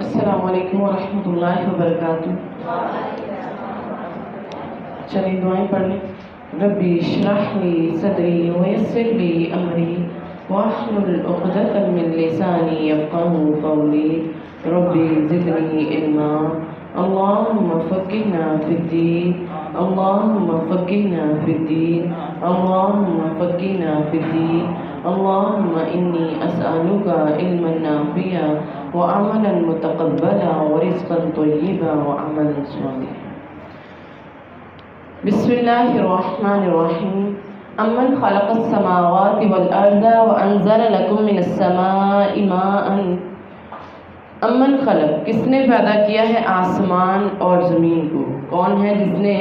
السلام علیکم ورحمۃ اللہ وبرکاتہ۔ چلیے دعائیں پڑھ لیں۔ ربی اشرح لی صدری ویسر لی امری واحلل عقدۃ من لسانی یفقہوا قولی ربی زدنی علما اللہم فقہنا فی الدین اللہم فقہنا فی الدین اللہم فقہنا فی الدین اللہم انی اسألک علما نافعا وعملا متقبلا ورزقا طیبا وعملا صالحا۔ بسم اللہ الرحمن الرحیم۔ امن خلق السماوات والارض وانزل لکم من السماء ماء۔ امن خلق، کس نے پیدا کیا ہے آسمان اور زمین کو؟ کون ہے جس نے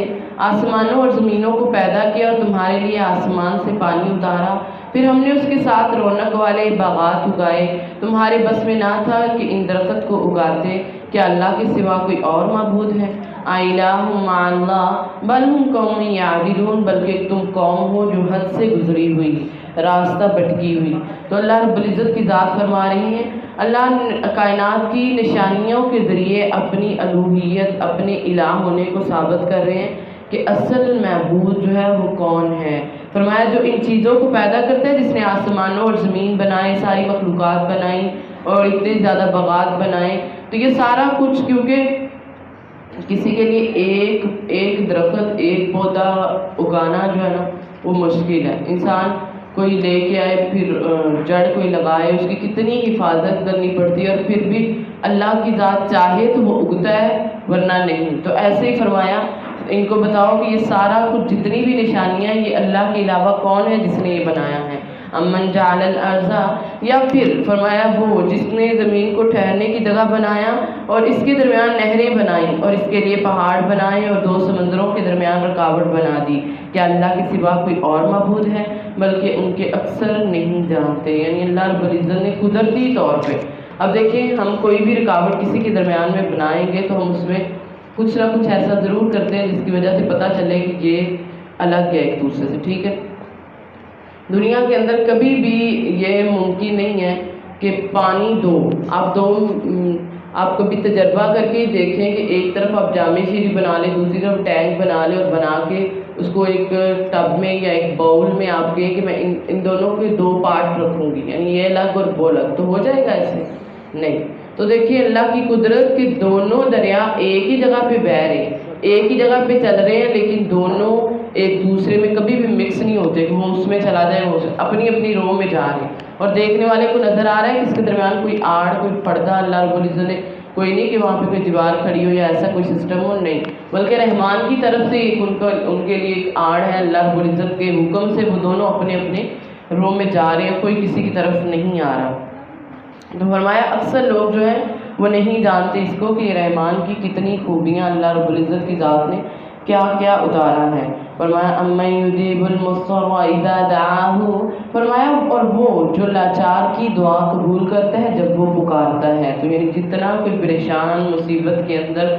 آسمانوں اور زمینوں کو پیدا کیا اور تمہارے لیے آسمان سے پانی اتارا، پھر ہم نے اس کے ساتھ رونق والے باغات اگائے۔ تمہارے بس میں نہ تھا کہ ان درخت کو اگاتے، کیا اللہ کے سوا کوئی اور معبود ہے؟ الہ مع اللہ بل ہم قوم یعدلون، بلکہ تم قوم ہو جو حد سے گزری ہوئی، راستہ بھٹکی ہوئی۔ تو اللہ رب العزت کی ذات فرما رہی ہیں، اللہ کائنات کی نشانیوں کے ذریعے اپنی الوہیت، اپنے الہ ہونے کو ثابت کر رہے ہیں کہ اصل معبود جو ہے وہ کون ہے۔ فرمایا جو ان چیزوں کو پیدا کرتا ہے، جس نے آسمانوں اور زمین بنائے، ساری مخلوقات بنائیں اور اتنے زیادہ باغات بنائے، تو یہ سارا کچھ کیونکہ کسی کے لیے ایک درخت، ایک پودا اگانا جو ہے نا وہ مشکل ہے۔ انسان کوئی لے کے آئے، پھر جڑ کوئی لگائے، اس کی کتنی حفاظت کرنی پڑتی ہے، اور پھر بھی اللہ کی ذات چاہے تو وہ اگتا ہے ورنہ نہیں۔ تو ایسے ہی فرمایا ان کو بتاؤ کہ یہ سارا کچھ جتنی بھی نشانیاں ہیں یہ اللہ کے علاوہ کون ہے جس نے یہ بنایا ہے۔ امن جعل الارض، یا پھر فرمایا وہ جس نے زمین کو ٹھہرنے کی جگہ بنایا اور اس کے درمیان نہریں بنائیں اور اس کے لیے پہاڑ بنائے اور دو سمندروں کے درمیان رکاوٹ بنا دی، کیا اللہ کے سوا کوئی اور معبود ہے؟ بلکہ ان کے اکثر نہیں جانتے۔ یعنی اللہ رب العزت نے قدرتی طور پہ، اب دیکھیں ہم کوئی بھی رکاوٹ کسی کے درمیان میں بنائیں گے تو ہم اس میں کچھ نہ کچھ ایسا ضرور کرتے ہیں جس کی وجہ سے پتہ چلے کہ یہ الگ ہے ایک دوسرے سے، ٹھیک ہے۔ دنیا کے اندر کبھی بھی یہ ممکن نہیں ہے کہ پانی آپ کبھی تجربہ کر کے دیکھیں کہ ایک طرف آپ جامع شیری بنا لیں، دوسری طرف ٹینک بنا لیں اور بنا کے اس کو ایک ٹب میں یا ایک باؤل میں آپ کہیں کہ میں ان دونوں کے دو پارٹ رکھوں گی، یعنی یہ الگ اور وہ الگ، تو ہو جائے گا ایسے؟ نہیں۔ تو دیکھیے اللہ کی قدرت کہ دونوں دریا ایک ہی جگہ پہ بہہ رہے ہیں، ایک ہی جگہ پہ چل رہے ہیں، لیکن دونوں ایک دوسرے میں کبھی بھی مکس نہیں ہوتے کہ وہ اس میں چلا جائے، وہ اپنی اپنی رو میں جا رہے ہیں، اور دیکھنے والے کو نظر آ رہا ہے کہ اس کے درمیان کوئی آڑ، کوئی پردہ اللہ رب العزت نے کوئی نہیں کہ وہاں پہ کوئی دیوار کھڑی ہو یا ایسا کوئی سسٹم ہو، نہیں، بلکہ رحمان کی طرف سے ان کے لیے ایک آڑ ہے، اللہ رب العزت کے حکم سے وہ دونوں اپنے اپنے رو میں جا رہے ہیں، کوئی کسی کی طرف نہیں آ رہا۔ تو فرمایا اکثر لوگ جو ہیں وہ نہیں جانتے اس کو کہ رحمان کی کتنی خوبیاں اللہ رب العزت کی ذات نے کیا کیا اتارا ہے۔ فرمایا امن یجیب المضطر اذا دعاہ، فرمایا اور وہ جو لاچار کی دعا قبول کرتا ہے جب وہ پکارتا ہے۔ تو یعنی جتنا کوئی پریشان مصیبت کے اندر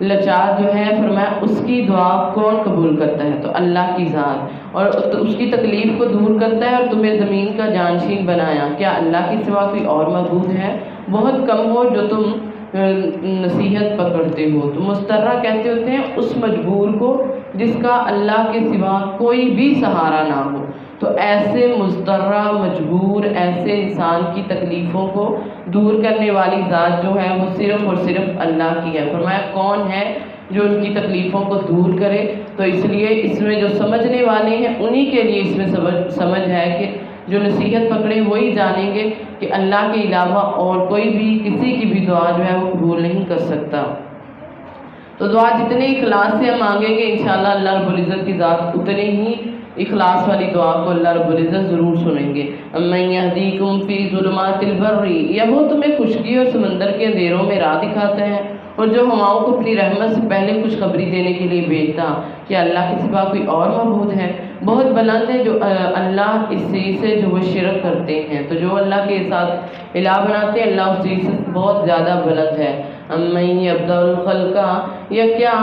لاچار جو ہے، فرمایا اس کی دعا کون قبول کرتا ہے؟ تو اللہ کی ذات، اور اس کی تکلیف کو دور کرتا ہے اور تمہیں زمین کا جانشین بنایا، کیا اللہ کے سوا کوئی اور معبود ہے؟ بہت کم ہو جو تم نصیحت پکڑتے ہو۔ تو مضطرہ کہتے ہوتے ہیں اس مجبور کو جس کا اللہ کے سوا کوئی بھی سہارا نہ ہو۔ تو ایسے مضطرہ، مجبور، ایسے انسان کی تکلیفوں کو دور کرنے والی ذات جو ہے وہ صرف اور صرف اللہ کی ہے۔ فرمایا کون ہے جو ان کی تکلیفوں کو دور کرے؟ تو اس لیے اس میں جو سمجھنے والے ہیں انہی کے لیے اس میں سمجھ ہے کہ جو نصیحت پکڑے وہی جانیں گے کہ اللہ کے علاوہ اور کوئی بھی کسی کی بھی دعا جو ہے وہ قبول نہیں کر سکتا۔ تو دعا جتنے اخلاص سے ہم مانگیں گے انشاءاللہ اللہ رب العزت کی ذات اتنے ہی اخلاص والی دعا کو اللہ رب العزت ضرور سنیں گے۔ امن یہدیکم فی ظلمات البر، یا وہ تمہیں خشکی اور سمندر کے اندھیروں میں راہ دکھاتا ہے اور جو ہواؤں کو اپنی رحمت سے پہلے خوشخبری دینے کے لیے بھیجتا، کیا اللہ کے سوا کوئی اور معبود ہے؟ بہت بلند ہے جو اللہ اس چیز سے جو وہ شرک کرتے ہیں، تو جو اللہ کے ساتھ الہ بناتے ہیں اللہ اس چیز سے بہت زیادہ بلند ہے۔ امن یبدأ الخلق، یا کیا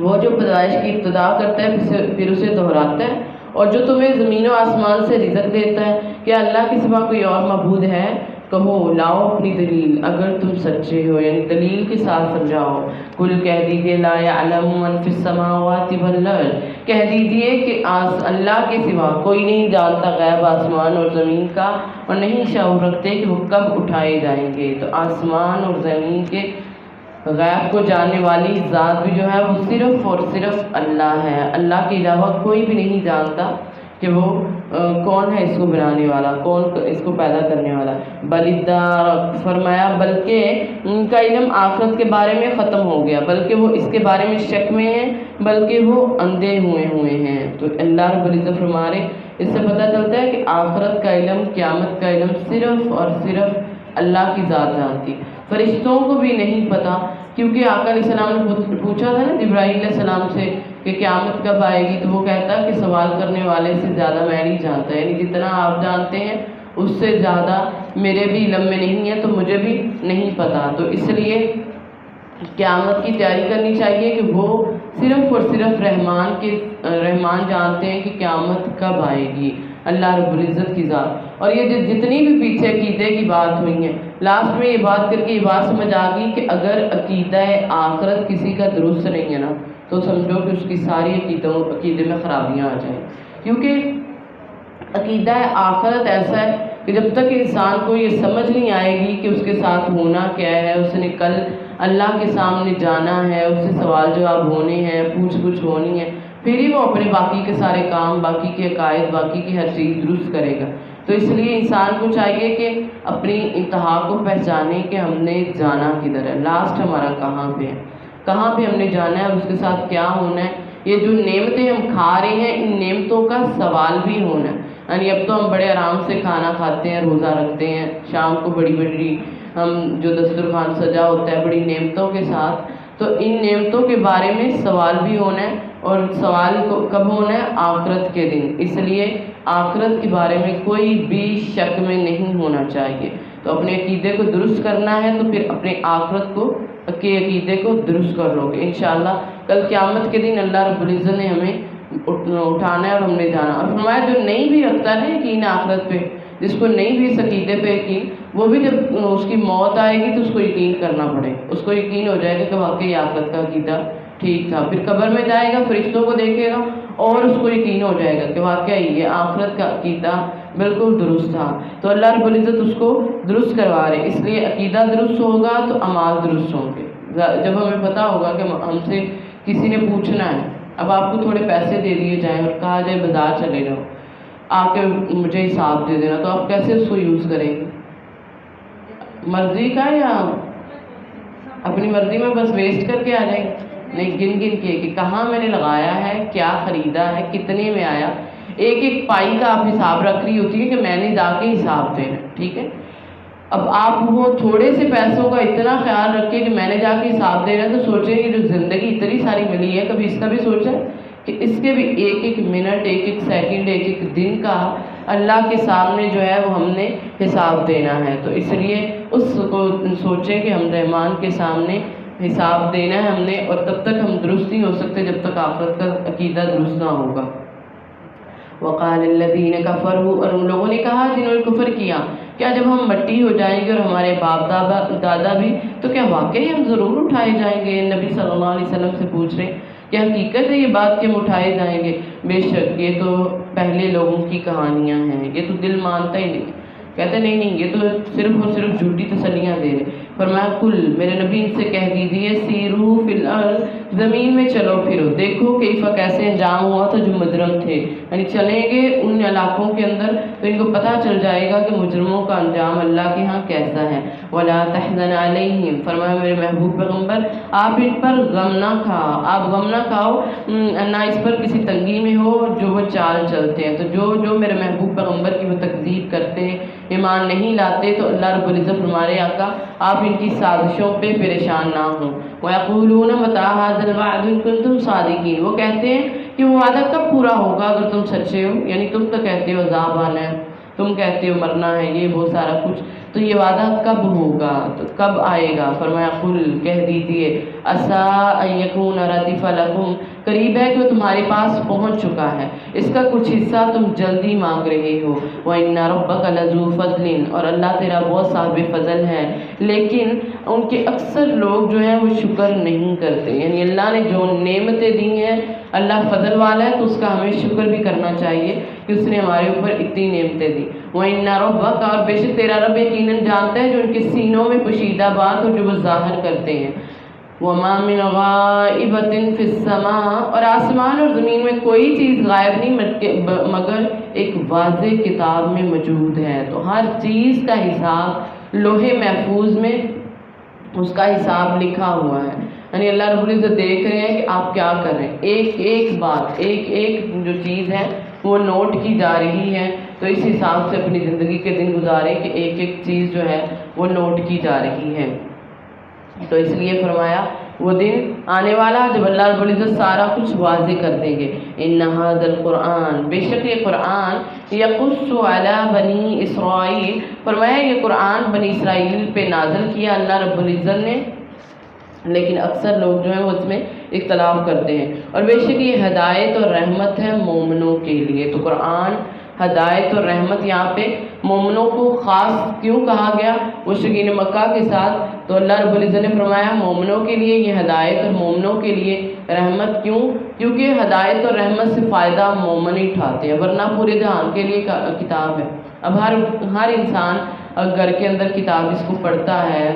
وہ جو پیدائش کی ابتدا کرتا ہے پھر اسے دہراتا ہے، اور جو تمہیں زمین و آسمان سے رزق دیتا ہے، کیا اللہ کے سوا کوئی اور معبود ہے؟ کہو لاؤ اپنی دلیل اگر تم سچے ہو، یعنی دلیل کے ساتھ سمجھاؤ۔ کل کہہ دیجیے لا یعلم من فی السماوات والارض، کہہ دیجیے کہ اللہ کے سوا کوئی نہیں جانتا غیب آسمان اور زمین کا، اور نہیں شعور رکھتے کہ وہ کب اٹھائے جائیں گے۔ تو آسمان اور زمین کے غیب کو جاننے والی ذات بھی جو ہے وہ صرف اور صرف اللہ ہے۔ اللہ کے علاوہ کوئی بھی نہیں جانتا کہ وہ کون ہے اس کو بنانے والا، کون اس کو پیدا کرنے والا۔ بلدار فرمایا بلکہ ان کا علم آخرت کے بارے میں ختم ہو گیا، بلکہ وہ اس کے بارے میں شک میں ہیں، بلکہ وہ اندھے ہوئے ہیں۔ تو اللہ رب العزت فرما رہے اس سے پتہ چلتا ہے کہ آخرت کا علم، قیامت کا علم صرف اور صرف اللہ کی ذات جانتی، فرشتوں کو بھی نہیں پتہ، کیونکہ آقا علیہ السلام نے پوچھا تھا نا جبرائیل علیہ السلام سے کہ قیامت کب آئے گی، تو وہ کہتا کہ سوال کرنے والے سے زیادہ میں نہیں جانتا، یعنی جتنا آپ جانتے ہیں اس سے زیادہ میرے بھی علم میں نہیں ہے، تو مجھے بھی نہیں پتہ۔ تو اس لیے قیامت کی تیاری کرنی چاہیے کہ وہ صرف اور صرف رحمان جانتے ہیں کہ قیامت کب آئے گی، اللہ رب العزت کی ذات۔ اور یہ جتنی بھی پیچھے عقیدے کی بات ہوئی ہیں، لاسٹ میں یہ بات کر کے یہ بات سمجھ آ گئی کہ اگر عقیدہ آخرت کسی کا درست نہیں ہے نا، تو سمجھو کہ اس کی ساری عقیدے میں خرابیاں آ جائیں، کیونکہ عقیدہ آخرت ایسا ہے کہ جب تک انسان کو یہ سمجھ نہیں آئے گی کہ اس کے ساتھ ہونا کیا ہے، اس نے کل اللہ کے سامنے جانا ہے، اس سے سوال جواب ہونے ہیں، پوچھ گچھ ہونی ہے، پھر ہی وہ اپنے باقی کے سارے کام، باقی کے عقائد، باقی کی ہر چیز درست کرے گا۔ تو اس لیے انسان کو چاہیے کہ اپنی انتہا کو پہچانے کہ ہم نے جانا کدھر ہے، لاسٹ ہمارا کہاں پہ ہے، کہاں پہ ہم نے جانا ہے اور اس کے ساتھ کیا ہونا ہے۔ یہ جو نعمتیں ہم کھا رہے ہیں، ان نعمتوں کا سوال بھی ہونا ہے، یعنی اب تو ہم بڑے آرام سے کھانا کھاتے ہیں، روزہ رکھتے ہیں، شام کو بڑی بڑی ہم جو دسترخوان سجا ہوتا ہے بڑی نعمتوں کے ساتھ، تو ان نعمتوں کے بارے میں سوال بھی ہونا ہے، اور سوال کب ہونا ہے؟ آخرت کے دن۔ اس لیے آخرت کے بارے میں کوئی بھی شک میں نہیں ہونا چاہیے۔ تو اپنے عقیدے کو درست کرنا ہے تو پھر اپنے آخرت کے عقیدے کو درست کر لو گے انشاءاللہ۔ کل قیامت کے دن اللہ رب العزت نے ہمیں اٹھانا ہے اور ہم نے جانا۔ اور فرمایا جو نہیں بھی رکھتا ہے یقین آخرت پہ، جس کو نہیں بھی اس عقیدے پہ یقین، وہ بھی جب اس کی موت آئے گی تو اس کو یقین کرنا پڑے، اس کو یقین ہو جائے گا کہ واقعی آخرت کا عقیدہ ٹھیک تھا۔ پھر قبر میں جائے گا، فرشتوں کو دیکھے گا اور اس کو یقین ہو جائے گا کہ واقعی یہ آخرت کا عقیدہ بالکل درست تھا۔ تو اللہ رب العزت اس کو درست کروا رہے، اس لیے عقیدہ درست ہوگا تو اعمال درست ہوں گے۔ جب ہمیں پتہ ہوگا کہ ہم سے کسی نے پوچھنا ہے، اب آپ کو تھوڑے پیسے دے دیے جائیں اور کہا جائے بازار چلے جاؤ، آ کے مجھے حساب دے دینا، تو آپ کیسے اس کو یوز کریں گے؟ مرضی کا یا اپنی مرضی میں بس ویسٹ کر کے آ جائیں گے؟ نہیں، گن کے کہ کہاں میں نے لگایا ہے، کیا خریدا ہے، کتنے میں آیا، ایک ایک پائی کا آپ حساب رکھ رہی ہوتی ہے کہ میں نے جا کے حساب دینا، ٹھیک ہے؟ اب آپ وہ تھوڑے سے پیسوں کا اتنا خیال رکھیں کہ میں نے جا کے حساب دینا، تو سوچیں کہ جو زندگی اتنی ساری ملی ہے، کبھی اس کا بھی سوچا کہ اس کے بھی ایک ایک منٹ، ایک ایک سیکنڈ، ایک ایک دن کا اللہ کے سامنے جو ہے وہ ہم نے حساب دینا ہے۔ تو اس لیے اس کو سوچیں کہ ہم رحمان کے سامنے حساب دینا ہے ہم نے، اور تب تک ہم درست نہیں ہو سکتے جب تک آخرت کا عقیدہ درست نہ ہوگا۔ وقال الذین کفروا، اور ان لوگوں نے کہا جنہوں نے کفر کیا، کیا جب ہم مٹی ہو جائیں گے اور ہمارے باپ دادا بھی، تو کیا واقعی ہم ضرور اٹھائے جائیں گے؟ نبی صلی اللہ علیہ وسلم سے پوچھ رہے کہ حقیقت ہے یہ بات کہ ہم اٹھائے جائیں گے؟ بے شک یہ تو پہلے لوگوں کی کہانیاں ہیں، یہ تو دل مانتا ہی نہیں، کہتے نہیں یہ تو صرف اور صرف جھوٹی تسلیاں دے رہے۔ فرمایا کل، میرے نبی ان سے کہہ دیجیے سیرو فی الارض، زمین میں چلو پھرو، دیکھو کیفا کیسے انجام ہوا تھا جو مجرم تھے، یعنی چلیں گے ان علاقوں کے اندر تو ان کو پتہ چل جائے گا کہ مجرموں کا انجام اللہ کے ہاں کیسا ہے۔ ولا تحزن علیہم، فرمایا میرے محبوب پیغمبر آپ ان پر غم نہ کھاؤ، آپ غم نہ کھاؤ، نہ اس پر کسی تنگی میں ہو جو وہ چال چلتے ہیں۔ تو جو میرے محبوب پیغمبر کی وہ تکذیب کرتے ہیں، ایمان نہیں لاتے، تو اللہ رب العزت فرمارے آقا آپ ان کی سازشوں پہ پریشان نہ ہوں۔ وَيَقُولُونَ مَتَىٰ هَٰذَا الْوَعْدُ إِن كُنتُمْ صَادِقِينَ، وہ کہتے ہیں کہ وہ وعدہ کب پورا ہوگا اگر تم سچے ہو، یعنی تم تو کہتے ہو عذاب آنا ہے، تم کہتے ہو مرنا ہے، یہ وہ سارا کچھ، تو یہ وعدہ کب ہوگا، تو کب آئے گا؟ فرمایا قل کہہ دیجیے عسیٰ ان یکون ردف لکم، قریب ہے کہ وہ تمہارے پاس پہنچ چکا ہے، اس کا کچھ حصہ تم جلدی مانگ رہے ہو۔ وَإِنَّ رَبَّكَ لَذُو فَضْلٍ، اور اللہ تیرا بہت صاحب فضل ہے، لیکن ان کے اکثر لوگ جو ہیں وہ شکر نہیں کرتے۔ یعنی اللہ نے جو نعمتیں دی ہیں، اللہ فضل والا ہے تو اس کا ہمیں شکر بھی کرنا چاہیے کہ اس نے ہمارے اوپر اتنی نعمتیں دی۔ وَإِنَّ رَبَّكَ، اور بے شک تیرا رب یقیناً جانتا ہے جو ان کے سینوں میں پوشیدہ بات اور جو وہ ظاہر کرتے ہیں۔ وَمَا مِنْ غَائِبَةٍ فِي السَّمَاءِ، اور آسمان اور زمین میں کوئی چیز غائب نہیں مگر ایک واضح کتاب میں موجود ہے۔ تو ہر چیز کا حساب لوح محفوظ میں اس کا حساب لکھا ہوا ہے۔ یعنی اللہ رب العزت دیکھ رہے ہیں کہ آپ کیا کر رہے ہیں، ایک ایک بات، ایک ایک جو چیز ہے وہ نوٹ کی جا رہی ہے۔ تو اس حساب سے اپنی زندگی کے دن گزارے کہ ایک ایک چیز جو ہے وہ نوٹ کی جا رہی ہے۔ تو اس لیے فرمایا وہ دن آنے والا جب اللہ رب العزت سارا کچھ واضح کر دیں گے۔ ان ھذا القرآن، بے شک یہ قرآن، یقص علی بنی اسرائیل، فرمایا یہ قرآن بنی اسرائیل پہ نازل کیا اللہ رب العزت نے، لیکن اکثر لوگ جو ہیں وہ اس میں اختلاف کرتے ہیں۔ اور بے شک یہ ہدایت اور رحمت ہے مومنوں کے لیے۔ تو قرآن ہدایت اور رحمت یہاں پہ مومنوں کو خاص کیوں کہا گیا مشرکین مکہ کے ساتھ؟ تو اللہ رب العزت نے فرمایا مومنوں کے لیے یہ ہدایت اور مومنوں کے لیے رحمت کیوں؟ کیونکہ ہدایت اور رحمت سے فائدہ مومن ہی اٹھاتے ہیں، ورنہ پورے جہان کے لیے کتاب ہے۔ اب ہر انسان گھر کے اندر کتاب اس کو پڑھتا ہے،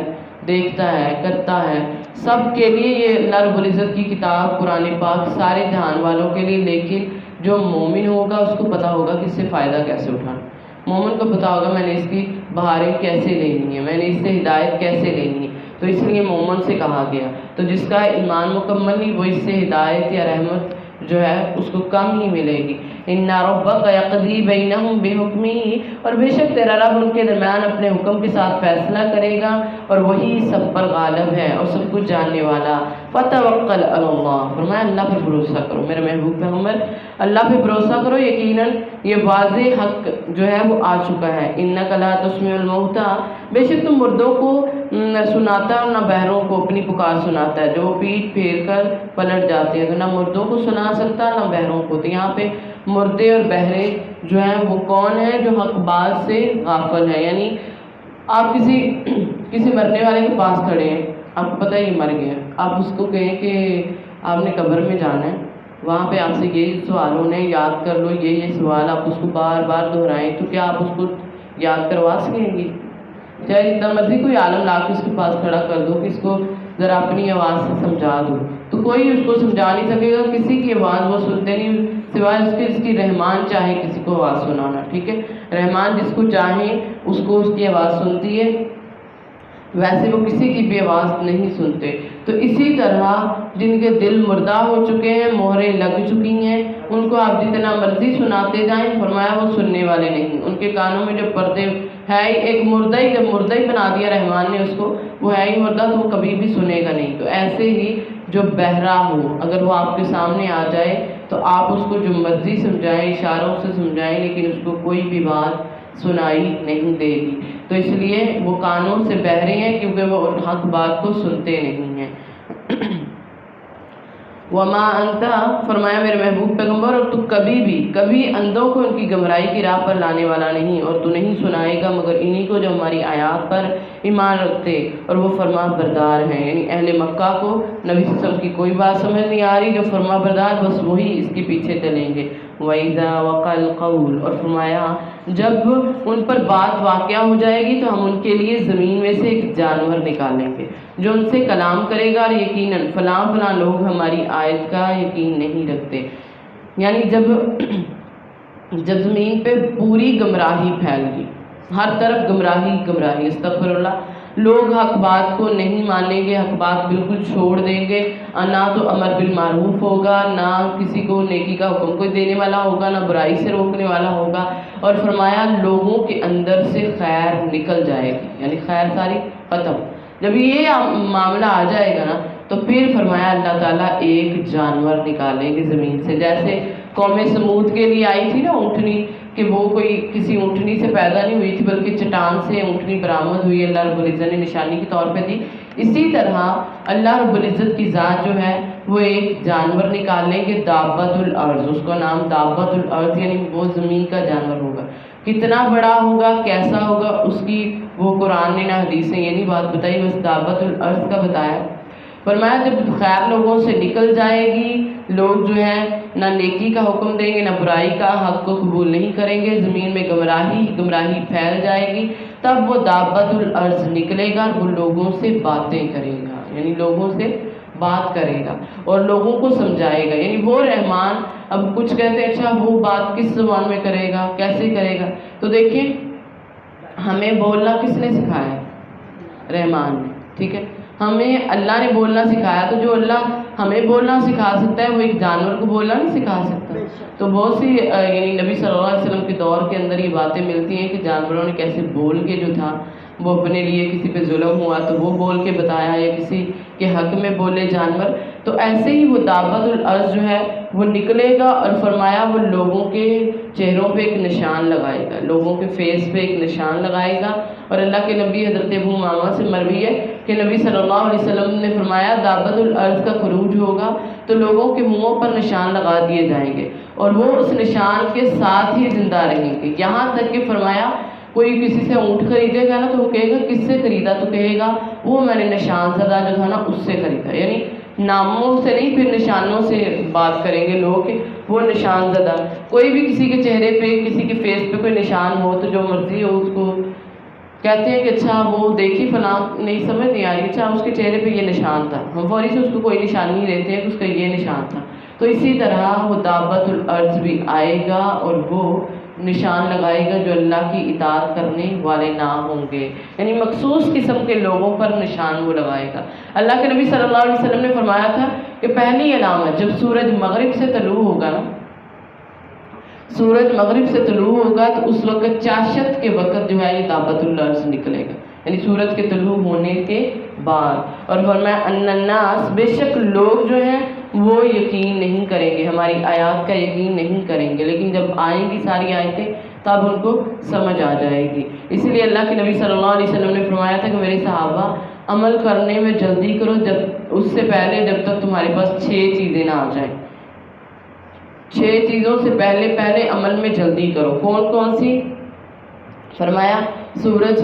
دیکھتا ہے، کرتا ہے، سب کے لیے یہ اللہ رب العزت کی کتاب قرآن پاک سارے جہان والوں کے لیے، لیکن جو مومن ہوگا اس کو پتہ ہوگا کہ اس سے فائدہ کیسے اٹھانا۔ مومن کو پتہ ہوگا میں نے اس کی بہاریں کیسے لینی ہے، میں نے اس سے ہدایت کیسے لینی ہے۔ تو اس لیے مومن سے کہا گیا۔ تو جس کا ایمان مکمل نہیں وہ اس سے ہدایت یا رحمت جو ہے اس کو کم ہی ملے گی۔ ان ربک یقضی بینہم بحکمہ، اور بے شک تیرا رب ان کے درمیان اپنے حکم کے ساتھ فیصلہ کرے گا، اور وہی سب پر غالب ہے اور سب کچھ جاننے والا۔ فتوکل علی اللہ، فرمایا اللہ پہ بھروسہ کرو، میرے محبوب پیغمبر اللہ پہ بھروسہ کرو، یقیناً یہ واضح حق جو ہے وہ آ چکا ہے۔ انک لا تسمع الموتیٰ، بے شک تم مردوں کو سناتا اور نہ بہروں کو اپنی پکار سناتا ہے، جو وہ پیٹ پھیر کر پلٹ جاتے ہیں، تو نہ مردوں کو سنا سکتا نہ بہروں کو۔ تو یہاں پہ مردے اور بہرے جو ہیں وہ کون ہیں؟ جو حق بات سے غافل ہے۔ یعنی آپ کسی مرنے والے کے پاس کھڑے ہیں، آپ کو پتہ ہے یہ مر گیا، آپ اس کو کہیں کہ آپ نے قبر میں جانا ہے، وہاں پہ آپ سے یہ سوال ہونے یاد کر لو، یہ سوال آپ اس کو بار بار دہرائیں، تو کیا آپ اس کو یاد کروا سکیں گے؟ چاہے جتنا مرضی کوئی عالم لا کے اس کے پاس کھڑا کر دو کہ اس کو ذرا اپنی آواز سے سمجھا دو، تو کوئی اس کو سمجھا نہیں سکے گا، کسی کی آواز وہ سنتے نہیں سوائے اس کی رحمان چاہے کسی کو آواز سنانا، ٹھیک ہے؟ رحمان جس کو چاہے اس کو اس کی آواز سنتی ہے، ویسے وہ کسی کی بھی آواز نہیں سنتے۔ تو اسی طرح جن کے دل مردہ ہو چکے ہیں، مہریں لگ چکی ہیں، ان کو آپ جتنا مرضی سناتے جائیں، فرمایا وہ سننے والے نہیں، ان کے کانوں میں جو پردے ہے ایک مردہ ہی، جب مردہ ہی بنا دیا رحمان نے اس کو، وہ ہے ہی مردہ، تو وہ کبھی بھی سنے گا نہیں۔ تو ایسے ہی جو بہرا ہو اگر وہ آپ کے سامنے آ جائے تو آپ اس کو جو مرضی سمجھائیں، اشاروں سے سمجھائیں، لیکن اس کو کوئی بھی بات سنائی نہیں دے گی۔ تو اس لیے وہ کانوں سے بہرے ہیں کیونکہ وہ حق بات کو سنتے نہیں ہیں۔ وما انت، فرمایا میرے محبوب پیغمبر، اور تو کبھی اندھوں کو ان کی گمراہی کی راہ پر لانے والا نہیں، اور تو نہیں سنائے گا مگر انہی کو جو ہماری آیات پر ایمان رکھتے اور وہ فرما بردار ہیں۔ یعنی اہل مکہ کو نبی صلی اللہ علیہ وسلم کی کوئی بات سمجھ نہیں آ رہی، جو فرما بردار بس وہی اس کے پیچھے چلیں گے۔ وَإِذَا وَقَعَ الْقَوْلُ، اور فرمایا جب ان پر بات واقعہ ہو جائے گی تو ہم ان کے لیے زمین میں سے ایک جانور نکالیں گے جو ان سے کلام کرے گا، اور یقیناً فلاں لوگ ہماری آیت کا یقین نہیں رکھتے۔ یعنی جب زمین پہ پوری گمراہی پھیل گئی، ہر طرف گمراہی، استغفر اللہ، لوگ حق بات کو نہیں مانیں گے، حق بات بالکل چھوڑ دیں گے، نہ تو امر بالمعروف ہوگا، نہ کسی کو نیکی کا حکم کوئی دینے والا ہوگا، نہ برائی سے روکنے والا ہوگا، اور فرمایا لوگوں کے اندر سے خیر نکل جائے گی، یعنی خیر ساری ختم۔ جب یہ معاملہ آ جائے گا نا تو پھر فرمایا اللہ تعالیٰ ایک جانور نکالیں گے زمین سے، جیسے قوم سمود کے لیے آئی تھی نا اونٹنی، کہ کہ وہ کوئی کسی اونٹنی سے پیدا نہیں ہوئی تھی بلکہ چٹان سے اونٹنی برآمد ہوئی، اللہ رب العزت نے نشانی کے طور پہ دی، اسی طرح اللہ رب العزت کی ذات جو ہے وہ ایک جانور نکالیں گے دابۃ الارض، اس کا نام دابۃ الارض یعنی وہ زمین کا جانور ہوگا، کتنا بڑا ہوگا کیسا ہوگا اس کی وہ قرآن نے نہ حدیث نے یہ نہیں بات بتائی، بس دابۃ الارض کا بتایا۔ فرمایا جب خیر لوگوں سے نکل جائے گی، لوگ جو ہے نہ نیکی کا حکم دیں گے نہ برائی کا، حق کو قبول نہیں کریں گے، زمین میں گمراہی پھیل جائے گی، تب وہ دابۃ الارض نکلے گا اور وہ لوگوں سے باتیں کرے گا، یعنی لوگوں سے بات کرے گا اور لوگوں کو سمجھائے گا، یعنی وہ رحمان۔ اب کچھ کہتے ہیں اچھا وہ بات کس زبان میں کرے گا، کیسے کرے گا؟ تو دیکھیں ہمیں بولنا کس نے سکھایا؟ رحمان نے، ٹھیک ہے، ہمیں اللہ نے بولنا سکھایا، تو جو اللہ ہمیں بولنا سکھا سکتا ہے وہ ایک جانور کو بولنا نہیں سکھا سکتا۔ تو بہت سی یعنی نبی صلی اللہ علیہ وسلم کے دور کے اندر یہ باتیں ملتی ہیں کہ جانوروں نے کیسے بول کے جو تھا وہ اپنے لیے کسی پہ ظلم ہوا تو وہ بول کے بتایا، یا کسی کے حق میں بولے جانور، تو ایسے ہی وہ دابۃ الارض جو ہے وہ نکلے گا، اور فرمایا وہ لوگوں کے چہروں پہ ایک نشان لگائے گا، لوگوں کے فیس پہ ایک نشان لگائے گا۔ اور اللہ کے نبی حضرت ابو امامہ سے مروی ہے کہ نبی صلی اللہ علیہ وسلم نے فرمایا دابۃ الارض کا خروج ہوگا تو لوگوں کے منہوں پر نشان لگا دیے جائیں گے اور وہ اس نشان کے ساتھ ہی زندہ رہیں گے، یہاں تک کہ فرمایا کوئی کسی سے اونٹ خریدے گا نا تو وہ کہے گا کس سے خریدا؟ تو کہے گا وہ میں نے نشان زدہ جو تھا نا اس سے خریدا، یعنی ناموں سے نہیں پھر نشانوں سے بات کریں گے لوگ کہ وہ نشان زدہ۔ کوئی بھی کسی کے چہرے پہ کسی کے فیس پہ کوئی نشان ہو تو جو مرضی ہو اس کو کہتے ہیں کہ اچھا وہ دیکھی فلاں، نہیں سمجھ نہیں آ رہی، اچھا اس کے چہرے پہ یہ نشان تھا، ہم فوری سے اس کو کوئی نشان نہیں لیتے ہیں کہ اس کا یہ نشان تھا۔ تو اسی طرح وہ دابۃ الارض بھی آئے گا اور وہ نشان لگائے گا جو اللہ کی اطاعت کرنے والے نہ ہوں گے، یعنی مخصوص قسم کے لوگوں پر نشان وہ لگائے گا۔ اللہ کے نبی صلی اللہ علیہ وسلم نے فرمایا تھا کہ پہلی علامت جب سورج مغرب سے طلوع ہوگا نا، سورج مغرب سے طلوع ہوگا تو اس وقت چاشت کے وقت جو ہے یہ دابۃ الارض نکلے گا، یعنی سورج کے طلوع ہونے کے بعد۔ اور فرمایا ان الناس، بے شک لوگ جو ہیں وہ یقین نہیں کریں گے، ہماری آیات کا یقین نہیں کریں گے، لیکن جب آئیں گی ساری آیتیں تب ان کو سمجھ آ جائے گی۔ اس لیے اللہ کے نبی صلی اللہ علیہ وسلم نے فرمایا تھا کہ میرے صحابہ عمل کرنے میں جلدی کرو، جب اس سے پہلے جب تک تمہارے پاس 6 چیزیں نہ آ جائیں، 6 چیزوں سے پہلے عمل میں جلدی کرو۔ کون کون سی؟ فرمایا سورج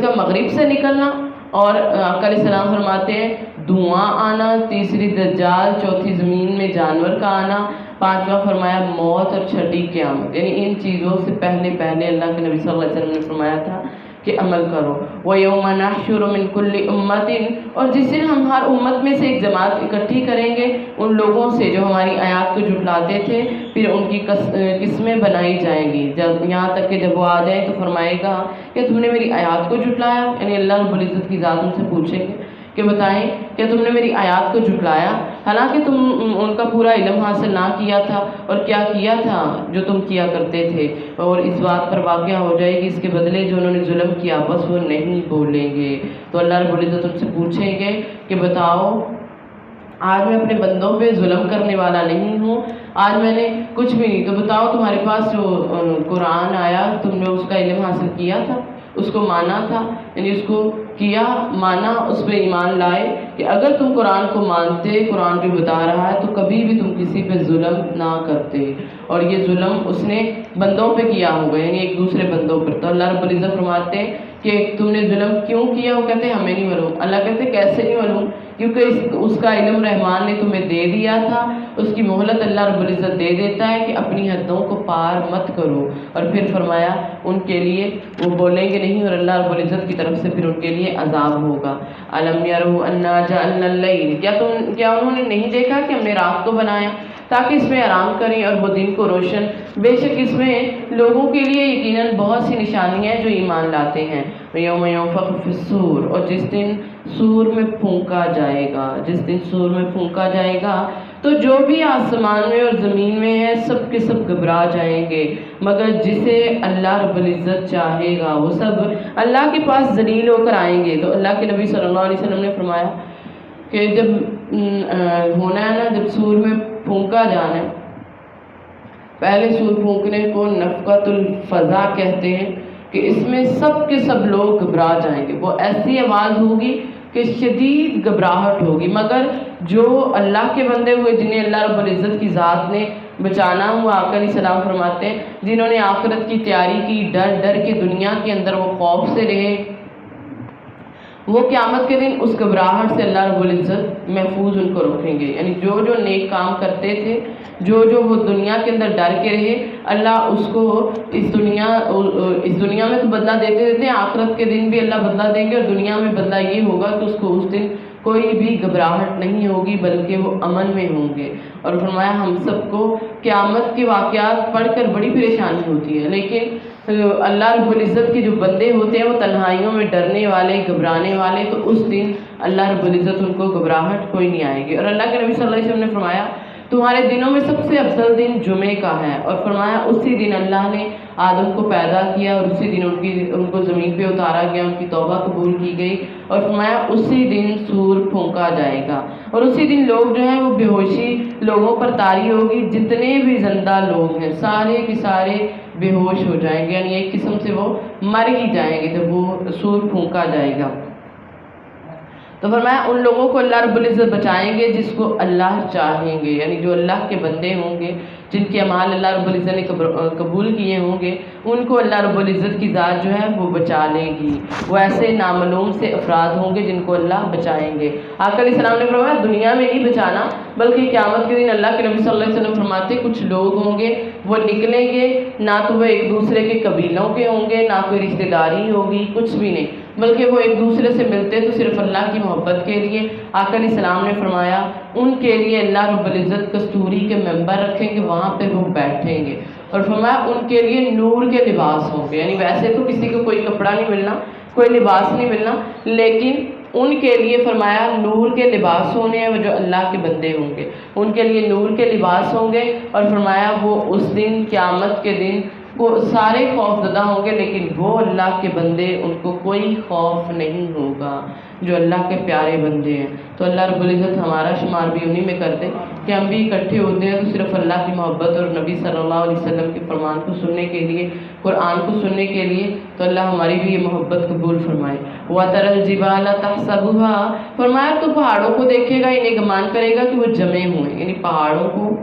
کا مغرب سے نکلنا، اور آقا علیہ السلام فرماتے ہیں دھواں آنا، تیسری دجال، چوتھی زمین میں جانور کا آنا، پانچواں فرمایا موت، اور چھٹی قیامت، یعنی ان چیزوں سے پہلے اللہ کے نبی صلی اللہ علیہ وسلم نے فرمایا تھا کہ عمل کرو۔ وَيَوْمَ نَحْشُرُ مِنْ كُلِّ أُمَّةٍ، اور جس دن ہم ہر امت میں سے ایک جماعت اکٹھی کریں گے ان لوگوں سے جو ہماری آیات کو جھٹلاتے تھے، پھر ان کی قسمیں بنائی جائیں گی، جب یہاں تک کہ جب وہ آ جائیں تو فرمائے گا کہ تم نے میری آیات کو جھٹلایا، یعنی اللہ رب العزت کی ذات ان سے پوچھیں گے کہ بتائیں کیا تم نے میری آیات کو جھٹلایا، حالانکہ تم ان کا پورا علم حاصل نہ کیا تھا، اور کیا کیا تھا جو تم کیا کرتے تھے، اور اس بات پر واقعہ ہو جائے گی اس کے بدلے جو انہوں نے ظلم کیا بس وہ نہیں بولیں گے۔ تو اللہ رب العزت ان سے پوچھیں گے کہ بتاؤ آج میں اپنے بندوں پہ ظلم کرنے والا نہیں ہوں، آج میں نے کچھ بھی نہیں، تو بتاؤ تمہارے پاس جو قرآن آیا تم نے اس کا علم حاصل کیا تھا، اس کو مانا تھا، یعنی اس کو کیا مانا، اس پہ ایمان لائے کہ اگر تم قرآن کو مانتے، قرآن جو بتا رہا ہے تو کبھی بھی تم کسی پہ ظلم نہ کرتے، اور یہ ظلم اس نے بندوں پہ کیا ہوگا، یعنی ایک دوسرے بندوں پر۔ تو اللہ رب العزت فرماتے ہیں کہ تم نے ظلم کیوں کیا؟ وہ کہتے ہیں ہمیں نہیں معلوم۔ اللہ کہتے ہیں کیسے نہیں معلوم؟ کیونکہ اس کا علم رحمان نے تمہیں دے دیا تھا، اس کی مہلت اللہ رب العزت دے دیتا ہے کہ اپنی حدوں کو پار مت کرو، اور پھر فرمایا ان کے لیے وہ بولیں گے نہیں، اور اللہ رب العزت کی طرف سے پھر ان کے لیے عذاب ہوگا۔ الم یروا انا جعلنا اللیل، کیا انہوں نے نہیں دیکھا کہ ہم نے رات کو بنایا تاکہ اس میں آرام کریں اور وہ دن کو روشن، بے شک اس میں لوگوں کے لیے یقیناً بہت سی نشانیاں ہیں جو ایمان لاتے ہیں۔ یوم ینفخ فی الصور، اور جس دن سور میں پھونکا جائے گا، جس دن سور میں پھونکا جائے گا تو جو بھی آسمان میں اور زمین میں ہے سب کے سب گھبرا جائیں گے، مگر جسے اللہ رب العزت چاہے گا وہ سب اللہ کے پاس ذلیل ہو کر آئیں گے۔ تو اللہ کے نبی صلی اللہ علیہ وسلم نے فرمایا کہ جب ہونا ہے نا، جب سور میں پھونکا جانا ہے پہلے سور پھونکنے کو نفقۃ الفزع کہتے ہیں کہ اس میں سب کے سب لوگ گھبرا جائیں گے، وہ ایسی آواز ہوگی کہ شدید گھبراہٹ ہوگی، مگر جو اللہ کے بندے ہوئے جنہیں اللہ رب العزت کی ذات نے بچانا ہوا، آقا علیہ السلام فرماتے ہیں جنہوں نے آخرت کی تیاری کی، ڈر ڈر کے دنیا کے اندر وہ خوف سے رہے، وہ قیامت کے دن اس گھبراہٹ سے اللہ رب العزت محفوظ ان کو رکھیں گے۔ یعنی جو جو نیک کام کرتے تھے، جو جو وہ دنیا کے اندر ڈر کے رہے، اللہ اس کو اس دنیا میں تو بدلہ دیتے دیتے ہیں، آخرت کے دن بھی اللہ بدلہ دیں گے، اور دنیا میں بدلہ یہ ہوگا کہ اس کو اس دن کوئی بھی گھبراہٹ نہیں ہوگی بلکہ وہ امن میں ہوں گے۔ اور فرمایا ہم سب کو قیامت کے واقعات پڑھ کر بڑی پریشانی ہوتی ہے، لیکن اللہ رب العزت کے جو بندے ہوتے ہیں وہ تنہائیوں میں ڈرنے والے، گھبرانے والے، تو اس دن اللہ رب العزت ان کو گھبراہٹ کوئی نہیں آئے گی۔ اور اللہ کے نبی صلی اللہ علیہ وسلم نے فرمایا تمہارے دنوں میں سب سے افضل دن جمعے کا ہے، اور فرمایا اسی دن اللہ نے آدم کو پیدا کیا، اور اسی دن ان کو زمین پہ اتارا گیا، ان کی توبہ قبول کی گئی، اور فرمایا اسی دن سور پھونکا جائے گا، اور اسی دن لوگ جو ہیں وہ بے ہوشی لوگوں پر طاری ہوگی، جتنے بھی زندہ لوگ ہیں سارے کے سارے بے ہوش ہو جائیں گے، یعنی ایک قسم سے وہ مر ہی جائیں گے جب وہ سور پھونکا جائے گا۔ تو فرمایا ان لوگوں کو اللہ رب العزت بچائیں گے جس کو اللہ چاہیں گے، یعنی جو اللہ کے بندے ہوں گے، جن کے اعمال اللہ رب العزت نے قبول کیے ہوں گے، ان کو اللہ رب العزت کی ذات جو ہے وہ بچا لے گی۔ وہ ایسے نامعلوم سے افراد ہوں گے جن کو اللہ بچائیں گے۔ آقا علیہ السلام نے فرمایا دنیا میں نہیں بچانا بلکہ قیامت کے دن اللہ کے نبی صلی اللہ علیہ وسلم فرماتے کچھ لوگ ہوں گے وہ نکلیں گے، نہ تو وہ ایک دوسرے کے قبیلوں کے ہوں گے، نہ کوئی رشتہ داری ہوگی، کچھ بھی نہیں، بلکہ وہ ایک دوسرے سے ملتے تو صرف اللہ کی محبت کے لیے۔ آقا علیہ السلام نے فرمایا ان کے لیے اللہ رب العزت کستوری کے ممبر رکھیں گے، وہاں پہ وہ بیٹھیں گے، اور فرمایا ان کے لیے نور کے لباس ہوں گے، یعنی ویسے تو کسی کو کوئی کپڑا نہیں ملنا، کوئی لباس نہیں ملنا، لیکن ان کے لیے فرمایا نور کے لباس ہونے ہیں، وہ جو اللہ کے بندے ہوں گے ان کے لیے نور کے لباس ہوں گے، اور فرمایا وہ اس دن قیامت کے دن وہ سارے خوف زدہ ہوں گے، لیکن وہ اللہ کے بندے ان کو کوئی خوف نہیں ہوگا جو اللہ کے پیارے بندے ہیں۔ تو اللہ رب العزت ہمارا شمار بھی انہی میں کر دے کہ ہم بھی اکٹھے ہوتے ہیں تو صرف اللہ کی محبت اور نبی صلی اللہ علیہ وسلم کے فرمان کو سننے کے لیے، قرآن کو سننے کے لیے، تو اللہ ہماری بھی یہ محبت قبول فرمائے۔ وَتَرَى الْجِبَالَ تَحْسَبُهَا، فرمایا تو پہاڑوں کو دیکھے گا، انہیں گمان کرے گا کہ وہ جمے ہوئے، یعنی پہاڑوں کو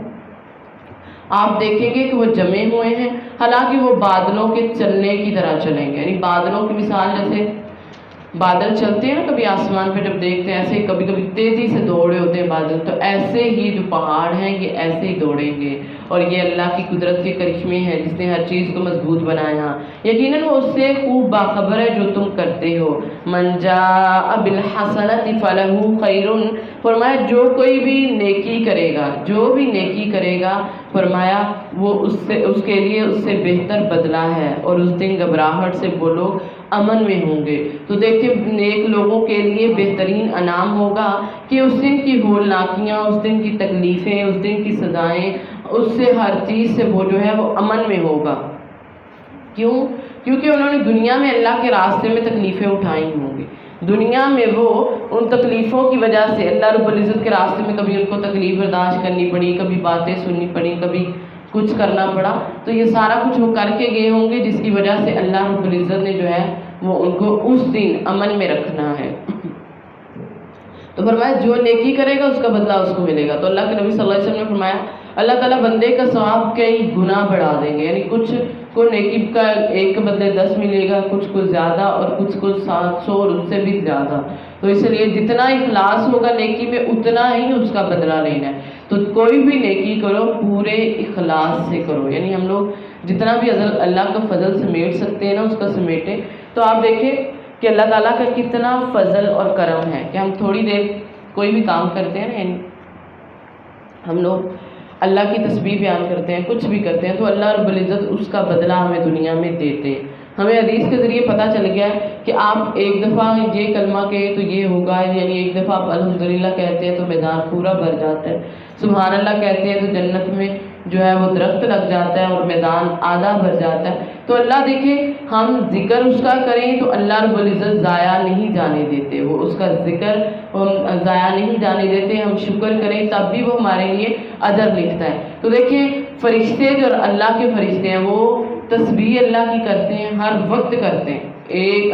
آپ دیکھیں گے کہ وہ جمے ہوئے ہیں، حالانکہ وہ بادلوں کے چلنے کی طرح چلیں گے، یعنی بادلوں کی مثال جیسے بادل چلتے ہیں نا کبھی آسمان پہ جب دیکھتے ہیں ایسے کبھی کبھی تیزی سے دوڑے ہوتے ہیں بادل، تو ایسے ہی جو پہاڑ ہیں یہ ایسے ہی دوڑیں گے، اور یہ اللہ کی قدرت کے کرشمے ہیں جس نے ہر چیز کو مضبوط بنایا، یقیناً وہ اس سے خوب باخبر ہے جو تم کرتے ہو۔ من جاء بالحسنۃ فلہ خیر، فرمایا جو کوئی بھی نیکی کرے گا، جو بھی نیکی کرے گا، فرمایا وہ اس کے لیے اس سے بہتر بدلہ ہے، اور اس دن گھبراہٹ سے وہ لوگ امن میں ہوں گے۔ تو دیکھیں نیک لوگوں کے لیے بہترین انعام ہوگا کہ اس دن کی ہولناکیاں، اس دن کی تکلیفیں، اس دن کی سزائیں، اس سے ہر چیز سے وہ جو ہے وہ امن میں ہوگا۔ کیوں؟ کیونکہ انہوں نے دنیا میں اللہ کے راستے میں تکلیفیں اٹھائی ہوں گی، دنیا میں وہ ان تکلیفوں کی وجہ سے اللہ رب العزت کے راستے میں کبھی ان کو تکلیف برداشت کرنی پڑی، کبھی باتیں سننی پڑی، کبھی کچھ کرنا پڑا، تو یہ سارا کچھ وہ کر کے گئے ہوں گے جس کی وجہ سے اللہ رب العزت نے جو ہے وہ ان کو اس دن امن میں رکھنا ہے۔ تو فرمایا جو نیکی کرے گا اس کا بدلہ اس کو ملے گا۔ تو اللہ کے نبی صلی اللہ علیہ وسلم نے فرمایا اللہ تعالیٰ بندے کا ثواب کئی گنا بڑھا دیں گے، یعنی کچھ کو نیکی کا ایک کے بدلے 10 ملے گا، کچھ کو زیادہ، اور کچھ کو 700 اور اس سے بھی زیادہ۔ تو اس لیے جتنا اخلاص ہوگا نیکی میں اتنا ہی اس کا بدلہ لینا ہے۔ تو کوئی بھی نیکی کرو پورے اخلاص سے کرو، یعنی ہم لوگ جتنا بھی اللہ کا فضل سمیٹ سکتے ہیں نا اس کا سمیٹیں۔ تو آپ دیکھیں کہ اللہ تعالیٰ کا کتنا فضل اور کرم ہے کہ ہم تھوڑی دیر کوئی بھی کام کرتے ہیں نا، یعنی ہم لوگ اللہ کی تسبیح بیان کرتے ہیں، کچھ بھی کرتے ہیں، تو اللہ رب العزت اس کا بدلہ ہمیں دنیا میں دیتے ہیں۔ ہمیں حدیث کے ذریعے پتہ چل گیا ہے کہ آپ ایک دفعہ یہ کلمہ کہیں تو یہ ہوگا، یعنی ایک دفعہ آپ الحمدللہ کہتے ہیں تو میدان پورا بھر جاتا ہے، سبحان اللہ کہتے ہیں تو جنت میں جو ہے وہ درخت لگ جاتا ہے اور میدان آدھا بھر جاتا ہے۔ تو اللہ دیکھیں ہم ذکر اس کا کریں تو اللہ رب العزت ضائع نہیں جانے دیتے، وہ اس کا ذکر ضائع نہیں جانے دیتے، ہم شکر کریں تب بھی وہ ہمارے لیے اجر لکھتا ہے۔ تو دیکھیں فرشتے جو اللہ کے فرشتے ہیں وہ تسبیح اللہ کی کرتے ہیں، ہر وقت کرتے ہیں،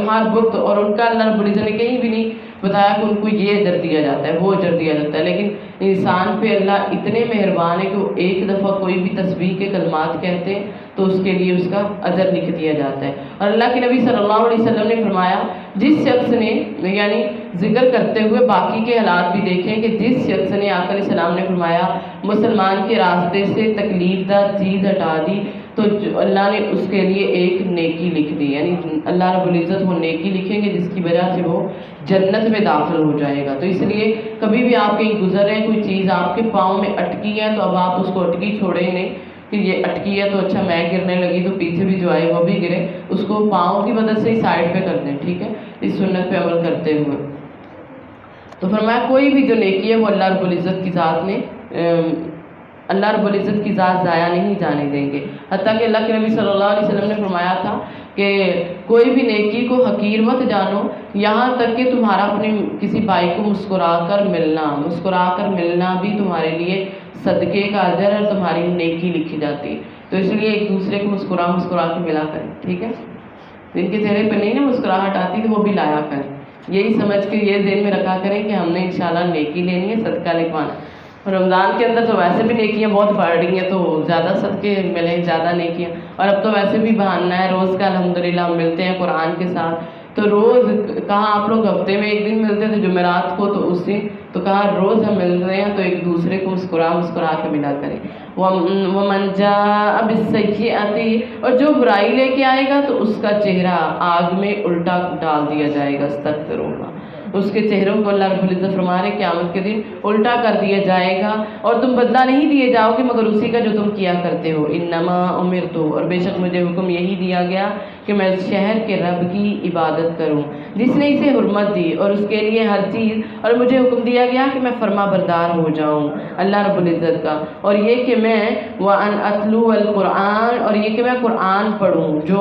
ہر وقت، اور ان کا اللہ رب العزت نے کہیں بھی نہیں بتایا کہ ان کو یہ اجر دیا جاتا ہے وہ اجر دیا جاتا ہے، لیکن انسان پہ اللہ اتنے مہربان ہے کہ وہ ایک دفعہ کوئی بھی تسبیح کے کلمات کہتے ہیں تو اس کے لیے اس کا اجر لکھ دیا جاتا ہے۔ اور اللہ کے نبی صلی اللہ علیہ وسلم نے فرمایا جس شخص نے، یعنی ذکر کرتے ہوئے باقی کے حالات بھی دیکھیں کہ جس شخص نے، آقا علیہ السلام نے فرمایا مسلمان کے راستے سے تکلیف دہ چیز ہٹا دی تو اللہ نے اس کے لیے ایک نیکی لکھ دی، یعنی اللہ رب العزت وہ نیکی لکھیں گے جس کی وجہ سے وہ جنت میں داخل ہو جائے گا۔ تو اس لیے کبھی بھی آپ کہیں گزر رہے ہیں، کوئی چیز آپ کے پاؤں میں اٹکی ہے تو اب آپ اس کو اٹکی چھوڑیں نہیں کہ یہ اٹکی ہے تو اچھا میں گرنے لگی تو پیچھے بھی جو آئے وہ بھی گرے، اس کو پاؤں کی مدد سے ہی سائڈ پہ کر دیں، ٹھیک ہے، اس سنت پہ عمل کرتے ہوئے۔ تو فرمایا کوئی بھی جو نیکی ہے وہ اللہ رب العزت کی ذات نے اللہ رب العزت کی ذات ضائع نہیں جانے دیں گے، حتیٰ کہ اللہ کے نبی صلی اللہ علیہ وسلم نے فرمایا تھا کہ کوئی بھی نیکی کو حقیر مت جانو یہاں تک کہ تمہارا اپنے کسی بھائی کو مسکرا کر ملنا بھی تمہارے لیے صدقے کا اجر اور تمہاری نیکی لکھی جاتی ہے۔ تو اس لیے ایک دوسرے کو مسکرا کے ملا کریں، ٹھیک ہے، جن کے چہرے پہ نہیں نا مسکراہٹ آتی تو وہ بھی لایا کریں، یہی سمجھ کے یہ ذہن میں رکھا کریں کہ ہم نے انشاءاللہ نیکی لینی ہے، صدقہ لکھوانا۔ رمضان کے اندر تو ویسے بھی نیکیاں بہت بڑھ رہی ہیں تو زیادہ صدقے ملیں، زیادہ نیکیاں، اور اب تو ویسے بھی بہانہ ہے روز کا الحمدللہ ہم ملتے ہیں قرآن کے ساتھ، تو روز کہاں آپ لوگ ہفتے میں ایک دن ملتے تھے جمعرات کو، تو اس دن تو کہاں روز ہم مل رہے ہیں، تو ایک دوسرے کو مسکرا کے ملا کریں۔ وَمَنْ جَاءَ بِالسَّيِّئَةِ، اور جو برائی لے کے آئے گا تو اس کا چہرہ آگ میں الٹا ڈال دیا جائے گا، استغفر اللہ، اس کے چہروں کو اللہ رب العزت فرما رہے قیامت کے دن الٹا کر دیا جائے گا اور تم بدلہ نہیں دیے جاؤ گے مگر اسی کا جو تم کیا کرتے ہو۔ انما امرت، اور بے شک مجھے حکم یہی دیا گیا کہ میں اس شہر کے رب کی عبادت کروں جس نے اسے حرمت دی اور اس کے لیے ہر چیز، اور مجھے حکم دیا گیا کہ میں فرما بردار ہو جاؤں اللہ رب العزت کا، اور یہ کہ میں وَأَنْ أَتْلُوَ الْقُرْآنَ، اور یہ کہ میں قرآن پڑھوں، جو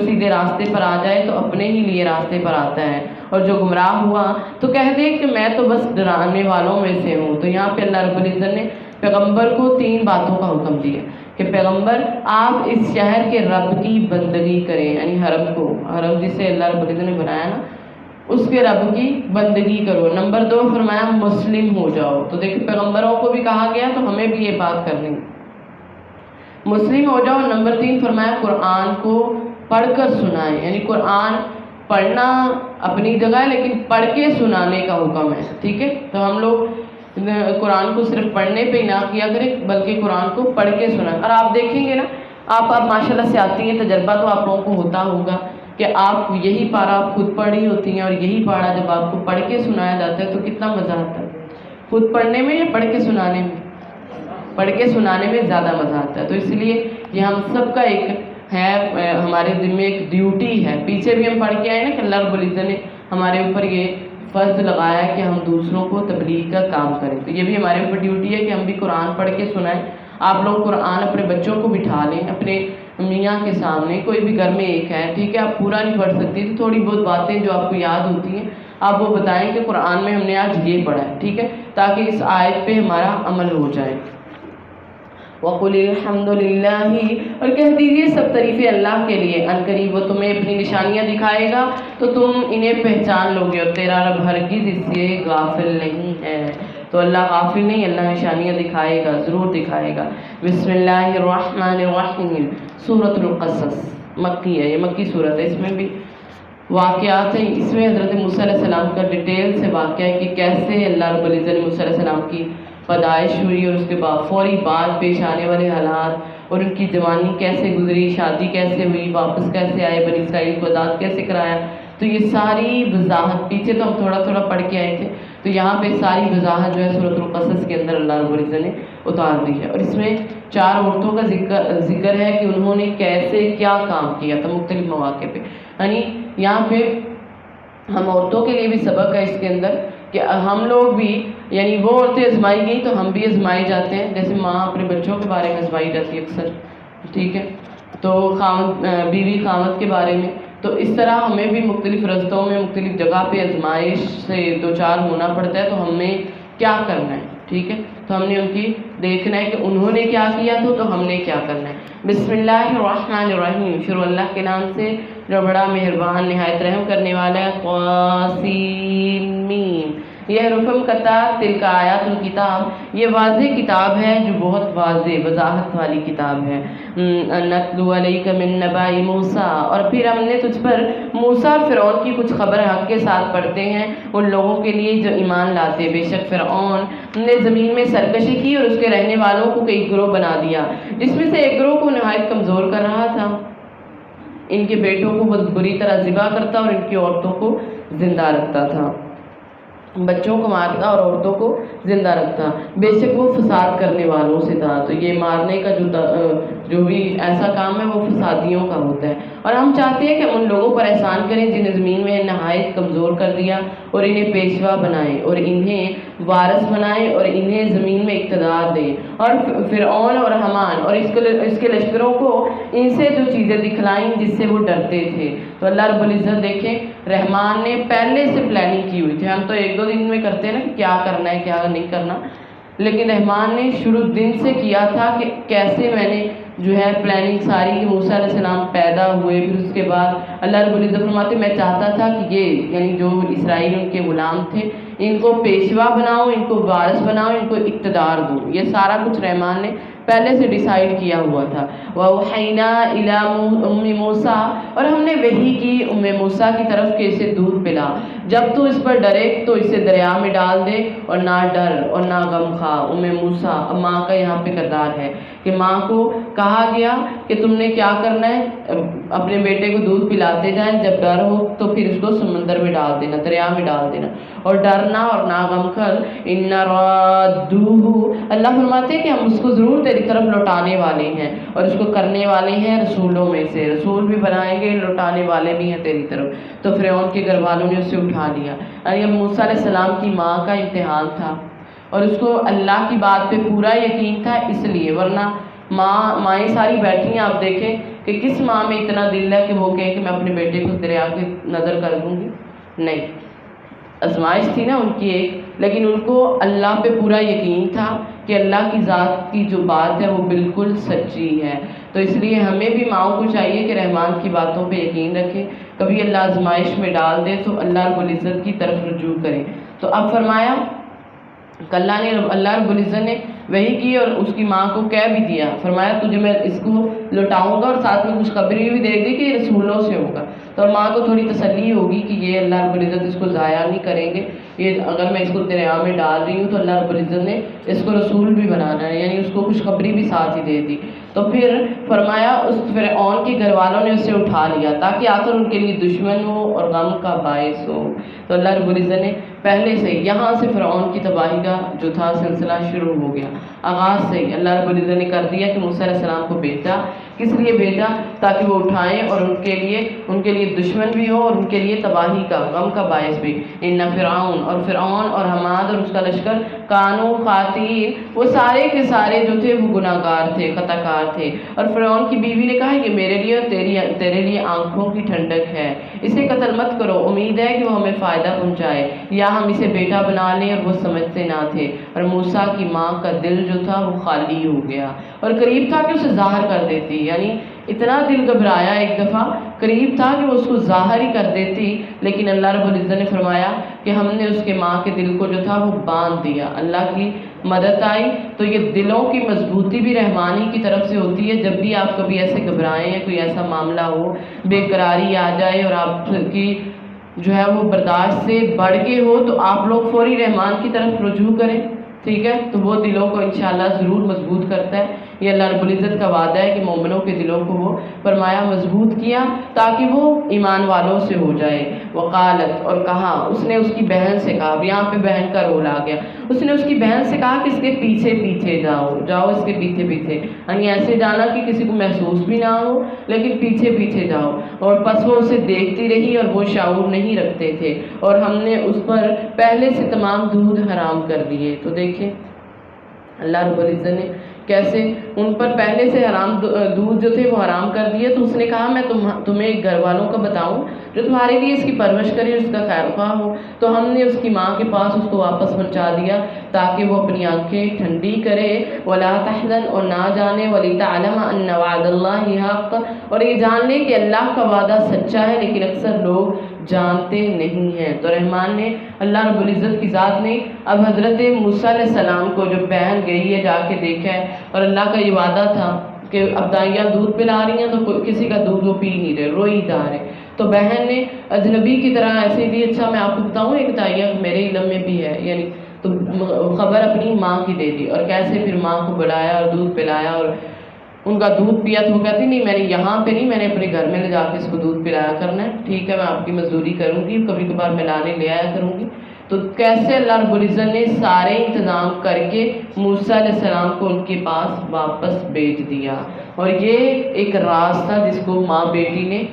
سیدھے راستے پر آ جائے تو اپنے ہی لیے راستے پر آتا ہے، اور جو گمراہ ہوا تو کہہ دے کہ میں تو بس ڈرانے والوں میں سے ہوں۔ تو یہاں پہ اللہ رب العزت نے پیغمبر کو 3 باتوں کا حکم دیا کہ پیغمبر آپ اس شہر کے رب کی بندگی کریں، یعنی حرم جسے اللہ رب العزت نے بنایا نا اس کے رب کی بندگی کرو۔ نمبر 2 فرمایا مسلم ہو جاؤ، تو دیکھیں پیغمبروں کو بھی کہا گیا تو ہمیں بھی یہ بات کرنی، مسلم ہو جاؤ۔ نمبر 3 فرمایا قرآن کو پڑھ کر سنائیں، یعنی قرآن پڑھنا اپنی جگہ ہے لیکن پڑھ کے سنانے کا حکم ہے، ٹھیک ہے، تو ہم لوگ قرآن کو صرف پڑھنے پہ ہی نہ کیا کریں بلکہ قرآن کو پڑھ کے سنائیں۔ اور آپ دیکھیں گے نا، آپ ماشاءاللہ سے آتی ہیں، تجربہ تو آپ لوگوں کو ہوتا ہوگا کہ آپ یہی پارہ آپ خود پڑھی ہوتی ہیں اور یہی پارہ جب آپ کو پڑھ کے سنایا جاتا ہے تو کتنا مزہ آتا ہے، خود پڑھنے میں یا پڑھ کے سنانے میں؟ پڑھ کے سنانے میں زیادہ مزہ آتا ہے۔ تو اس لیے یہ ہم سب کا ایک ہے، ہمارے دل میں ایک ڈیوٹی ہے، پیچھے بھی ہم پڑھ کے آئے نا کہ اللہ رب العزت نے ہمارے اوپر یہ فرض لگایا ہے کہ ہم دوسروں کو تبلیغ کا کام کریں، تو یہ بھی ہمارے اوپر ڈیوٹی ہے کہ ہم بھی قرآن پڑھ کے سنائیں۔ آپ لوگ قرآن اپنے بچوں کو بٹھا لیں، اپنے میاں کے سامنے، کوئی بھی گھر میں ایک ہے، ٹھیک ہے، آپ پورا نہیں پڑھ سکتی تو تھوڑی بہت باتیں جو آپ کو یاد ہوتی ہیں آپ وہ بتائیں کہ قرآن میں ہم نے آج یہ پڑھا ہے، ٹھیک ہے، تاکہ اس آیت پہ ہمارا عمل ہو جائے۔ وَقُلِ الْحَمْدُ لِلَّهِ، اور کہہ دیجیے سب تعریفیں اللہ کے لیے، ان قریب وہ تمہیں اپنی نشانیاں دکھائے گا تو تم انہیں پہچان لو گے، اور تیرا رب ہرگز اس سے غافل نہیں ہے۔ تو اللہ غافل نہیں، اللہ نشانیاں دکھائے گا، ضرور دکھائے گا۔ بسم اللہ الرحمن الرحیم، سورۃ القصص مکی ہے، یہ مکی صورت ہے، اس میں بھی واقعات ہیں، اس میں حضرت موسیٰ علیہ السلام کا ڈیٹیل سے واقعہ ہے کہ کیسے اللہ رب العزت نے موسیٰ علیہ السلام کی پیدائش ہوئی اور اس کے بعد فوری بعد پیش آنے والے حالات، اور ان کی جوانی کیسے گزری، شادی کیسے ہوئی، واپس کیسے آئے، بنی اسرائیل کو آزاد کیسے کرایا، تو یہ ساری وضاحت، پیچھے تو ہم تھوڑا تھوڑا پڑھ کے آئے تھے، تو یہاں پہ ساری وضاحت جو ہے سورۃ القصص کے اندر اللہ رب العزت نے اتار دی ہے، اور اس میں 4 عورتوں کا ذکر ہے کہ انہوں نے کیسے کیا کام کیا تھا مختلف مواقع پہ، یعنی یہاں پہ ہم عورتوں کے لیے بھی سبق ہے اس کے اندر کہ ہم لوگ بھی، یعنی وہ عورتیں آزمائی گئی تو ہم بھی آزمائے جاتے ہیں، جیسے ماں اپنے بچوں کے بارے میں آزمائی جاتی ہے اکثر، ٹھیک ہے، تو بیوی خاوند کے بارے میں، تو اس طرح ہمیں بھی مختلف رستوں میں مختلف جگہ پہ آزمائش سے 2 4 ہونا پڑتا ہے، تو ہمیں کیا کرنا ہے، ٹھیک ہے، تو ہم نے ان کی دیکھنا ہے کہ انہوں نے کیا کیا تھا تو ہم نے کیا کرنا ہے۔ بسم اللہ الرحمن الرحیم، شروع اللہ کے نام سے جو بڑا مہربان نہایت رحم کرنے والا ہے۔ قاسمین، یہ حروف مقطعات، تلک آیات الکتاب، یہ واضح کتاب ہے جو بہت واضح وضاحت والی کتاب ہے۔ نتلو علیک من نبأ موسیٰ، اور پھر ہم نے تجھ پر موسیٰ اور فرعون کی کچھ خبر حق کے ساتھ پڑھتے ہیں ان لوگوں کے لیے جو ایمان لاتے۔ بے شک فرعون نے زمین میں سرکشی کی اور اس کے رہنے والوں کو کئی گروہ بنا دیا، جس میں سے ایک گروہ کو نہایت کمزور کر رہا تھا، ان کے بیٹوں کو بہت بری طرح ذبح کرتا اور ان کی عورتوں کو زندہ رکھتا تھا، بچوں کو مارتا اور عورتوں کو زندہ رکھتا، بے شک وہ فساد کرنے والوں سے تھا۔ تو یہ مارنے کا جو بھی ایسا کام ہے وہ فسادیوں کا ہوتا ہے، اور ہم چاہتے ہیں کہ ان لوگوں پر احسان کریں جنہیں زمین میں نہایت کمزور کر دیا، اور انہیں پیشوا بنائیں اور انہیں وارث بنائیں اور انہیں زمین میں اقتدار دیں، اور فرعون اور حامان اور اس کے لشکروں کو ان سے جو چیزیں دکھلائیں جس سے وہ ڈرتے تھے۔ تو اللہ رب العزت دیکھیں رحمان نے پہلے سے پلاننگ کی ہوئی تھی، ہم تو ایک دو دن میں کرتے ہیں نا کہ کیا کرنا ہے کیا نہیں کرنا، لیکن رحمان نے شروع دن سے کیا تھا کہ کیسے میں نے جو ہے پلاننگ ساری، کہ موسیٰ علیہ السلام پیدا ہوئے، پھر اس کے بعد اللہ رب العزت فرماتے میں چاہتا تھا کہ یہ یعنی جو اسرائیل ان کے غلام تھے ان کو پیشوا بناؤ، ان کو وارث بناؤ، ان کو اقتدار دو، یہ سارا کچھ رحمان نے پہلے سے ڈیسائیڈ کیا ہوا تھا۔ وَأَوْحَيْنَا إِلَىٰ أُمِّ مُوسَىٰ، اور ہم نے وحی کی موسیٰ کی طرف کہ اسے دودھ پلا، جب تو اس پر ڈرے تو اسے دریا میں ڈال دے اور نہ ڈر اور نہ غم خا۔ موسیٰ اب ماں کا یہاں پہ کردار ہے کہ ماں کو کہا گیا کہ تم نے کیا کرنا ہے، اپنے بیٹے کو دودھ پلاتے جائیں، جب ڈر ہو تو پھر اس کو سمندر میں ڈال دینا، دریا میں ڈال دینا، اور ڈرنا اور نہ غم کر۔ اِنَّ رَادُّوهُ، اللہ فرماتے ہیں کہ ہم اس کو ضرور تیری طرف لوٹانے والے ہیں، اور اس کو کرنے والے ہیں رسولوں میں سے، رسول بھی بنائیں گے، لوٹانے والے بھی ہیں تیری طرف۔ تو فرعون کے گھر والوں نے اسے اٹھا لیا، یعنی اب موسیٰ علیہ السلام کی ماں کا امتحان تھا اور اس کو اللہ کی بات پہ پورا یقین تھا، اس لیے، ورنہ مائیں ساری بیٹھی ہیں، آپ دیکھیں کہ کس ماں میں اتنا دل ہے کہ وہ کہے کہ میں اپنے بیٹے کو دریا کی نظر کر دوں گی، نہیں، آزمائش تھی نا ان کی ایک، لیکن ان کو اللہ پہ پورا یقین تھا کہ اللہ کی ذات کی جو بات ہے وہ بالکل سچی ہے۔ تو اس لیے ہمیں بھی ماؤں کو چاہیے کہ رحمان کی باتوں پہ یقین رکھیں، کبھی اللہ آزمائش میں ڈال دے تو اللہ رب العزت کی طرف رجوع کریں۔ تو اب فرمایا اللہ رب العزت نے وہی کی اور اس کی ماں کو کہہ بھی دیا، فرمایا تجھے میں اس کو لوٹاؤں گا، اور ساتھ میں خوشخبری بھی دے دی کہ یہ رسولوں سے ہوگا، تو ماں کو تھوڑی تسلی ہوگی کہ یہ اللہ رب العزت اس کو ضائع نہیں کریں گے، یہ اگر میں اس کو دریا میں ڈال رہی ہوں تو اللہ رب العزت نے اس کو رسول بھی بنانا ہے، یعنی اس کو خوشخبری بھی ساتھ ہی دے دی۔ تو پھر فرمایا اس فرعون کے گھر والوں نے اسے اٹھا لیا تاکہ آخر ان کے لیے دشمن ہو اور غم کا باعث ہو۔ تو اللہ رب العزت نے پہلے سے یہاں سے فرعون کی تباہی کا جو تھا سلسلہ شروع ہو گیا، آغاز سے ہی اللہ رب العزت نے کر دیا کہ موسیٰ علیہ السلام کو بھیجا، کس لیے بھیجا؟ تاکہ وہ اٹھائیں اور ان کے لیے دشمن بھی ہو اور ان کے لیے تباہی کا غم کا باعث بھی۔ ان فرعون اور حمان اور اس کا لشکر کانو خاطئین، وہ سارے کے سارے جو تھے وہ گناہ گار تھے، خطا کار تھے۔ اور فرعون کی بیوی نے کہا یہ میرے لیے اور تیرے لیے آنکھوں کی ٹھنڈک ہے، اسے قتل مت کرو، امید ہے کہ وہ ہمیں فائدہ پہنچائے، یا ہم اسے بیٹا بنا لیں۔ اور وہ سمجھتے نہ تھے، اور موسیٰ کی ماں کا دل جو تھا وہ خالی ہو گیا، اور قریب تھا کہ اسے ظاہر کر دیتی، یعنی اتنا دل گھبرایا ایک دفعہ، قریب تھا کہ وہ اس کو ظاہر ہی کر دیتی، لیکن اللہ رب العزت نے فرمایا کہ ہم نے اس کے ماں کے دل کو جو تھا وہ باندھ دیا، اللہ کی مدد آئی۔ تو یہ دلوں کی مضبوطی بھی رحمانی کی طرف سے ہوتی ہے، جب بھی آپ کبھی ایسے گھبرائیں یا کوئی ایسا معاملہ ہو، بے قراری آ جائے اور آپ کی جو ہے وہ برداشت سے بڑھ کے ہو، تو آپ لوگ فوری رحمان کی طرف رجوع کریں، ٹھیک ہے، تو وہ دلوں کو انشاءاللہ ضرور مضبوط کرتا ہے۔ یہ اللہ رب العزت کا وعدہ ہے کہ مومنوں کے دلوں کو وہ فرمایا مضبوط کیا تاکہ وہ ایمان والوں سے ہو جائے۔ وقالت، اور کہا اس نے اس کی بہن سے کہا، اب یہاں پہ بہن کا رول آ گیا، اس نے اس کی بہن سے کہا کہ اس کے پیچھے پیچھے جاؤ اس کے پیچھے پیچھے، یعنی ایسے جانا کہ کسی کو محسوس بھی نہ ہو، لیکن پیچھے پیچھے جاؤ۔ اور پس وہ اسے دیکھتی رہی اور وہ شعور نہیں رکھتے تھے، اور ہم نے اس پر پہلے سے تمام دودھ حرام کر دیے۔ تو دیکھیں اللہ رب العزت نے کیسے ان پر پہلے سے حرام دودھ جو تھے وہ حرام کر دیے، تو اس نے کہا میں تمہیں گھر والوں کا بتاؤں جو تمہارے لیے اس کی پرورش کرے، اس کا خیر خواہ ہو۔ تو ہم نے اس کی ماں کے پاس اس کو واپس پہنچا دیا تاکہ وہ اپنی آنکھیں ٹھنڈی کرے، ولا تحزن، اور نہ جانے، ولتعلم ان وعد اللہ حق، اور یہ جان لے کہ اللہ کا وعدہ سچا ہے لیکن اکثر لوگ جانتے نہیں ہیں۔ تو رحمان نے، اللہ رب العزت کی ذات نے اب حضرت موسیٰ علیہ السلام کو، جو بہن گئی ہے جا کے دیکھا ہے، اور اللہ کا یہ وعدہ تھا کہ اب دائیاں دودھ پلا رہی ہیں تو کسی کا دودھ وہ پی نہیں رہے، روئی جا رہے، تو بہن نے اجنبی کی طرح ایسے بھی، اچھا میں آپ کو بتاؤں ایک دائیاں میرے علم میں بھی ہے، یعنی تو خبر اپنی ماں کی دے دی، اور کیسے پھر ماں کو بلایا اور دودھ پلایا اور ان کا دودھ پیا، تو وہ کہتی نہیں میں نے یہاں پہ نہیں، میں نے اپنے گھر میں لے جا کے اس کو دودھ پلایا کرنا ہے، ٹھیک ہے میں آپ کی مزدوری کروں گی، کبھی کبھار میں لانے لے آیا کروں گی۔ تو کیسے اللہ رب العزت نے سارے انتظام کر کے موسیٰ علیہ السلام کو ان کے پاس واپس بھیج دیا، اور یہ ایک راز تھا جس کو ماں بیٹی نے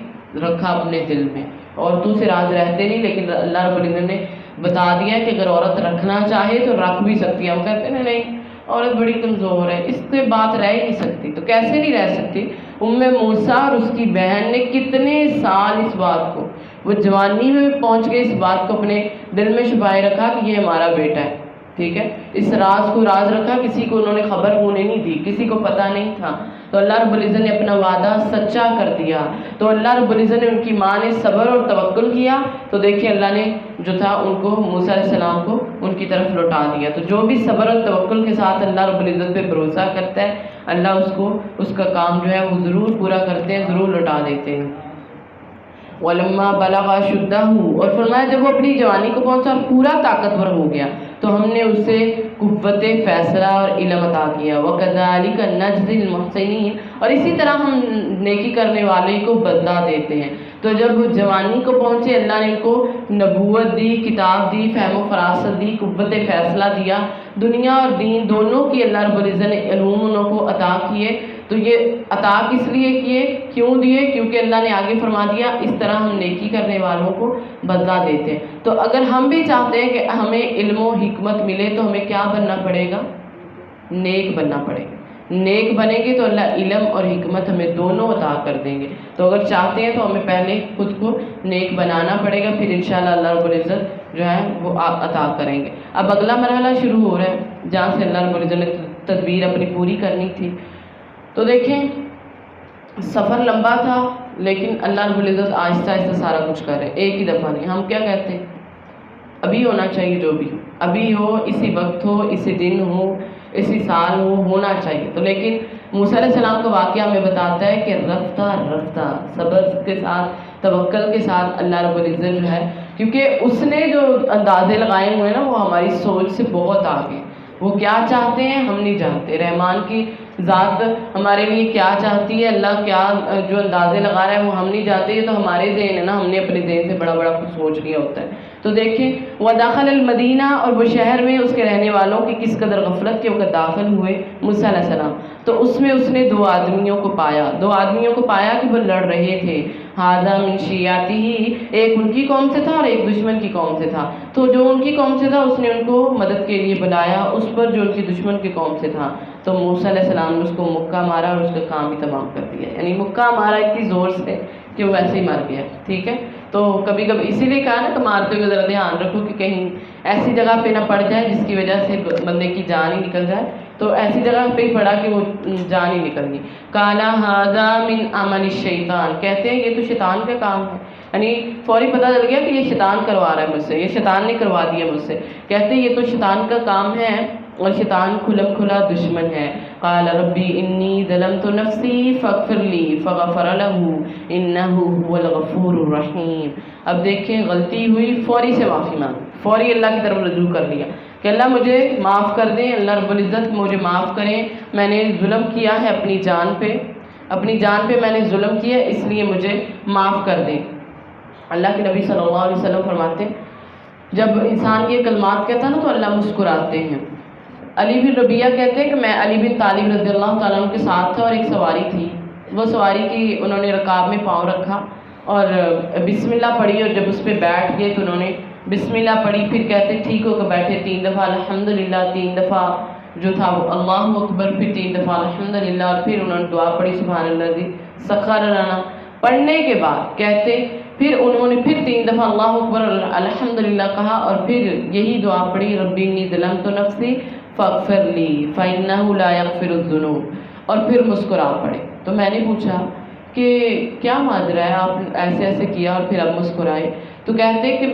رکھا اپنے دل میں۔ عورتوں سے راز رہتے نہیں، لیکن اللہ رب العزت نے بتا دیا کہ اگر عورت رکھنا چاہے تو رکھ بھی سکتی ہے۔ ہم کہتے ہیں نہیں عورت بڑی کمزور ہے، اس سے بات رہ ہی نہیں سکتی، تو کیسے نہیں رہ سکتی؟ موسیٰ اور اس کی بہن نے کتنے سال اس بات کو، وہ جوانی میں پہنچ کے اس بات کو اپنے دل میں چھپائے رکھا کہ یہ ہمارا بیٹا ہے، ٹھیک ہے، اس راز کو راز رکھا، کسی کو انہوں نے خبر ہونے نہیں دی، کسی کو پتہ نہیں تھا۔ تو اللہ رب العزت نے اپنا وعدہ سچا کر دیا، تو اللہ رب العزت نے، ان کی ماں نے صبر اور توکل کیا، تو دیکھیں اللہ نے جو تھا ان کو، موسیٰ علیہ السلام کو ان کی طرف لوٹا دیا۔ تو جو بھی صبر اور توکل کے ساتھ اللہ رب العزت پہ بھروسہ کرتا ہے، اللہ اس کو، اس کا کام جو ہے وہ ضرور پورا کرتے ہیں، ضرور لوٹا دیتے ہیں۔ وَلَمَّا بَلَغَ أَشُدَّهُ، اور فرمایا جب وہ اپنی جوانی کو پہنچا اور پورا طاقتور ہو گیا تو ہم نے اسے قوت فیصلہ اور علم عطا کیا۔ وَكَذَلِكَ نَجْزِي الْمُحْسِنِينَ، اور اسی طرح ہم نیکی کرنے والے کو بدلہ دیتے ہیں۔ تو جب جوانی کو پہنچے، اللہ نے ان کو نبوت دی، کتاب دی، فہم و فراست دی، قوت فیصلہ دیا، دنیا اور دین دونوں کی اللہ رب العزت نے علوم انہوں کو عطا کیے۔ تو یہ عطا کس لیے کیے، کیوں دیے؟ کیونکہ اللہ نے آگے فرما دیا اس طرح ہم نیکی کرنے والوں کو بدلہ دیتے ہیں۔ تو اگر ہم بھی چاہتے ہیں کہ ہمیں علم و حکمت ملے تو ہمیں کیا بننا پڑے گا؟ نیک بننا پڑے گا۔ نیک بنیں گے تو اللہ علم اور حکمت ہمیں دونوں عطا کر دیں گے۔ تو اگر چاہتے ہیں تو ہمیں پہلے خود کو نیک بنانا پڑے گا، پھر انشاءاللہ اللہ رب العزت جو ہے وہ عطا کریں گے۔ اب اگلا مرحلہ شروع ہو رہا ہے جہاں سے اللہ رب العزت نے تدبیر اپنی پوری کرنی تھی۔ تو دیکھیں سفر لمبا تھا، لیکن اللہ رب العزت آہستہ آہستہ سارا کچھ کر رہے، ایک ہی دفعہ نہیں۔ ہم کیا کہتے ہیں ابھی ہونا چاہیے، جو بھی ابھی ہو، اسی وقت ہو، اسی دن ہو، اسی سال ہو، ہونا چاہیے۔ تو لیکن موسیٰ علیہ السلام کا واقعہ ہمیں بتاتا ہے کہ رفتہ رفتہ صبر کے ساتھ، توکل کے ساتھ اللہ رب العزت جو ہے، کیونکہ اس نے جو اندازے لگائے ہوئے ہیں نا وہ ہماری سوچ سے بہت آگے، وہ کیا چاہتے ہیں ہم نہیں جانتے، رحمان کی ذات ہمارے لیے کیا چاہتی ہے، اللہ کیا جو اندازے لگا رہا ہے وہ ہم نہیں جانتے، یہ تو ہمارے ذہن ہے نا، ہم نے اپنے ذہن سے بڑا بڑا کچھ سوچ لیا ہوتا ہے۔ تو دیکھیں وَدَخَلَ الْمَدِینَہ، اور وہ شہر میں اس کے رہنے والوں کی کس قدر غفلت کے وقت داخل ہوئے موسیٰ علیہ السلام، تو اس میں اس نے دو آدمیوں کو پایا کہ وہ لڑ رہے تھے۔ ہذا من شیعتہ، ایک ان کی قوم سے تھا اور ایک دشمن کی قوم سے تھا۔ تو جو ان کی قوم سے تھا اس نے ان کو مدد کے لیے بلایا، اس پر جو ان کی دشمن کی قوم سے تھا تو موسیٰ علیہ السلام نے اس کو مکہ مارا اور اس کا کام بھی تمام کر دیا، یعنی مکہ مارا اتنی زور سے کہ وہ ویسے ہی مر گیا، ٹھیک ہے۔ تو کبھی کبھی اسی لیے کہا نا کہ مارتے ہوئے ذرا دھیان رکھو کہ کہیں ایسی جگہ پہ نہ پڑ جائے جس کی وجہ سے بندے کی جان ہی نکل جائے، تو ایسی جگہ پہ ہی پڑا کہ وہ جان ہی نکل گئی۔ قَالَ هَذَا مِنْ عَمَلِ الشَّيْطَانِ، کہتے ہیں یہ تو شیطان کا کام ہے، یعنی فوری پتہ چل گیا کہ یہ شیطان کروا رہا ہے مجھ سے، یہ شیطان نے کروا دیا مجھ سے، کہتے ہیں یہ تو شیطان کا کام ہے اور شیطان کھلم کھلا دشمن ہے۔ قال ربی انی ظلمت نفسی فاغفر لی فغفر له انہ هو الغفور الرحیم۔ اب دیکھیں غلطی ہوئی، فوری سے معافی مانگ، فوری اللہ کی طرف رجوع کر لیا کہ اللہ مجھے معاف کر دیں، اللہ رب العزت مجھے معاف کریں، میں نے ظلم کیا ہے اپنی جان پہ میں نے ظلم کیا ہے، اس لیے مجھے معاف کر دیں۔ اللہ کے نبی صلی اللہ علیہ وسلم فرماتے ہیں جب انسان یہ کلمات کہتا ہے نا تو اللہ مسکراتے ہیں۔ علی بن ربیہ کہتے ہیں کہ میں علی بن طالب رضی اللہ تعالیٰ عنہ کے ساتھ تھا اور ایک سواری تھی، وہ سواری کی انہوں نے رکاب میں پاؤں رکھا اور بسم اللہ پڑھی، اور جب اس پہ بیٹھ گئے تو انہوں نے بسم اللہ پڑھی، پھر کہتے ٹھیک ہو کے بیٹھے 3 دفعہ الحمدللہ، 3 دفعہ جو تھا وہ اللہ اکبر، پھر 3 دفعہ الحمدللہ، اور پھر انہوں نے دعا پڑھی سبحان اللہ سخر لنا۔ پڑھنے کے بعد کہتے پھر انہوں نے پھر 3 دفعہ اللہ اکبر الحمدللہ کہا، اور پھر یہی دعا پڑھی ربی انی ظلمت نفسی فاغفر لی فإنہ لا یغفر الذنوب، اور پھر مسکرا پڑے۔ تو میں نے پوچھا کہ کیا ماجرا ہے، آپ ایسے ایسے کیا اور پھر اب مسکرائے؟ تو کہتے کہ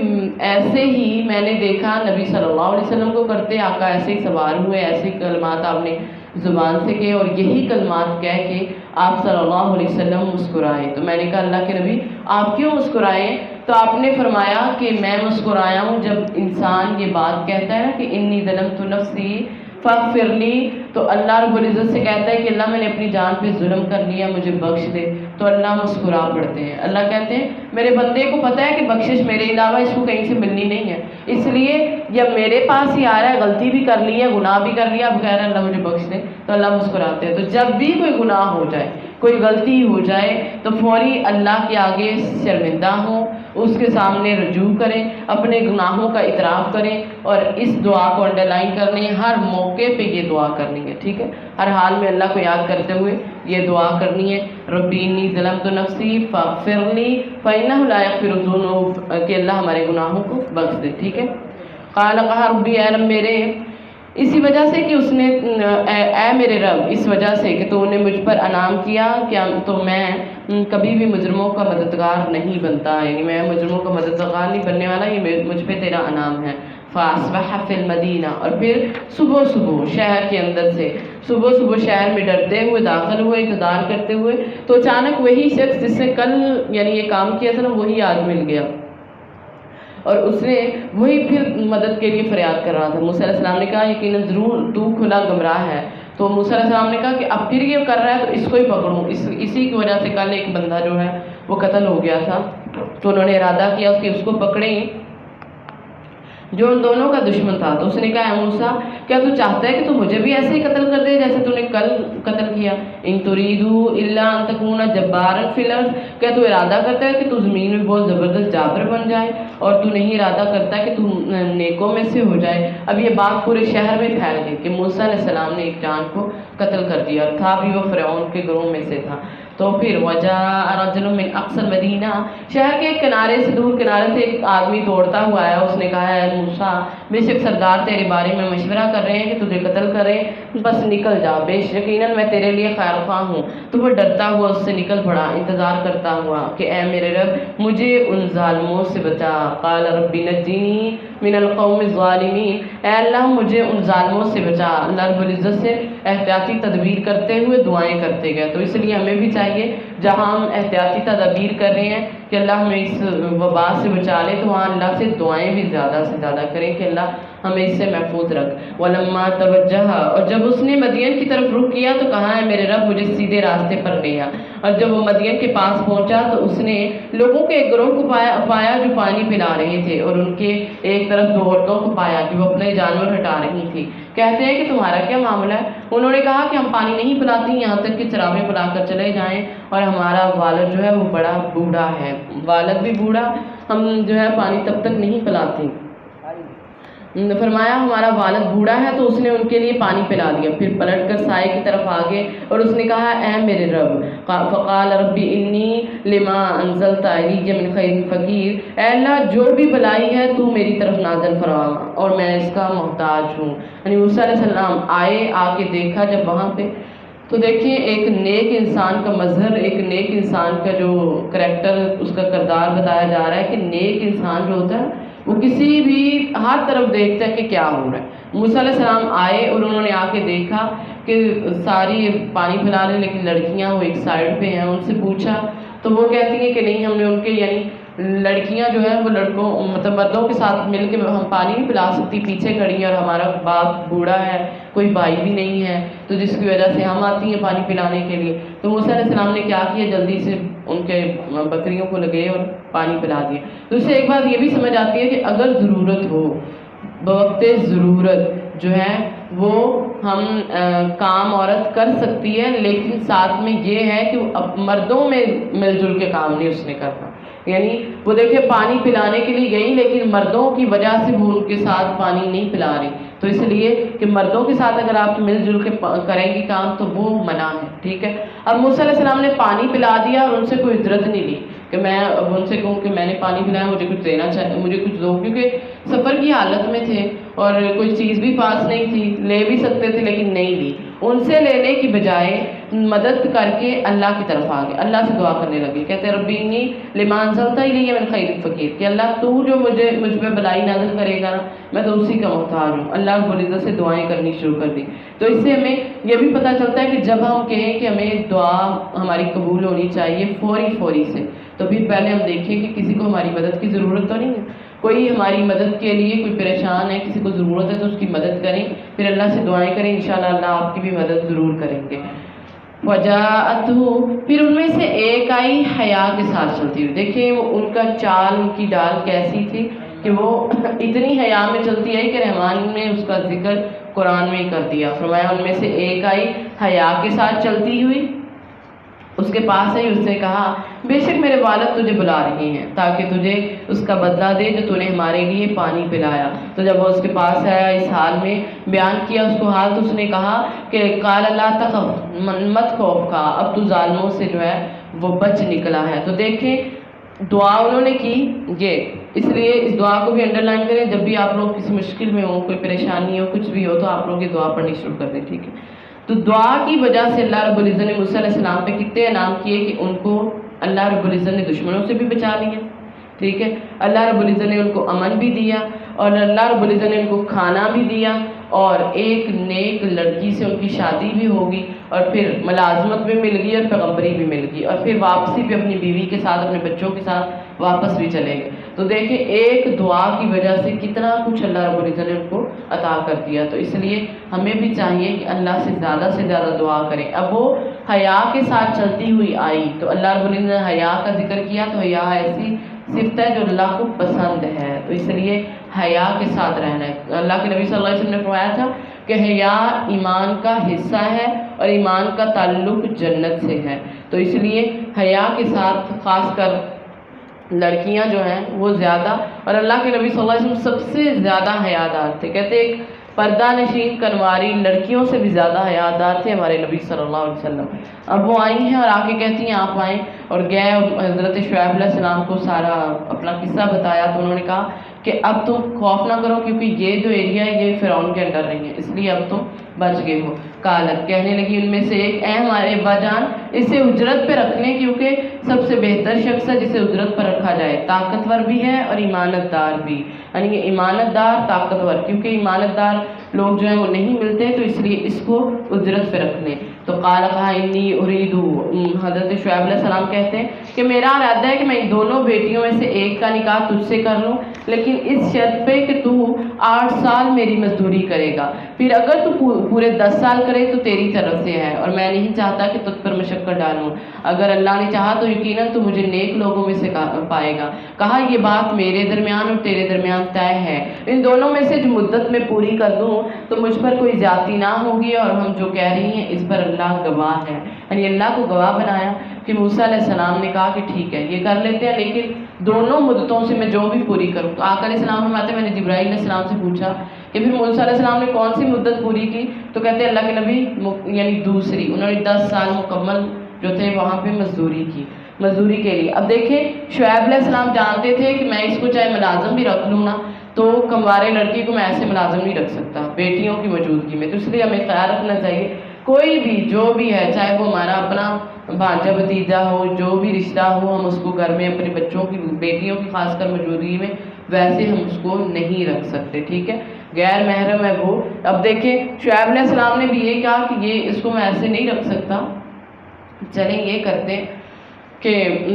ایسے ہی میں نے دیکھا نبی صلی اللہ علیہ وسلم کو کرتے، آقا ایسے ہی سوار ہوئے، ایسے ہی کلمات آپ نے زبان سے کہے، اور یہی کلمات کہہ کے آپ صلی اللہ علیہ وسلم مسکرائے۔ تو میں نے کہا اللہ کے نبی آپ کیوں مسکرائے؟ تو آپ نے فرمایا کہ میں مسکرایا ہوں جب انسان یہ بات کہتا ہے نا کہ انی ظلمت نفسی فاغفر لی، تو اللہ رب العزت سے کہتا ہے کہ اللہ میں نے اپنی جان پہ ظلم کر لیا، مجھے بخش دے، تو اللہ مسکرا پڑتے ہیں۔ اللہ کہتے ہیں میرے بندے کو پتہ ہے کہ بخشش میرے علاوہ اس کو کہیں سے ملنی نہیں ہے، اس لیے جب میرے پاس ہی آ رہا ہے، غلطی بھی کر لی ہے، گناہ بھی کر لیا، اب کہہ رہا ہے اللہ مجھے بخش دے، تو اللہ مسکراتے ہیں۔ تو جب بھی کوئی گناہ ہو جائے، کوئی غلطی ہو جائے، تو فوری اللہ کے آگے شرمندہ ہوں، اس کے سامنے رجوع کریں، اپنے گناہوں کا اعتراف کریں، اور اس دعا کو انڈر لائن کرنے، ہر موقع پہ یہ دعا کرنی ہے، ٹھیک ہے؟ ہر حال میں اللہ کو یاد کرتے ہوئے یہ دعا کرنی ہے، ربی انی ظلمت نفسی فاغفر لی فإنہ لا یغفر الذنوب، کہ اللہ ہمارے گناہوں کو بخش دے، ٹھیک ہے؟ قال کہا ربی اے رب میرے، اسی وجہ سے کہ اس نے اے میرے رب، اس وجہ سے کہ تو نے مجھ پر انعام کیا کہ تو میں کبھی بھی مجرموں کا مددگار نہیں بنتا، یعنی میں مجرموں کا مددگار نہیں بننے والا، یہ مجھ پہ تیرا انعام ہے۔ فاصبح فی المدینہ، اور پھر صبح صبح شہر کے اندر سے صبح شہر میں ڈرتے ہوئے داخل ہوئے، انتظار کرتے ہوئے، تو اچانک وہی شخص جس سے کل یعنی یہ کام کیا تھا نا، وہی آج مل گیا، اور اس نے وہی پھر مدد کے لیے فریاد کر رہا تھا۔ موسیٰ علیہ السلام نے کہا یقیناً ضرور تو کھلا گمراہ ہے۔ تو موسیٰ علیہ السلام نے کہا کہ اب پھر یہ کر رہا ہے تو اس کو ہی پکڑوں، اسی کی وجہ سے کل ایک بندہ جو ہے وہ قتل ہو گیا تھا، تو انہوں نے ارادہ کیا اس کو پکڑیں جو ان دونوں کا دشمن تھا۔ تو اس نے کہا اے موسیٰ کیا تو چاہتا ہے کہ تو مجھے بھی ایسے ہی قتل کر دے جیسے تو نے کل قتل کیا؟ ان تریدو الا ان تکون جبارا فی الارض، کیا تو ارادہ کرتا ہے کہ تو زمین میں بہت زبردست جابر بن جائے، اور تو نہیں ارادہ کرتا کہ تو نیکوں میں سے ہو جائے؟ اب یہ بات پورے شہر میں پھیل گئی کہ موسیٰ علیہ السلام نے ایک جان کو قتل کر دیا، اور تھا بھی وہ فرعون کے گروہ میں سے تھا۔ تو پھر وجاء رجل من اقصى المدینہ، شہر کے کنارے سے دور کنارے سے ایک آدمی دوڑتا ہوا آیا، اس نے کہا اے موسیٰ بے شک سردار تیرے بارے میں مشورہ کر رہے ہیں کہ تجھے قتل کریں، بس نکل جا، بے شک یقیناً میں تیرے لیے خیر خواہ ہوں۔ تو وہ ڈرتا ہوا اس سے نکل پڑا، انتظار کرتا ہوا کہ اے میرے رب مجھے ان ظالموں سے بچا۔ قال رب نجنی من القوم الظالمین، اے اللہ مجھے ان ظالموں سے بچا۔ اللہ رب العزت سے احتیاطی تدبیر کرتے ہوئے دعائیں کرتے گئے۔ تو اس لیے ہمیں بھی چاہیے جہاں ہم احتیاطی تدبیر کر رہے ہیں کہ اللہ ہمیں اس وبا سے بچا لے، تو وہاں اللہ سے دعائیں بھی زیادہ سے زیادہ کریں کہ اللہ ہمیں اس سے محفوظ رکھ۔ وَلَمَّا تَوَجَّهَ، اور جب اس نے مدین کی طرف رخ کیا تو کہا ہے میرے رب مجھے سیدھے راستے پر لے آ۔ اور جب وہ مدین کے پاس پہنچا تو اس نے لوگوں کے ایک گروہ کو پایا جو پانی پلا رہے تھے، اور ان کے ایک طرف 2 عورتوں کو پایا کہ وہ اپنے جانور ہٹا رہی تھی۔ کہتے ہیں کہ تمہارا کیا معاملہ ہے؟ انہوں نے کہا کہ ہم پانی نہیں پلاتی یہاں تک کہ چراغیں پلا کر چلے جائیں، اور ہمارا والد جو ہے وہ بڑا بوڑھا ہے، والد بھی بوڑھا، ہم جو ہے پانی تب تک نہیں پلاتی۔ فرمایا ہمارا والد بوڑھا ہے، تو اس نے ان کے لیے پانی پلا دیا، پھر پلٹ کر سائے کی طرف آگے اور اس نے کہا اے میرے رب، فقال ربی انی لما انزلت الی من خیر فقیر، اے اللہ جو بھی بلائی ہے تو میری طرف نازل فرما اور میں اس کا محتاج ہوں۔ یعنی موسیٰ علیہ السلام آئے، آ کے دیکھا جب وہاں پہ، تو دیکھیں ایک نیک انسان کا مظہر، ایک نیک انسان کا جو کریکٹر، اس کا کردار بتایا جا رہا ہے کہ نیک انسان جو ہوتا ہے وہ کسی بھی ہر طرف دیکھتا ہے کہ کیا ہو رہا ہے۔ موسیٰ علیہ السلام آئے اور انہوں نے آ کے دیکھا کہ ساری پانی پلا رہے لیکن لڑکیاں وہ ایک سائڈ پہ ہیں۔ ان سے پوچھا تو وہ کہتی ہیں کہ نہیں، ہم نے ان کے یعنی لڑکیاں جو ہیں وہ لڑکوں مطلب مردوں کے ساتھ مل کے ہم پانی نہیں پلا سکتی، پیچھے کھڑی ہیں، اور ہمارا باپ بوڑھا ہے، کوئی بھائی بھی نہیں ہے، تو جس کی وجہ سے ہم آتی ہیں پانی پلانے کے لیے۔ تو موسیٰ علیہ السلام نے کیا کیا، جلدی سے ان کے بکریوں کو لگے اور پانی پلا دیا۔ تو اس سے ایک بات یہ بھی سمجھ آتی ہے کہ اگر ضرورت ہو، بوقت ضرورت جو ہے وہ ہم کام عورت کر سکتی ہے، لیکن ساتھ میں یہ ہے کہ مردوں میں مل جل کے کام نہیں اس نے کرنا۔ یعنی وہ دیکھیں پانی پلانے کے لیے گئی لیکن مردوں کی وجہ سے وہ ان کے ساتھ پانی نہیں پلا رہی، تو اس لیے کہ مردوں کے ساتھ اگر آپ مل جل کے کریں گی کام تو وہ منع ہے، ٹھیک ہے۔ اب موسیٰ علیہ السلام نے پانی پلا دیا اور ان سے کوئی اجرت نہیں لی کہ میں اب ان سے کہوں کہ میں نے پانی پلایا، مجھے کچھ دینا چاہیے، مجھے کچھ دو، کیونکہ سفر کی حالت میں تھے اور کوئی چیز بھی پاس نہیں تھی، لے بھی سکتے تھے لیکن نہیں لی۔ ان سے لینے کی بجائے مدد کر کے اللہ کی طرف آ گئے، اللہ سے دعا کرنے لگے، کہتے ربی انی لما انزلت الی من خیر فقیر، کہ اللہ تو جو مجھ پہ بلائی نازل کرے گا نا میں تو اسی کا محتاج ہوں۔ اللہ رب العزت سے دعائیں کرنی شروع کر دی۔ تو اس سے ہمیں یہ بھی پتہ چلتا ہے کہ جب ہم کہیں کہ ہمیں دعا ہماری قبول ہونی چاہیے فوری سے، تو پھر پہلے ہم دیکھیں کہ کسی کو ہماری مدد کی ضرورت تو نہیں ہے، کوئی ہماری مدد کے لیے کوئی پریشان ہے، کسی کو ضرورت ہے تو اس کی مدد کریں، پھر اللہ سے دعائیں کریں، انشاءاللہ اللہ آپ کی بھی مدد ضرور کریں گے۔ وجاءتہ، پھر ان میں سے ایک آئی حیا کے ساتھ چلتی ہوئی، دیکھیں وہ ان کا چال، ان کی ڈال کیسی تھی کہ وہ اتنی حیا میں چلتی آئی کہ رحمان نے اس کا ذکر قرآن میں کر دیا، فرمایا ان میں سے ایک آئی حیا کے ساتھ چلتی ہوئی، اس کے پاس آئی، اس نے کہا بے شک میرے والد تجھے بلا رہے ہیں تاکہ تجھے اس کا بدلہ دے جو تو نے ہمارے لیے پانی پلایا۔ تو جب وہ اس کے پاس آیا، اس حال میں بیان کیا اس کو حال، تو اس نے کہا کہ قال لا تخف، مت خوف کھا، اب تو ظالموں سے جو ہے وہ بچ نکلا ہے۔ تو دیکھیں دعا انہوں نے کی، یہ اس لیے اس دعا کو بھی انڈر لائن کریں، جب بھی آپ لوگ کسی مشکل میں ہوں، کوئی پریشانی ہو، کچھ بھی ہو، تو آپ لوگ یہ دعا پڑھنی شروع کر دیں، ٹھیک ہے۔ تو دعا کی وجہ سے اللہ رب العزت نے موسیٰ علیہ السلام پہ کتنے انعام کیے کہ ان کو اللہ رب العزت نے دشمنوں سے بھی بچا لیا، ٹھیک ہے۔ اللہ رب العزت نے ان کو امن بھی دیا اور اللہ رب العزت نے ان کو کھانا بھی دیا اور ایک نیک لڑکی سے ان کی شادی بھی ہوگی اور پھر ملازمت بھی مل گئی اور پیغمبری بھی مل گئی اور پھر واپسی بھی اپنی بیوی کے ساتھ، اپنے بچوں کے ساتھ واپس بھی چلے گئے۔ تو دیکھیں ایک دعا کی وجہ سے کتنا کچھ اللہ رب العزت نے ان کو عطا کر دیا۔ تو اس لیے ہمیں بھی چاہیے کہ اللہ سے زیادہ دعا کریں۔ اب وہ حیا کے ساتھ چلتی ہوئی آئی، تو اللہ رب العزت نے حیا کا ذکر کیا، تو حیا ایسی صفت ہے جو اللہ کو پسند ہے، تو اس لیے حیا کے ساتھ رہنا ہے۔ اللہ کے نبی صلی اللہ علیہ وسلم نے فرمایا تھا کہ حیا ایمان کا حصہ ہے اور ایمان کا تعلق جنت سے ہے، تو اس لیے حیا کے ساتھ خاص کر لڑکیاں جو ہیں وہ زیادہ، اور اللہ کے نبی صلی اللہ علیہ وسلم سب سے زیادہ حیادار تھے، کہتے ایک پردہ نشین کنواری لڑکیوں سے بھی زیادہ حیادار تھے ہمارے نبی صلی اللہ علیہ وسلم۔ اب وہ آئی ہیں اور آ کے کہتی ہیں آپ آئیں، اور گئے حضرت شعیب علیہ السلام کو سارا اپنا قصہ بتایا، تو انہوں نے کہا کہ اب تم خوف نہ کرو کیونکہ یہ جو ایریا ہے یہ فرعون کے انڈر نہیں ہے، اس لیے اب تم بچ گئے ہو۔ قالت، کہنے لگی ان میں سے ایک، اے ہمارے ابا جان اسے اجرت پہ رکھ لیں کیونکہ سب سے بہتر شخص ہے جسے اجرت پر رکھا جائے، طاقتور بھی ہے اور ایمانت دار بھی، یعنی ایمانت دار طاقتور، کیونکہ ایمانت دار لوگ جو ہیں وہ نہیں ملتے، تو اس لیے اس کو اجرت پہ رکھ لیں۔ تو قال کہا انی اریدو، حضرت شعیب علیہ السلام کہتے ہیں کہ میرا ارادہ ہے کہ میں ان دونوں بیٹیوں میں سے ایک کا نکاح تجھ سے کر لوں، لیکن اس شرط پہ کہ تو 8 سال میری مزدوری کرے گا، پھر اگر تو پورے 10 سال کرے تو تیری طرف سے ہے، اور میں نہیں چاہتا کہ تجھ پر مشقت ڈالوں، اگر اللہ نے چاہا تو یقیناً تو مجھے نیک لوگوں میں سے پائے گا۔ کہا یہ بات میرے درمیان اور تیرے درمیان طے ہے، ان دونوں میں سے جو مدت میں پوری کر دوں تو مجھ پر کوئی زیادتی نہ ہوگی، اور ہم جو کہہ رہی ہیں اس پر اللہ گواہ ہے، یعنی اللہ کو گواہ بنایا کہ موسیٰ علیہ السلام نے کہا کہ ٹھیک ہے یہ کر لیتے ہیں، لیکن دونوں مدتوں سے میں جو بھی پوری کروں۔ تو آقا علیہ السلام فرماتے ہیں میں نے جبرائیل علیہ السلام سے پوچھا کہ پھر موسیٰ علیہ السلام نے کون سی مدت پوری کی، تو کہتے ہیں اللہ کے نبی یعنی دوسری، انہوں نے 10 سال مکمل جو تھے وہاں پہ مزدوری کی، مزدوری کے لیے۔ اب دیکھیں شعیب علیہ السلام جانتے تھے کہ میں اس کو چاہے ملازم بھی رکھ لوں نا تو کموارے لڑکی کو میں ایسے ملازم نہیں رکھ سکتا بیٹیوں کی موجودگی میں، تو اس لیے ہمیں خیال رکھنا چاہیے کوئی بھی جو بھی ہے، چاہے وہ ہمارا اپنا بھانجا بھتیجا ہو، جو بھی رشتہ ہو، ہم اس کو گھر میں اپنے بچوں کی بیٹیوں کی خاص کر موجودگی میں ویسے ہم اس کو نہیں رکھ سکتے، ٹھیک ہے، غیر محرم ہے وہ۔ اب دیکھیں شعیب علیہ السلام نے بھی یہ کہا کہ یہ اس کو میں ایسے نہیں رکھ سکتا، چلیں یہ کرتے ہیں کہ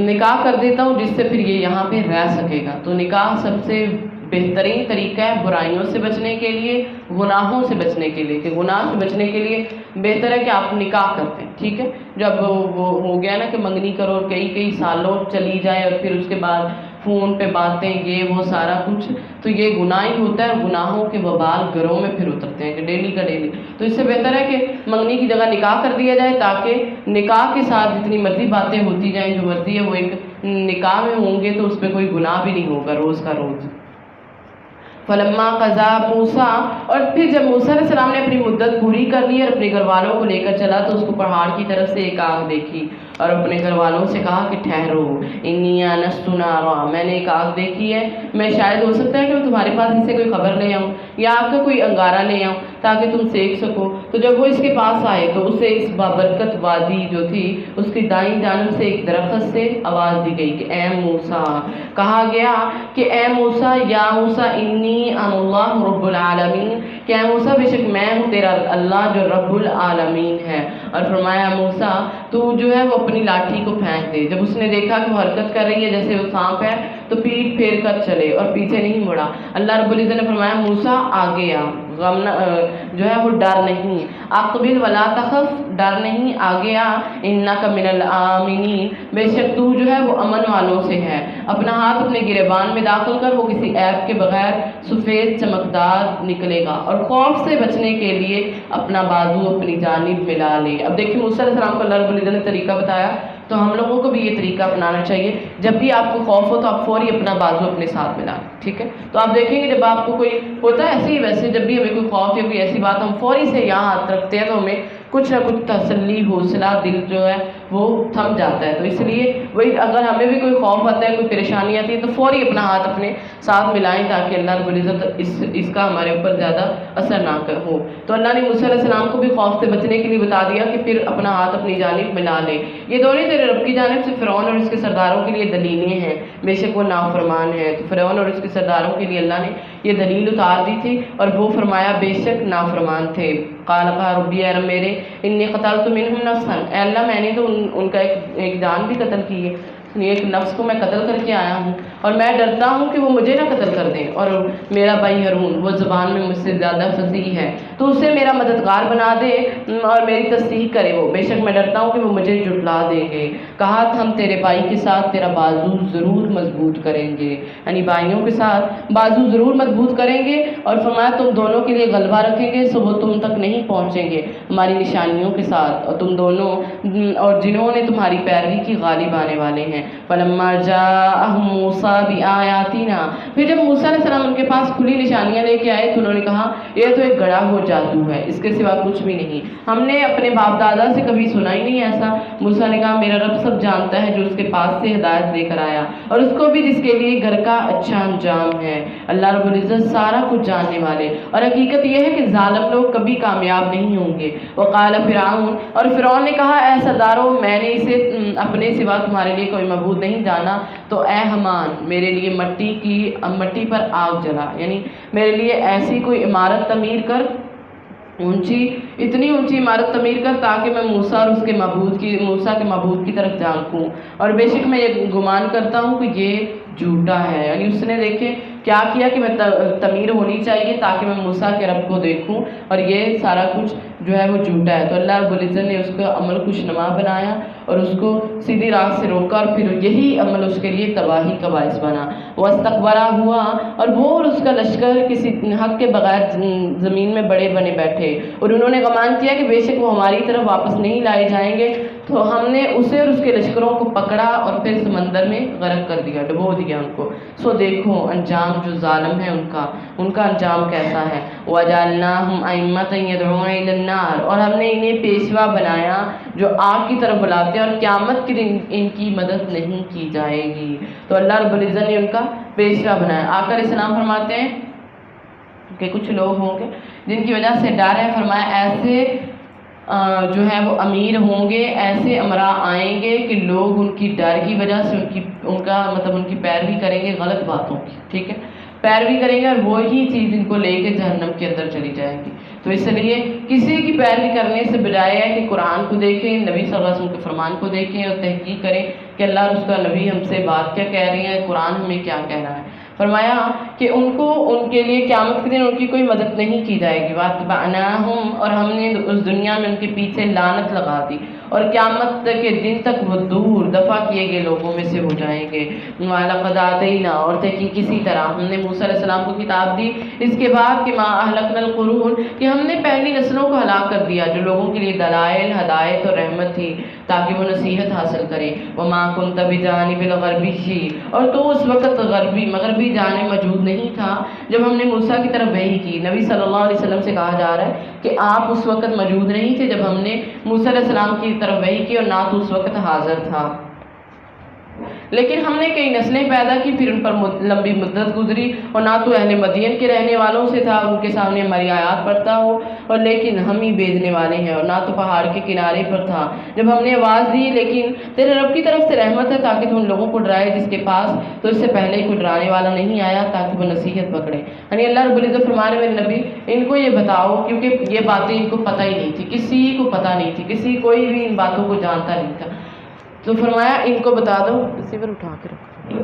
نکاح کر دیتا ہوں جس سے پھر یہ یہاں پہ رہ سکے گا۔ تو نکاح سب سے بہترین طریقہ ہے برائیوں سے بچنے کے لیے، گناہوں سے بچنے کے لیے، کہ گناہ سے بچنے کے لیے بہتر ہے کہ آپ نکاح کرتے ہیں، ٹھیک ہے۔ جب وہ ہو گیا نا کہ منگنی کرو، کئی سالوں چلی جائے اور پھر اس کے بعد فون پہ باتیں یہ وہ سارا کچھ، تو یہ گناہ ہی ہوتا ہے، اور گناہوں کے وبال گھروں میں پھر اترتے ہیں کہ ڈیلی کا ڈیلی۔ تو اس سے بہتر ہے کہ منگنی کی جگہ نکاح کر دیا جائے، تاکہ نکاح کے ساتھ جتنی مرضی باتیں ہوتی جائیں، جو مرضی ہے وہ ایک نکاح میں ہوں گے تو اس پہ کوئی گناہ بھی نہیں ہوگا روز کا روز۔ فلما قضا موسیٰ، اور پھر جب موسیٰ علیہ السلام نے اپنی مدت پوری کر لی اور اپنے گھر والوں کو لے کر چلا تو اس کو پہاڑ کی طرف سے ایک آگ دیکھی اور اپنے گھر والوں سے کہا کہ ٹھہرو، انی آنست نارا، میں نے ایک آگ دیکھی ہے، میں شاید ہو سکتا ہے کہ میں تمہارے پاس اس سے کوئی خبر لے آؤں یا آپ کا کوئی انگارہ لے آؤں تاکہ تم سیکھ سکو۔ تو جب وہ اس کے پاس آئے تو اسے اس بابرکت وادی جو تھی اس کی دائیں جانب سے ایک درخت سے آواز دی گئی کہ اے موسیٰ، کہا گیا کہ اے موسیٰ، یا موسیٰ انی انا اللہ رب العالمین، کہ اے موسیٰ بے شک میں ہوں تیرا اللہ جو رب العالمین ہے۔ اور فرمایا موسیٰ تو جو ہے وہ اپنی لاٹھی کو پھینک دے۔ جب اس نے دیکھا کہ وہ حرکت کر رہی ہے جیسے وہ سانپ ہے تو پیٹ پھیر کر چلے اور پیچھے نہیں مڑا۔ اللہ رب العزت نے فرمایا موسیٰ آگے آ، غم جو ہے وہ ڈر نہیں، اقبل ولا تخف، ڈر نہیں، آگے آ، انک من الآمنین، بے شک تو جو ہے وہ امن والوں سے ہے۔ اپنا ہاتھ اپنے گریبان میں داخل کر، وہ کسی عیب کے بغیر سفید چمکدار نکلے گا، اور خوف سے بچنے کے لیے اپنا بازو اپنی جانب ملا لے۔ اب دیکھیں موسیٰ علیہ السلام کو اللہ رب العزت نے طریقہ بتایا، تو ہم لوگوں کو بھی یہ طریقہ اپنانا چاہیے، جب بھی آپ کو خوف ہو تو آپ فوری اپنا بازو اپنے ساتھ ملا لیں، ٹھیک ہے؟ تو آپ دیکھیں گے جب آپ کو کوئی ہوتا ہے ایسے ہی ویسے، جب بھی ہمیں کوئی خوف یا کوئی ایسی بات ہم فوری سے یہاں ہاتھ رکھتے ہیں تو ہمیں کچھ نہ کچھ تسلی، حوصلہ، دل جو ہے وہ تھم جاتا ہے۔ تو اس لیے وہی اگر ہمیں بھی کوئی خوف آتا ہے، کوئی پریشانی آتی ہے تو فوری اپنا ہاتھ اپنے ساتھ ملائیں تاکہ اللہ رب العزت اس کا ہمارے اوپر زیادہ اثر نہ ہو۔ تو اللہ نے موسیٰ علیہ السلام کو بھی خوف سے بچنے کے لیے بتا دیا کہ پھر اپنا ہاتھ اپنی جانب ملا لے۔ یہ دونوں تیرے رب کی جانب سے فرعون اور اس کے سرداروں کے لیے دلیلیں ہیں، بے شک وہ نافرمان ہے۔ تو فرعون اور اس کے سرداروں کے لیے اللہ نے یہ دلیل اتار دی تھی اور وہ فرمایا بے شک نافرمان تھے۔ قال کہا ربی، اے رب میرے، انی قتلت منہم نفسا، اے اللہ میں نے تو ان کا ایک جان بھی قتل کی ہے، ایک نفس کو میں قتل کر کے آیا ہوں اور میں ڈرتا ہوں کہ وہ مجھے نہ قتل کر دیں، اور میرا بھائی ہارون وہ زبان میں مجھ سے زیادہ فصیح ہے تو اسے میرا مددگار بنا دے اور میری تصدیق کرے، وہ بے شک میں ڈرتا ہوں کہ وہ مجھے جھٹلا دیں گے۔ کہا ہم تیرے بھائی کے ساتھ تیرا بازو ضرور مضبوط کریں گے، یعنی بھائیوں کے ساتھ بازو ضرور مضبوط کریں گے، اور فرمایا تم دونوں کے لیے غلبہ رکھیں گے سو وہ تم تک نہیں پہنچیں گے ہماری نشانیوں کے ساتھ، اور تم دونوں اور جنہوں نے تمہاری پیروی کی غالب آنے والے ہیں۔ فلما جاءہم موسیٰ بآیاتنا، پھر جب موسیٰ علیہ السلام ان کے پاس کھلی نشانیاں لے کے آئے تو انہوں نے کہا یہ تو ایک گڑھا ہوا جادو ہے، اس کے سوا کچھ بھی نہیں، ہم نے اپنے باپ دادا سے کبھی سنا ہی نہیں ایسا۔ موسیٰ نے کہا میرا رب سب جانتا ہے جو اس کے پاس سے ہدایت لے کر آیا اور اس کو بھی جس کے لیے گھر کا اچھا انجام ہے، اللہ رب العزت سارا کچھ جاننے والے، اور حقیقت یہ ہے کہ ظالم لوگ کبھی کامیاب نہیں ہوں گے۔ وقال فرعون، اور فرعون نے کہا اے سرداروں میں نے اسے اپنے سوا تمہارے لیے کوئی معبود نہیں جانا، تو اے حمان میرے لیے مٹی پر آگ جلا، یعنی میرے لیے ایسی کوئی عمارت تعمیر کر، اتنی اونچی عمارت تعمیر کر تاکہ میں موسیٰ اور موسیٰ کے معبود کی طرف جھانکوں، اور بے شک میں یہ گمان کرتا ہوں کہ یہ جھوٹا ہے، یعنی اس نے دیکھے کیا کیا کہ میں تعمیر ہونی چاہیے تاکہ میں موسیٰ کے رب کو دیکھوں، اور یہ سارا کچھ جو ہے وہ جھوٹا ہے۔ تو اللہ رب العزت نے اس کا عمل خوشنما بنایا اور اس کو سیدھی راہ سے روکا، اور پھر یہی عمل اس کے لیے تباہی کا باعث بنا۔ واستکبرا ہوا، اور وہ اور اس کا لشکر کسی حق کے بغیر زمین میں بڑے بنے بیٹھے، اور انہوں نے گمان کیا کہ بے شک وہ ہماری طرف واپس نہیں لائے جائیں گے، تو ہم نے اسے اور اس کے لشکروں کو پکڑا اور پھر سمندر میں غرق کر دیا، ڈبو دیا ان کو۔ سو دیکھو انجام جو ظالم ہے ان کا انجام کیسا ہے۔ وَجَعَلْنَاهُمْ أَئِمَّةً يَدْعُونَ إِلَى النَّارِ، اور ہم نے انہیں پیشوا بنایا جو آگ کی طرف بلاتے ہیں، اور قیامت کے دن ان کی مدد نہیں کی جائے گی۔ تو اللہ رب العزت نے ان کا پیشوا بنایا۔ آقا علیہ السلام فرماتے ہیں کہ کچھ لوگ ہوں گے جن کی وجہ سے ڈر ہے، فرمایا ایسے جو ہے وہ امیر ہوں گے، ایسے امراء آئیں گے کہ لوگ ان کی ڈر کی وجہ سے ان کی پیروی کریں گے غلط باتوں کی، ٹھیک ہے، پیروی کریں گے اور وہی چیز ان کو لے کے جہنم کے اندر چلی جائے گی۔ تو اس لیے کسی کی پیروی کرنے سے بجائے ہے کہ قرآن کو دیکھیں، نبی صلی اللہ علیہ وسلم کے فرمان کو دیکھیں اور تحقیق کریں کہ اللہ اور اس کا نبی ہم سے بات کیا کہہ رہی ہیں، قرآن ہمیں کیا کہہ رہا ہے۔ فرمایا کہ ان کے لیے قیامت کے دن ان کی کوئی مدد نہیں کی جائے گی۔ وَاتْبَعْنَاهُمْ، اور ہم نے اس دنیا میں ان کے پیچھے لعنت لگا دی، اور قیامت کے دن تک وہ دور دفع کیے گئے لوگوں میں سے ہو جائیں گے۔ وَلَقَدْ آتَيْنَا، اور تحقیق کسی طرح ہم نے موسیٰ علیہ السلام کو کتاب دی اس کے بعد کہ مَا أَهْلَكْنَا الْقُرُونَ، کہ ہم نے پہلی نسلوں کو ہلاک کر دیا جو لوگوں کے لیے دلائل، ہدایت اور رحمت تھی تاکہ وہ نصیحت حاصل کریں۔ وَمَا كُنْتَ بِجَانِبِ الْغَرْبِيِّ، اور تو اس وقت مغربی جانب موجود نہیں تھا جب ہم نے موسیٰ کی طرف وحی کی۔ نبی صلی اللہ علیہ وسلم سے کہا جا رہا ہے کہ آپ اس وقت موجود نہیں تھے جب ہم نے موسیٰ علیہ السلام کی طرف وحی کی، اور نہ تو اس وقت حاضر تھا، لیکن ہم نے کئی نسلیں پیدا کی، پھر ان پر لمبی مدت گزری، اور نہ تو اہل مدین کے رہنے والوں سے تھا ان کے سامنے ہماری آیات پڑھتا ہو، اور لیکن ہم ہی بھیجنے والے ہیں، اور نہ تو پہاڑ کے کنارے پر تھا جب ہم نے آواز دی، لیکن تیرے رب کی طرف سے رحمت ہے تاکہ تو ان لوگوں کو ڈرائے جس کے پاس تو اس سے پہلے کوئی ڈرانے والا نہیں آیا تاکہ وہ نصیحت پکڑے۔ یعنی اللہ رب العزت فرما رہے میرے نبی ان کو یہ بتاؤ، کیونکہ یہ باتیں ان کو پتہ ہی نہیں تھی، کسی کو پتہ نہیں تھی، کوئی بھی ان باتوں کو جانتا نہیں تھا، تو فرمایا ان کو بتا دو، ریسیور اٹھا کے رکھو،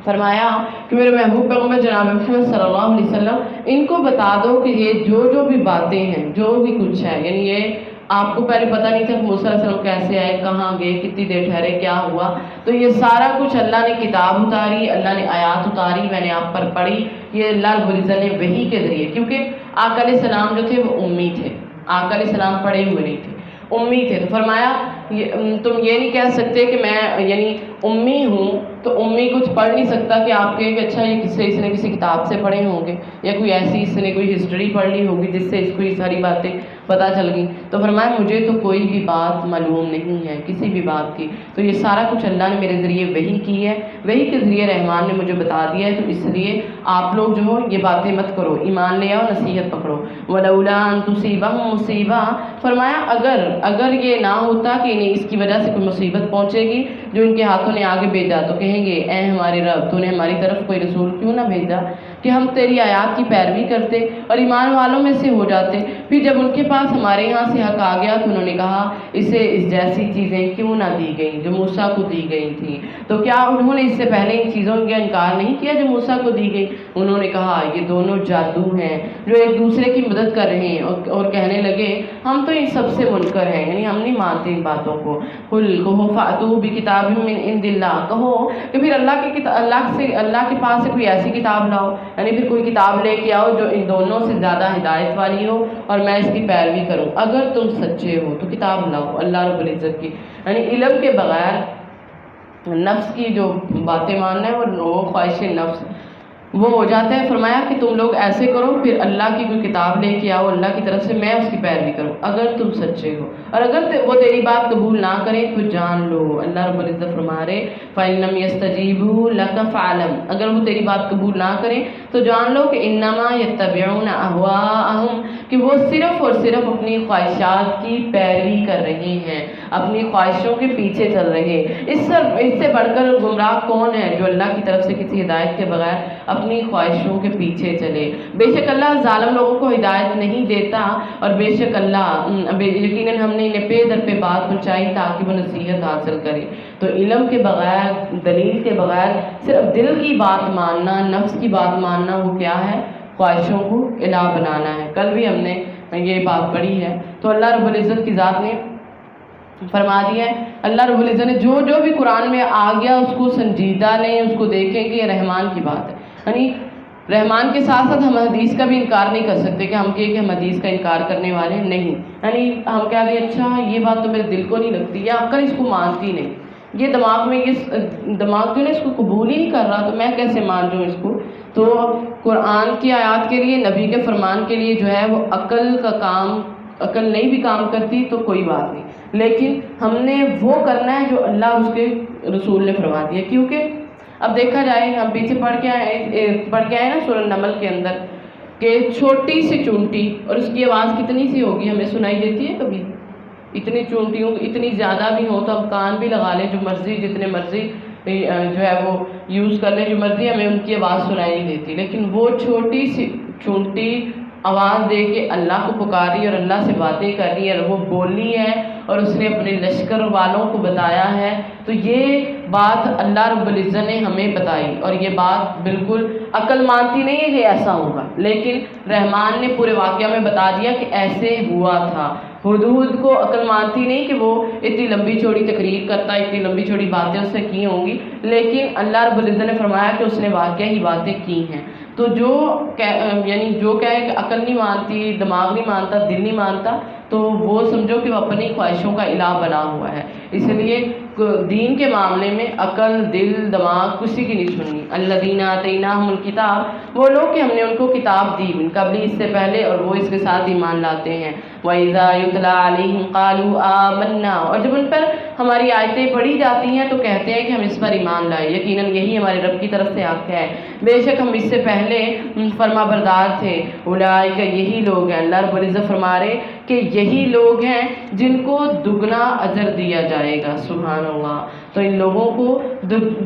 فرمایا کہ میرے محبوب پیغمبر جناب محمد صلی اللہ علیہ وسلم ان کو بتا دو کہ یہ جو بھی باتیں ہیں، جو بھی کچھ ہے، یعنی یہ آپ کو پہلے پتہ نہیں تھا کہ موسیٰ علیہ السلام کیسے آئے، کہاں گئے، کتنی دیر ٹھہرے، کیا ہوا، تو یہ سارا کچھ اللہ نے کتاب اتاری، اللہ نے آیات اتاری، میں نے آپ پر پڑھی، یہ اللہ رب العزت نے وحی کے ذریعے، کیونکہ آقا علیہ السلام جو تھے وہ امی تھے، آقا علیہ السلام پڑھے ہوئے نہیں تھے، امی تھے، تو فرمایا تم یہ نہیں کہہ سکتے کہ میں یعنی امی ہوں تو امی کچھ پڑھ نہیں سکتا کہ آپ کہیں کہ اچھا یہ اس نے کسی کتاب سے پڑھے ہوں گے، یا کوئی ایسی اس نے کوئی ہسٹری پڑھ لی ہوگی جس سے اس کو یہ ساری باتیں پتہ چل گئی، تو فرمایا مجھے تو کوئی بھی بات معلوم نہیں ہے کسی بھی بات کی، تو یہ سارا کچھ اللہ نے میرے ذریعے وحی کی ہے، وحی کے ذریعے رحمان نے مجھے بتا دیا ہے، تو اس لیے آپ لوگ جو ہو یہ باتیں مت کرو، ایمان لے آؤ، نصیحت پکڑو۔ وَلَوْلَا أَن تُصِيبَهُم مُّصِيبَةٌ، فرمایا اگر یہ نہ ہوتا کہ انہیں اس کی وجہ سے کوئی مصیبت پہنچے گی جو ان کے ہاتھوں نے آگے بھیجا، تو کہیں گے اے ہمارے رب تو نے ہماری طرف کوئی رسول کیوں نہ بھیجا کہ ہم تیری آیات کی پیروی کرتے اور ایمان والوں میں سے ہو جاتے۔ پھر جب ان کے پاس ہمارے یہاں سے حق آ گیا تو انہوں نے کہا اسے اس جیسی چیزیں کیوں نہ دی گئیں جو موسیٰ کو دی گئی تھیں، تو کیا انہوں نے اس سے پہلے ان چیزوں کا انکار نہیں کیا جو موسیٰ کو دی گئی؟ انہوں نے کہا یہ دونوں جادو ہیں جو ایک دوسرے کی مدد کر رہے ہیں، اور کہنے لگے ہم تو ان سب سے منکر ہیں، یعنی ہم نہیں مانتے ان باتوں کو۔ قل کہو فاتوا بکتاب من عند اللہ، کہو کہ پھر اللہ کے پاس سے کوئی ایسی کتاب لاؤ، یعنی پھر کوئی کتاب لے کے آؤ جو ان دونوں سے زیادہ ہدایت والی ہو اور میں اس کی پیروی کروں، اگر تم سچے ہو تو کتاب لاؤ اللہ رب العزت کی۔ یعنی علم کے بغیر نفس کی جو باتیں ماننا ہے وہ خواہش نفس وہ ہو جاتا ہے۔ فرمایا کہ تم لوگ ایسے کرو، پھر اللہ کی کوئی کتاب لے کے آؤ اللہ کی طرف سے، میں اس کی پیروی کروں اگر تم سچے ہو، اور اگر وہ تیری بات قبول نہ کریں تو جان لو، اللہ رب العزت فرما رہے فَإِن لَّمْ يَسْتَجِيبُوا لَكَ فَاعْلَمْ، اگر وہ تیری بات قبول نہ کریں تو جان لو کہ انما يتبعون اهواءهم، کہ وہ صرف اور صرف اپنی خواہشات کی پیروی کر رہے ہیں، اپنی خواہشوں کے پیچھے چل رہے ہیں۔ اس سے بڑھ کر گمراہ کون ہے جو اللہ کی طرف سے کسی ہدایت کے بغیر اپنی خواہشوں کے پیچھے چلے؟ بے شک اللہ ظالم لوگوں کو ہدایت نہیں دیتا، اور بے شک اللہ یقیناً ہم نے انہیں پے در پہ بات پہنچائی تاکہ وہ نصیحت حاصل کرے۔ تو علم کے بغیر، دلیل کے بغیر صرف دل کی بات ماننا، نفس کی بات ماننا، وہ کیا ہے؟ خواہشوں کو الہ بنانا ہے۔ کل بھی ہم نے یہ بات پڑھی ہے۔ تو اللہ رب العزت کی ذات نے فرما دیا ہے، اللہ رب العزت نے جو بھی قرآن میں آ گیا اس کو سنجیدہ لیں، اس کو دیکھیں کہ یہ رحمان کی بات ہے۔ یعنی رحمان کے ساتھ ساتھ ہم حدیث کا بھی انکار نہیں کر سکتے کہ ہم کہیں کہ ہم حدیث کا انکار کرنے والے نہیں، یعنی ہم کہہ دیں اچھا یہ بات تو میرے دل کو نہیں لگتی، یا عقل اس کو مانتی نہیں، یہ دماغ جو ہے اس کو قبول ہی نہیں کر رہا، تو میں کیسے مان جاؤں اس کو؟ تو قرآن کی آیات کے لیے، نبی کے فرمان کے لیے جو ہے وہ عقل نہیں بھی کام کرتی تو کوئی بات نہیں، لیکن ہم نے وہ کرنا ہے جو اللہ اس کے رسول نے فرما دیا۔ کیونکہ اب دیکھا جائے، ہم پیچھے پڑھ کے آئے نا سورہ نمل کے اندر کہ چھوٹی سی چونٹی، اور اس کی آواز کتنی سی ہوگی ہمیں سنائی دیتی ہے کبھی؟ اتنی چونٹیوں اتنی زیادہ بھی ہو تو ہم کان بھی لگا لیں، جو مرضی جتنے مرضی جو ہے وہ یوز کر لیں، جو مرضی ہمیں ان کی آواز سنائی نہیں دیتی، لیکن وہ چھوٹی سی چونٹی آواز دے کے اللہ کو پکاری اور اللہ سے باتیں کر رہی ہے، اور وہ بولی ہے اور اس نے اپنے لشکر والوں کو بتایا ہے، تو یہ بات اللہ رب العزت نے ہمیں بتائی، اور یہ بات بالکل عقل مانتی نہیں ہے کہ ایسا ہوگا، لیکن رحمان نے پورے واقعہ میں بتا دیا کہ ایسے ہوا تھا۔ ہدہد کو عقل مانتی نہیں کہ وہ اتنی لمبی چوڑی تقریر کرتا، اتنی لمبی چوڑی باتیں اس سے کی ہوں گی، لیکن اللہ رب العزت نے فرمایا کہ اس نے واقعہ ہی باتیں کی ہیں۔ تو جو یعنی جو کہے کہ عقل نہیں مانتی، دماغ نہیں مانتا، دل نہیں مانتا، تو وہ سمجھو کہ وہ اپنی خواہشوں کا الہ بنا ہوا ہے۔ اس لیے دین کے معاملے میں عقل، دل، دماغ کسی کی نہیں سننی۔ الذین آتیناہم الکتاب، وہ لوگ کہ ہم نے ان کو کتاب دی من قبل، اس سے پہلے، اور وہ اس کے ساتھ ایمان لاتے ہیں۔ وَإِذَا يُتْلَىٰ عَلَيْهِمْ قَالُوا آمَنَّا، اور جب ان پر ہماری آیتیں پڑھی جاتی ہیں تو کہتے ہیں کہ ہم اس پر ایمان لائے، یقیناً یہی ہمارے رب کی طرف سے آگاہ ہے، بے شک ہم اس سے پہلے فرما بردار تھے۔ اولئک، یہی لوگ ہیں، اللہ رب العزت فرما رہے کہ یہی لوگ ہیں جن کو دگنا اجر دیا جائے گا۔ سبحان اللہ۔ تو ان لوگوں کو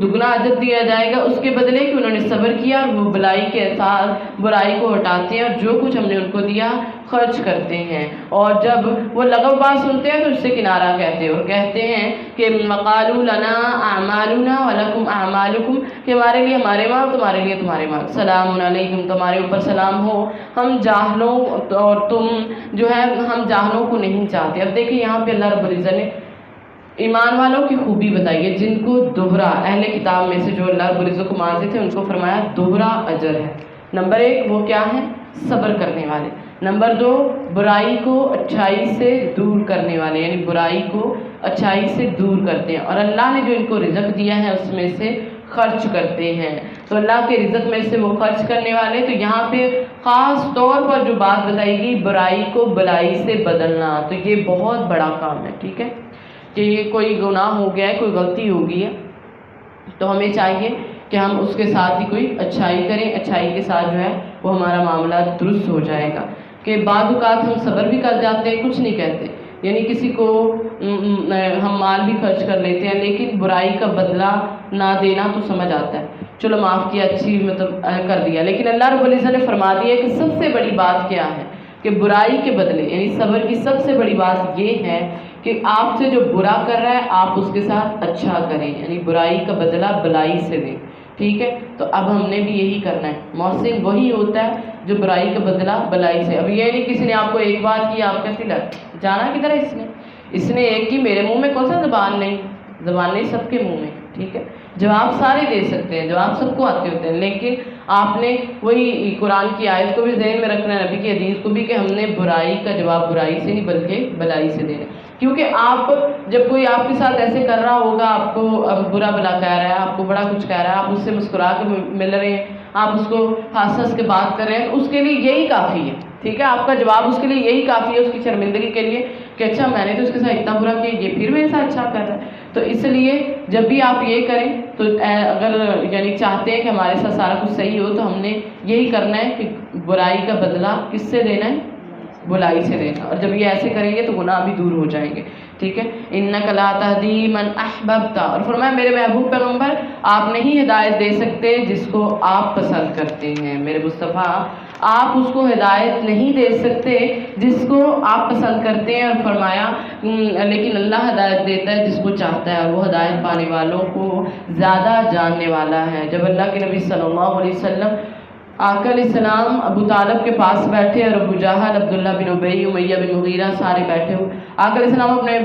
دگنا اجر دیا جائے گا اس کے بدلے کہ انہوں نے صبر کیا اور وہ بلائی کے ساتھ برائی کو ہٹاتے ہیں اور جو کچھ ہم نے ان کو دیا خرچ کرتے ہیں، اور جب وہ لغو بات سنتے ہیں تو اس سے کنارہ کہتے ہیں اور کہتے ہیں کہ وَقَالُوا لَنَا أَعْمَالُنَا وَلَكُمْ أَعْمَالُكُمْ، کہ ہمارے لیے ہمارے مال، تمہارے لیے تمہارے مال، سلام علیکم، تمہارے اوپر سلام ہو، ہم جاہلوں اور تم جو ہے ہم جاہلوں کو نہیں چاہتے۔ اب دیکھیں یہاں پہ اللہ رب العزت نے ایمان والوں کی خوبی بتائی ہے، جن کو دوہرا، اہل کتاب میں سے جو اللہ رب العزت کو مانتے تھے ان کو فرمایا دوہرا اجر ہے۔ نمبر ایک وہ کیا ہے؟ صبر کرنے والے۔ نمبر دو، برائی کو اچھائی سے دور کرنے والے، یعنی برائی کو اچھائی سے دور کرتے ہیں، اور اللہ نے جو ان کو رزق دیا ہے اس میں سے خرچ کرتے ہیں۔ تو اللہ کے رزق میں سے وہ خرچ کرنے والے، تو یہاں پہ خاص طور پر جو بات بتائی گئی برائی کو بلائی سے بدلنا، تو یہ بہت بڑا کام ہے، ٹھیک ہے، کہ یہ کوئی گناہ ہو گیا ہے، کوئی غلطی ہو گئی ہے، تو ہمیں چاہیے کہ ہم اس کے ساتھ ہی کوئی اچھائی کریں، اچھائی کے ساتھ جو ہے وہ ہمارا معاملہ درست ہو جائے گا۔ کہ بعض اوقات ہم صبر بھی کر جاتے ہیں، کچھ نہیں کہتے، یعنی کسی کو ہم مال بھی خرچ کر لیتے ہیں، لیکن برائی کا بدلہ نہ دینا تو سمجھ آتا ہے، چلو معاف کیا، اچھی مطلب کر دیا، لیکن اللہ رب العزت نے فرما دیا کہ سب سے بڑی بات کیا ہے کہ برائی کے بدلے، یعنی صبر کی سب سے بڑی بات یہ ہے کہ آپ سے جو برا کر رہا ہے آپ اس کے ساتھ اچھا کریں، یعنی برائی کا بدلہ بلائی سے دیں، ٹھیک ہے۔ تو اب ہم نے بھی یہی کرنا ہے، محسن وہی ہوتا ہے جو برائی کا بدلہ بلائی سے۔ اب یہ نہیں کسی نے آپ کو ایک بات کی آپ کہتے جانا کدھر ہے، اس نے ایک کی، میرے منہ میں کون سا زبان نہیں، زبان نہیں سب کے منہ میں، ٹھیک ہے، جواب سارے دے سکتے ہیں، جواب سب کو آتے ہوتے ہیں، لیکن آپ نے وہی قرآن کی آیت کو بھی ذہن میں رکھنا ہے، نبی کی حدیث کو بھی، کہ ہم نے برائی کا جواب برائی سے نہیں بلکہ بلائی سے دینا، کیونکہ آپ جب کوئی آپ کے ساتھ ایسے کر رہا ہوگا، آپ کو برا بلا کہہ رہا ہے، آپ کو بڑا کچھ کہہ رہا ہے، آپ اس سے مسکرا کے مل رہے ہیں، آپ اس کو ہنس ہنس کے بات کر رہے ہیں، اس کے لیے یہی کافی ہے، ٹھیک ہے، آپ کا جواب اس کے لیے یہی کافی ہے، اس کی شرمندگی کے لیے کہ اچھا میں نے تو اس کے ساتھ اتنا برا کیا، یہ پھر میرے ساتھ اچھا کر رہا ہے۔ تو اس لیے جب بھی آپ یہ کریں تو اگر یعنی چاہتے ہیں کہ ہمارے ساتھ سارا کچھ صحیح ہو، تو ہم نے یہی کرنا ہے کہ برائی کا بدلہ کس سے دینا ہے؟ بلائی سے دینا، اور جب یہ ایسے کریں گے تو گناہ بھی دور ہو جائیں گے، ٹھیک ہے۔ اِنَّكَ لَا تَهْدِي مَنْ أَحْبَبْتَ، اور فرمایا میرے محبوب پیغمبر آپ نہیں ہدایت دے سکتے جس کو آپ پسند کرتے ہیں، میرے مصطفیٰ آپ اس کو ہدایت نہیں دے سکتے جس کو آپ پسند کرتے ہیں، اور فرمایا لیکن اللہ ہدایت دیتا ہے جس کو چاہتا ہے، اور وہ ہدایت پانے والوں کو زیادہ جاننے والا ہے۔ جب اللہ کے نبی صلی اللہ علیہ وسلم آقا علیہ السلام ابو طالب کے پاس بیٹھے اور ابو جہل، عبداللہ بن ابی، امیہ بن مغیرہ سارے بیٹھے ہوئے، آقا علیہ السلام اپنے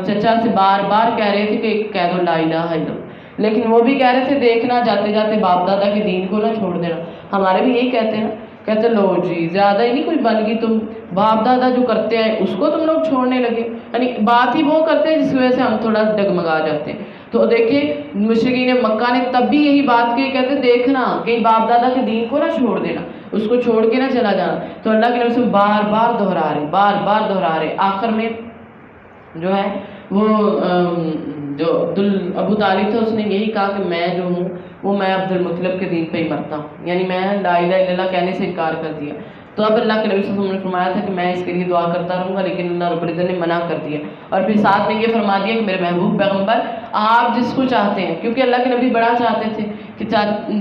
چچا سے بار بار کہہ رہے تھے کہ کہہ دو لا الہ الا اللہ، لیکن وہ بھی کہہ رہے تھے دیکھنا جاتے جاتے باپ دادا کے دین کو نہ چھوڑ دینا۔ ہمارے بھی یہی کہتے ہیں نا، کہتے لو جی زیادہ ہی نہیں کچھ بن گئی، تم باپ دادا جو کرتے ہیں اس کو تم لوگ چھوڑنے لگے، یعنی بات ہی وہ کرتے ہیں جس کی وجہ سے ہم تھوڑا ڈگمگا جاتے ہیں۔ تو دیکھیں مشرکین مکہ نے تب بھی یہی بات کی، کہتے دیکھنا کہیں باپ دادا کے دین کو نہ چھوڑ دینا، اس کو چھوڑ کے نہ چلا جانا۔ تو اللہ کے نبی بار بار دہرا رہے، بار بار دہرا رہے، آخر میں جو ہے وہ جو ابو طالب تھا اس نے یہی کہا کہ میں جو ہوں وہ میں عبد المطلب کے دین پہ ہی مرتا ہوں، یعنی میں لا الہ الا اللہ کہنے سے انکار کر دیا۔ تو اب اللہ کے نبی صلی اللہ علیہ وسلم نے فرمایا تھا کہ میں اس کے لیے دعا کرتا رہوں گا، لیکن اللہ رب العزت نے منع کر دیا، اور پھر ساتھ میں یہ فرما دیا کہ میرے محبوب پیغمبر آپ جس کو چاہتے ہیں، کیونکہ اللہ کے نبی بڑا چاہتے تھے کہ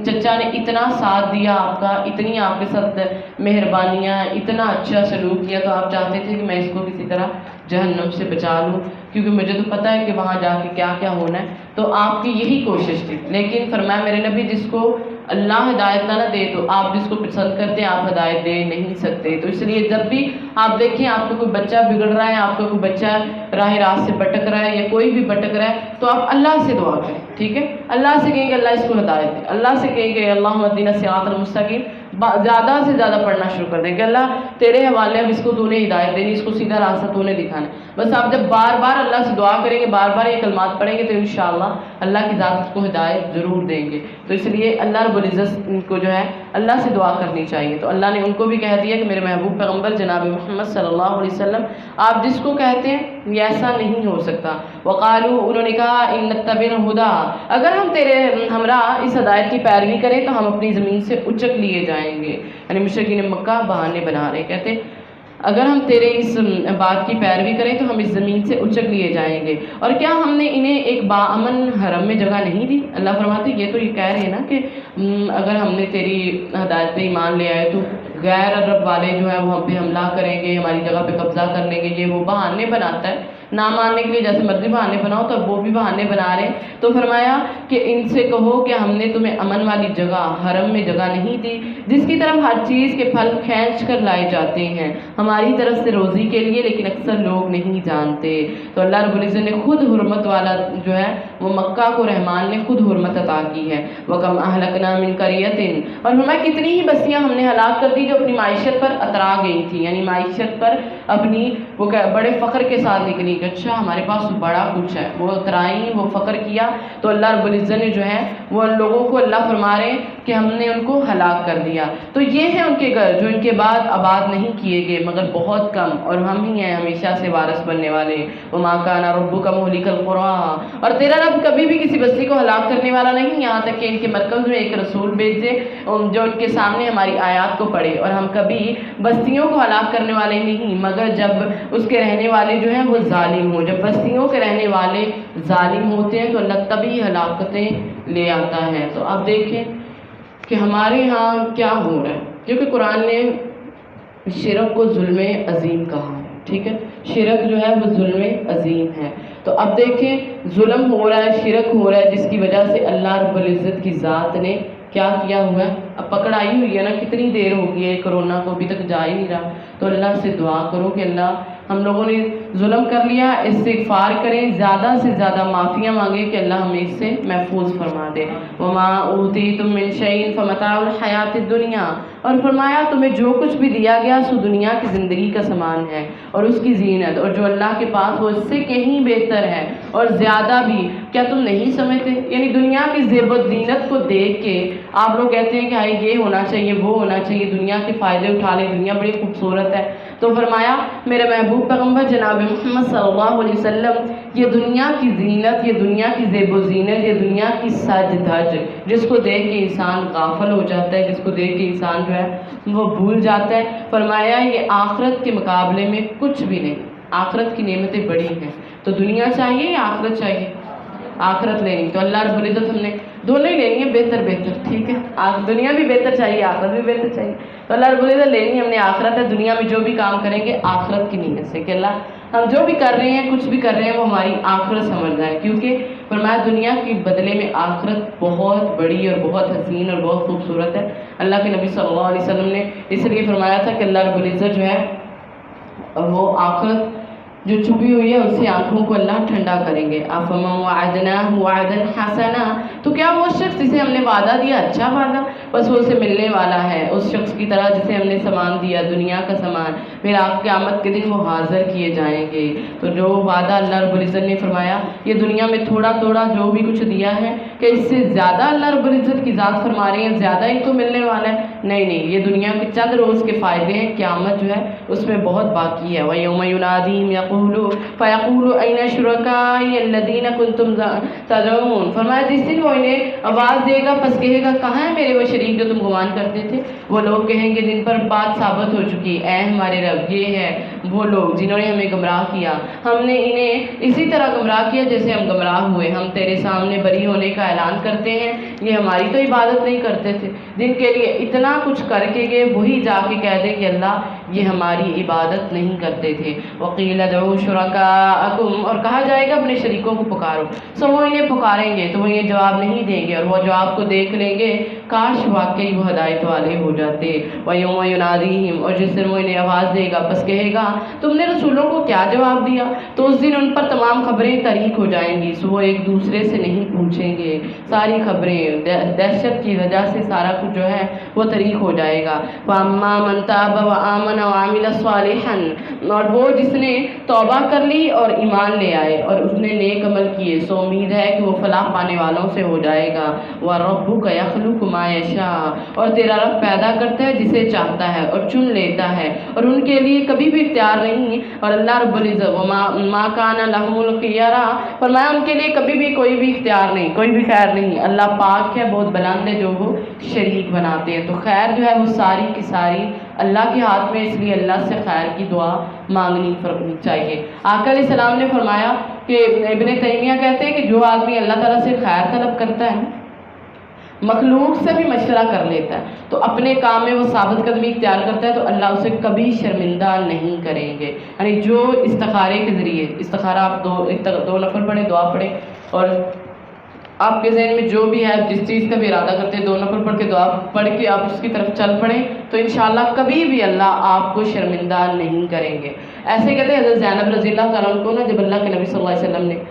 چچا نے اتنا ساتھ دیا آپ کا، اتنی آپ کے ساتھ مہربانیاں، اتنا اچھا سلوک کیا، تو آپ چاہتے تھے کہ میں اس کو کسی طرح جہنم سے بچا لوں، کیونکہ مجھے تو پتہ ہے کہ وہاں جا کے کیا کیا ہونا ہے، تو آپ کی یہی کوشش تھی۔ لیکن فرمایا میرے نبی جس کو اللہ ہدایت نہ دے تو آپ جس کو پسند کرتے ہیں آپ ہدایت دے نہیں سکتے. تو اس لیے جب بھی آپ دیکھیں آپ کا کوئی بچہ بگڑ رہا ہے, آپ کا کوئی بچہ راہ راست سے بھٹک رہا ہے یا کوئی بھی بھٹک رہا ہے, تو آپ اللہ سے دعا کریں, ٹھیک ہے. اللہ سے کہیں کہ اللہ اس کو ہدایت دے, اللہ سے کہیں کہ اللہم اہدنا الصراط المستقیم, زیادہ سے زیادہ پڑھنا شروع کر دیں کہ اللہ تیرے حوالے, اب اس کو تو نے ہدایت دینی, اس کو سیدھا راستہ تو نے دکھانا. بس آپ جب بار بار اللہ سے دعا کریں گے, بار بار یہ کلمات پڑھیں گے, تو انشاءاللہ اللہ کی ذات اس کو ہدایت ضرور دیں گے. تو اس لیے اللہ رب العزت کو جو ہے اللہ سے دعا کرنی چاہیے. تو اللہ نے ان کو بھی کہہ دیا کہ میرے محبوب پیغمبر جناب محمد صلی اللہ علیہ وسلم, آپ جس کو کہتے ہیں یہ ایسا نہیں ہو سکتا. وقالو, انہوں نے کہا ان نتبع الہدی, اگر ہم تیرے ہمراہ اس ہدایت کی پیروی کریں تو ہم اپنی زمین سے اچک لیے جائیں گے. یعنی مشرکین مکہ بہانے بنا رہے, کہتے اگر ہم تیرے اس بات کی پیروی کریں تو ہم اس زمین سے اچک لیے جائیں گے. اور کیا ہم نے انہیں ایک باامن حرم میں جگہ نہیں دی؟ اللہ فرماتے یہ تو یہ کہہ رہے ہیں نا کہ اگر ہم نے تیری ہدایت پہ ایمان لے آئے تو غیر عرب والے جو ہیں وہ ہم پہ حملہ کریں گے, ہماری جگہ پہ قبضہ کر لیں گے. یہ وہ بہانے بناتا ہے نہ ماننے کے لیے, جیسے مرضی بہانے بناؤ تو وہ بھی بہانے بنا رہے ہیں. تو فرمایا کہ ان سے کہو کہ ہم نے تمہیں امن والی جگہ حرم میں جگہ نہیں دی جس کی طرف ہر چیز کے پھل کھینچ کر لائے جاتے ہیں ہماری طرف سے روزی کے لیے, لیکن اکثر لوگ نہیں جانتے. تو اللہ رب العزت نے خود حرمت والا جو ہے وہ مکہ کو رحمان نے خود حرمت عطا کی ہے. وَكَمْ أَهْلَكْنَا مِنْ قَرْيَةٍ, اور ہمیں کتنی ہی بستیاں ہم نے ہلاک کر دی جو اپنی معیشت پر اترا گئی تھی, یعنی معیشت پر اپنی وہ بڑے فخر کے ساتھ نکلی کہ اچھا ہمارے پاس بڑا کچھ ہے, وہ اترائیں, وہ فخر کیا. تو اللہ رب العزت نے جو ہے وہ ان لوگوں کو اللہ فرما رہے ہیں کہ ہم نے ان کو ہلاک کر دیا. تو یہ ہیں ان کے گھر جو ان کے بعد آباد نہیں کیے گئے مگر بہت کم, اور ہم ہی ہیں ہمیشہ سے وارث بننے والے. وَمَا كَانَ رَبُّكَ مُهْلِكَ الْقُرَىٰ, اور تیرا رب کبھی بھی کسی بستی کو ہلاک کرنے والا نہیں, یہاں تک کہ ان کے مرکز میں ایک رسول بھیج دے جو ان کے سامنے ہماری آیات کو پڑھے. اور ہم کبھی بستیوں کو ہلاک کرنے والے نہیں مگر جب اس کے رہنے والے جو ہیں وہ ظالم ہوں. جب بستیوں کے رہنے والے ظالم ہوتے ہیں تو اللہ تبھی ہلاکتیں لے آتا ہے. تو آپ دیکھیں کہ ہمارے ہاں کیا ہو رہا ہے, کیونکہ قرآن نے شرک کو ظلم عظیم کہا ہے, ٹھیک ہے. شرک جو ہے وہ ظلم عظیم ہے. تو اب دیکھیں ظلم ہو رہا ہے, شرک ہو رہا ہے, جس کی وجہ سے اللہ رب العزت کی ذات نے کیا کیا ہوا ہے, اب پکڑ آئی ہوئی ہے نا, کتنی دیر ہو گئی ہے کرونا کو, ابھی تک جا ہی نہیں رہا. تو اللہ سے دعا کرو کہ اللہ ہم لوگوں نے ظلم کر لیا, استغفار کریں, زیادہ سے زیادہ معافیاں مانگیں کہ اللہ ہمیں اس سے محفوظ فرما دے. وَمَا أُوتِيتُم مِّن شَيْءٍ فَمَتَاعُ الْحَيَاةِ الدُّنْيَا, اور فرمایا تمہیں جو کچھ بھی دیا گیا سو دنیا کی زندگی کا سامان ہے اور اس کی زینت, اور جو اللہ کے پاس وہ اس سے کہیں بہتر ہے اور زیادہ بھی. کیا تم نہیں سمجھتے؟ یعنی دنیا کی زیب و زینت کو دیکھ کے آپ لوگ کہتے ہیں کہ ہائی یہ ہونا چاہیے وہ ہونا چاہیے, دنیا کے فائدے اٹھا لیں, دنیا بڑی خوبصورت ہے. تو فرمایا میرے محبوب پیغمبر جناب محمد صلی اللہ علیہ وسلم, یہ دنیا کی زینت, یہ دنیا کی زیب و زینت, یہ دنیا کی سج دھج جس کو دیکھ کے انسان غافل ہو جاتا ہے, جس کو دیکھ کے انسان جو ہے وہ بھول جاتا ہے. فرمایا یہ آخرت کے مقابلے میں کچھ بھی نہیں, آخرت کی نعمتیں بڑی ہیں. تو دنیا چاہیے یا آخرت چاہیے؟ آخرت لینی. تو اللہ رب العزت ہم نے دونوں ہی لینی ہے, بہتر بہتر, ٹھیک ہے. دنیا بھی بہتر چاہیے, آخرت بھی بہتر چاہیے. تو اللہ رب العزت لینی ہم نے آخرت ہے. دنیا میں جو بھی کام کریں گے آخرت کی نیت سے کہ اللہ ہم جو بھی کر رہے ہیں کچھ بھی کر رہے ہیں وہ ہماری آخرت سمجھ جائے, کیونکہ فرمایا دنیا کے بدلے میں آخرت بہت بڑی اور بہت حسین اور بہت خوبصورت ہے. اللہ کے نبی صلی اللہ علیہ وسلم نے اس لیے فرمایا تھا کہ اللہ رب العزت جو ہے وہ آخرت جو چھپی ہوئی ہے اس سے آنکھوں کو اللہ ٹھنڈا کریں گے. افمن وعدناہ وعدا حسنا, تو کیا وہ شخص جسے ہم نے وعدہ دیا اچھا وعدہ بس وہ اسے ملنے والا ہے, اس شخص کی طرح جسے ہم نے سامان دیا دنیا کا سامان, پھر آپ قیامت کے دن وہ حاضر کیے جائیں گے. تو جو وعدہ اللہ رب العزت نے فرمایا یہ دنیا میں تھوڑا تھوڑا جو بھی کچھ دیا ہے کہ اس سے زیادہ اللہ رب العزت کی ذات فرما رہے ہیں زیادہ ہی تو ملنے والا ہے. نہیں نہیں, یہ دنیا کے چند روز کے فائدے ہیں, قیامت جو ہے اس میں بہت باقی ہے. وَيَوْمَ يُنَادِيهِمْ فَيَقُولُ أَيْنَ شُرَكَائِيَ الَّذِينَ كُنتُمْ تَزْعُمُونَ, فرمایا جس دن وہ انہیں آواز دے گا پس کہے گا کہاں ہیں میرے وہ شریک جو تم گمان کرتے تھے. وہ لوگ کہیں گے جن پر بات ثابت ہو چکی, اے ہمارے رب یہ ہے وہ لوگ جنہوں نے ہمیں گمراہ کیا, ہم نے انہیں اسی طرح گمراہ کیا جیسے ہم گمراہ ہوئے. ہم تیرے سامنے بری ہونے کا اعلان کرتے ہیں, یہ ہماری تو عبادت نہیں کرتے تھے. جن کے لیے اتنا کچھ کر کے گئے وہی جا کے کہہ دے کہ اللہ یہ ہماری عبادت نہیں کرتے تھے. وقیل ادعوا شرکاءکم, اور کہا جائے گا اپنے شریکوں کو پکارو. سو وہ انہیں پکاریں گے تو وہ یہ جواب نہیں دیں گے, اور وہ جواب کو دیکھ لیں گے کاش واقعی وہ ہدایت والے ہو جاتے۔ وَيَوْمَ يُنَادِيهِمْ، اور جس دن وہ انہیں آواز دے گا پس کہے گا تم نے رسولوں کو کیا جواب دیا؟ تو اس دن ان پر تمام خبریں طریق ہو جائیں گی، سو وہ ایک دوسرے سے نہیں پوچھیں گے، ساری خبریں دہشت کی وجہ سے سارا کچھ جو ہے وہ طریق ہو جائے گا۔ وَأَمَّا مَن تَابَ وَآمَنَ وَعَمِلَ صَالِحًا، اور وہ جس نے توبہ کر لی اور ایمان لے آئے اور اس نے نیک عمل کیے، سو امید ہے کہ وہ فلاح پانے والوں سے ہو جائے گا۔ وَرَبُّكَ يَخْلُقُ مَا يَشَاءُ، اور تیرا رب پیدا کرتا ہے جسے چاہتا ہے اور چن لیتا ہے، اور ان کے لیے کبھی بھی اختیار نہیں۔ اور اللہ رب العزت وَمَا كَانَ لَهُمُ الْخِيَرَةُ، فرمایا ان کے لیے کبھی بھی کوئی بھی اختیار نہیں، کوئی بھی خیر نہیں۔ اللہ پاک ہے، بہت بلند ہے جو وہ شریک بناتے ہیں۔ تو خیر جو ہے وہ ساری کی ساری اللہ کے ہاتھ میں، اس لیے اللہ سے خیر کی دعا مانگنی چاہیے۔ آقا علیہ السلام نے فرمایا کہ ابن تیمیہ کہتے ہیں کہ جو آدمی اللہ تعالیٰ سے خیر طلب کرتا ہے، مخلوق سے بھی مشورہ کر لیتا ہے، تو اپنے کام میں وہ ثابت قدمی اختیار کرتا ہے، تو اللہ اسے کبھی شرمندہ نہیں کریں گے۔ یعنی جو استخارے کے ذریعے، استخارہ آپ دو نفل پڑھیں، دعا پڑھیں، اور آپ کے ذہن میں جو بھی ہے جس چیز کا بھی ارادہ کرتے ہیں، 2 نفل پڑھ کے دعا پڑھ کے آپ اس کی طرف چل پڑیں، تو انشاءاللہ کبھی بھی اللہ آپ کو شرمندہ نہیں کریں گے۔ ایسے کہتے ہیں حضرت زینب رضی اللہ تعالیٰ عنہ کو نا، جب اللہ کے نبی صلی اللہ علیہ وسلم نے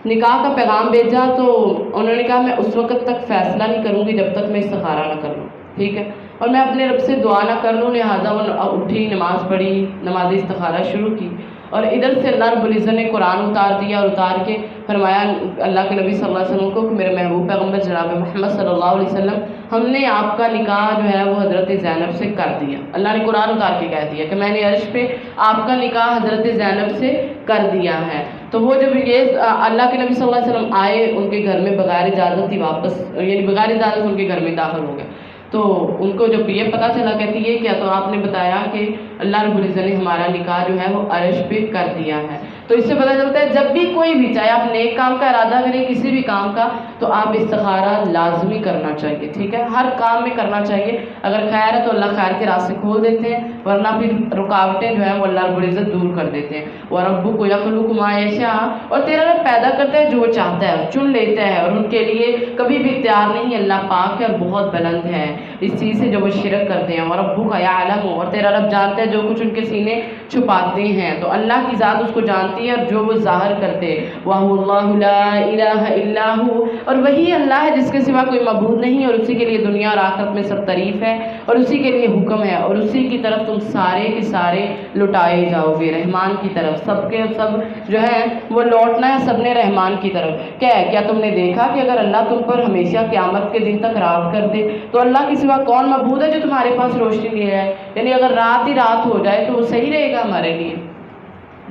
نکاح کا پیغام بھیجا تو انہوں نے کہا میں اس وقت تک فیصلہ نہیں کروں گی جب تک میں استخارہ نہ کر لوں، ٹھیک ہے، اور میں اپنے رب سے دعا نہ کر لوں۔ لہٰذا وہ اٹھی، نماز پڑھی، نماز استخارہ شروع کی، اور ادھر سے اللہ رب العزت نے قرآن اتار دیا، اور اتار کے فرمایا اللہ کے نبی صلی اللہ علیہ وسلم کو کہ میرے محبوب پیغمبر جناب محمد صلی اللہ علیہ وسلم، ہم نے آپ کا نکاح جو ہے وہ حضرت زینب سے کر دیا۔ اللہ نے قرآن اتار کے کہہ دیا کہ میں نے عرش پہ آپ کا نکاح حضرت زینب سے کر دیا ہے۔ تو وہ جب یہ اللہ کے نبی صلی اللہ علیہ وسلم آئے ان کے گھر میں بغیر اجازت ہی واپس، یعنی بغیر اجازت ان کے گھر میں داخل ہو گئے، تو ان کو جب یہ پتہ چلا کہتی ہے کیا، تو آپ نے بتایا کہ اللہ رب العزت نے ہمارا نکاح جو ہے وہ عرش پہ کر دیا ہے۔ تو اس سے پتہ چلتا ہے جب بھی کوئی بھی، چاہے آپ نیک کام کا ارادہ کریں، کسی بھی کام کا، تو آپ استخارہ لازمی کرنا چاہیے، ٹھیک ہے، ہر کام میں کرنا چاہیے۔ اگر خیر ہے تو اللہ خیر کے راستے کھول دیتے ہیں، ورنہ پھر رکاوٹیں جو ہیں وہ اللہ رب العزت دور کر دیتے ہیں۔ وَرَبُّكَ يَخْلُقُ مَا يَشَاءُ، اور تیرا رب پیدا کرتا ہے جو وہ چاہتا ہے، چن لیتا ہے، اور ان کے لیے کبھی بھی اختیار نہیں۔ اللہ پاک ہے اور بہت بلند ہے اس چیز سے جو وہ شرک کرتے ہیں۔ وَرَبُّكَ يَعْلَمُ، اور تیرا رب جانتا ہے جو کچھ ان کے سینے چھپاتے ہیں، تو اللہ کی ذات اس کو جانتی ہے اور جو وہ ظاہر کرتے۔ وَهُوَ اللَّهُ لَا إِلَٰهَ إِلَّا هُوَ، اور وہی اللہ ہے جس کے سوا کوئی معبود نہیں، اور اسی کے لیے دنیا اور آخرت میں سب تعریف ہے، اور اسی کے لیے حکم ہے، اور اسی کی طرف تم سارے کے سارے لٹائے جاؤ گے، رحمان کی طرف سب کے سب جو ہے وہ لوٹنا ہے، سب نے رحمان کی طرف۔ کیا تم نے دیکھا کہ اگر اللہ تم پر ہمیشہ قیامت کے دن تک رات کر دے تو اللہ کے سوا کون معبود ہے جو تمہارے پاس روشنی لے آئے؟ یعنی اگر رات ہی رات ہو جائے تو وہ صحیح رہے گا ہمارے لیے؟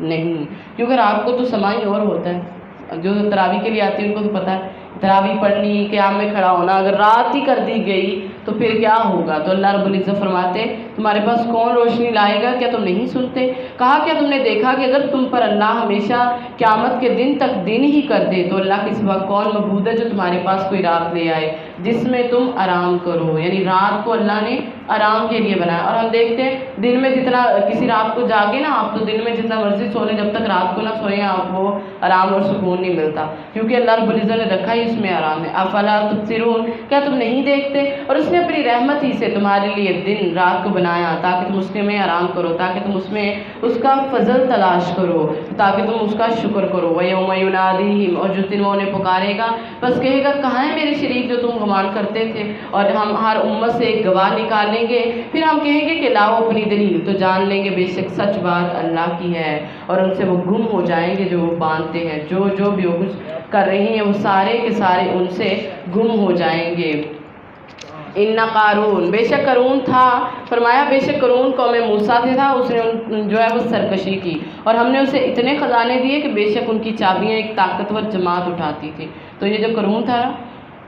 نہیں، کیونکہ رات کو تو سمائی اور ہوتا ہے، جو تراویح کے لیے آتی ہے ان کو تو پتہ ہے، تراویح پڑھنی، قیام میں کھڑا ہونا، اگر رات ہی کر دی گئی تو پھر کیا ہوگا؟ تو اللہ رب العزت فرماتے تمہارے پاس کون روشنی لائے گا؟ کیا تم نہیں سنتے؟ کہا کیا تم نے دیکھا کہ اگر تم پر اللہ ہمیشہ قیامت کے دن تک دن ہی کر دے تو اللہ کے سوا کون معبود ہے جو تمہارے پاس کوئی رات لے آئے جس میں تم آرام کرو؟ یعنی رات کو اللہ نے آرام کے لیے بنایا، اور ہم دیکھتے ہیں دن میں جتنا کسی رات کو جاگے نا آپ، تو دن میں جتنا مرضی سو لیں، جب تک رات کو نہ سوئیں آپ کو آرام اور سکون نہیں ملتا، کیونکہ اللہ رب العزت نے رکھا ہی اس میں آرام ہے۔ افلا تبصرون، کیا تم نہیں دیکھتے؟ اور اس نے اپنی رحمت ہی سے تمہارے لیے دن رات کو بنایا تاکہ تم اس میں آرام کرو، تاکہ تم اس میں اس کا فضل تلاش کرو، تاکہ تم اس کا شکر کرو۔ وَيَوْمَ يُنَادِيهِمْ، اور جس دن وہ انہیں پکارے گا بس کہے گا کہاں ہے میرے شریک جو تم گمان کرتے تھے، اور ہم ہر امت سے ایک گواہ نکالیں گے، پھر ہم کہیں گے کہ لاؤ اپنی دلیل، تو جان لیں گے بے شک سچ بات اللہ کی ہے، اور ان سے وہ گم ہو جائیں گے جو وہ باندھتے ہیں، جو بھی وہ کچھ کر رہی ہیں وہ سارے کے سارے ان سے گم ہو جائیں گے۔ ان قارون، بے شک قارون تھا، فرمایا بے شک قارون قوم موسیٰ سے تھا، اس نے جو ہے وہ سرکشی کی، اور ہم نے اسے اتنے خزانے دیے کہ بے شک ان کی چابیاں ایک طاقتور جماعت اٹھاتی تھی۔ تو یہ جو قارون تھا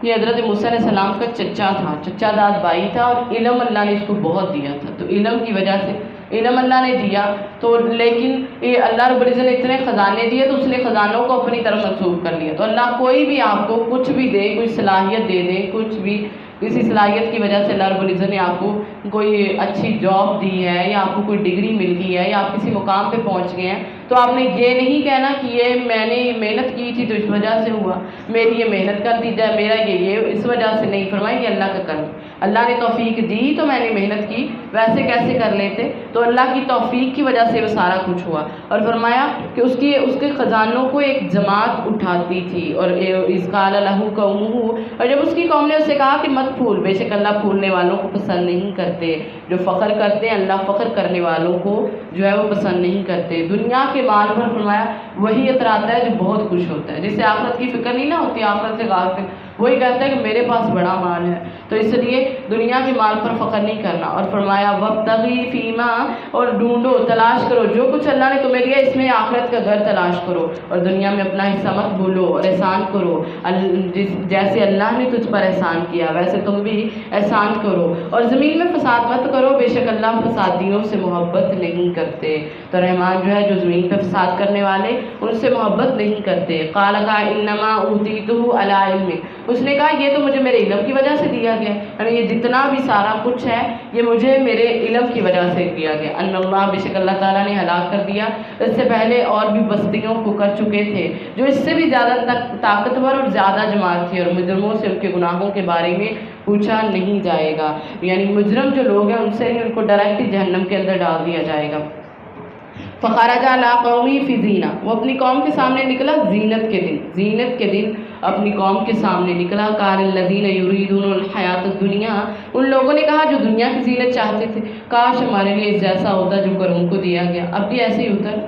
یہ حضرت موسیٰ علیہ السلام کا چچا تھا، چچا داد بھائی تھا، اور علم اللہ نے اس کو بہت دیا تھا، تو علم کی وجہ سے علم اللہ نے دیا تو، لیکن یہ اللہ رب العزت نے اتنے خزانے دیے تو اس نے خزانوں کو اپنی طرف منسوخ کر لیا۔ تو اللہ کوئی بھی آپ کو کچھ بھی دے، کوئی صلاحیت دے دے، کچھ بھی کسی صلاحیت کی وجہ سے اللہ رب العزت نے آپ کو کوئی اچھی جاب دی ہے یا آپ کو کوئی ڈگری مل گئی ہے یا آپ کسی مقام پہ پہنچ گئے ہیں تو آپ نے یہ نہیں کہنا کہ یہ میں نے محنت کی تھی تو اس وجہ سے ہوا، میری یہ محنت کا نتیجہ ہے، میرا یہ اس وجہ سے نہیں، فرمایا یہ اللہ کا کرم، اللہ نے توفیق دی تو میں نے محنت کی، ویسے کیسے کر لیتے؟ تو اللہ کی توفیق کی وجہ سے وہ سارا کچھ ہوا۔ اور فرمایا کہ اس کے خزانوں کو ایک جماعت اٹھاتی تھی، اور اذ قال لہ قومہ، اور جب اس کی قوم نے اسے کہا کہ مت پھول، بے شک اللہ پھولنے والوں کو پسند نہیں کرتے، جو فخر کرتے ہیں اللہ فخر کرنے والوں کو جو ہے وہ پسند نہیں کرتے۔ دنیا کے مال پر فرمایا وہی اتراتا ہے جو بہت خوش ہوتا ہے، جسے آخرت کی فکر نہیں نہ ہوتی، آخرت سے غافل، وہی کہتا ہے کہ میرے پاس بڑا مال ہے، تو اس لیے دنیا کے مال پر فخر نہیں کرنا۔ اور فرمایا وابتغی فیما، اور ڈھونڈو تلاش کرو جو کچھ اللہ نے تمہیں دیا اس میں آخرت کا گھر تلاش کرو، اور دنیا میں اپنا حصہ مت بھولو، اور احسان کرو جیسے اللہ نے تجھ پر احسان کیا ویسے تم بھی احسان کرو، اور زمین میں فساد مت کرو، بے شک اللہ فسادیوں سے محبت نہیں کرتے۔ تو رحمان جو ہے جو زمین پہ فساد کرنے والے ان سے محبت نہیں کرتے۔ قال انما اوتیتہ علی علم، اس نے کہا یہ تو مجھے میرے علم کی وجہ سے دیا گیا، یعنی یہ جتنا بھی سارا کچھ ہے یہ مجھے میرے علم کی وجہ سے دیا گیا۔ ان اللہ، بے شک اللہ تعالیٰ نے ہلاک کر دیا اس سے پہلے اور بھی بستیوں کو کر چکے تھے جو اس سے بھی زیادہ طاقتور اور زیادہ جماعت تھی، اور مجرموں سے ان کے گناہوں کے بارے میں پوچھا نہیں جائے گا، یعنی مجرم جو لوگ ہیں ان سے ان کو ڈائریکٹ جہنم کے اندر ڈال دیا جائے گا۔ فخرج علی قومی فی زینہ، وہ اپنی قوم کے سامنے نکلا زینت کے دن اپنی قوم کے سامنے نکلا۔ قال الذین یریدون الحیات الدنیا، ان لوگوں نے کہا جو دنیا کی زینت چاہتے تھے، کاش ہمارے لیے جیسا ہوتا جو قوم کو دیا گیا۔ اب بھی ایسے ہی ہوتا ہے،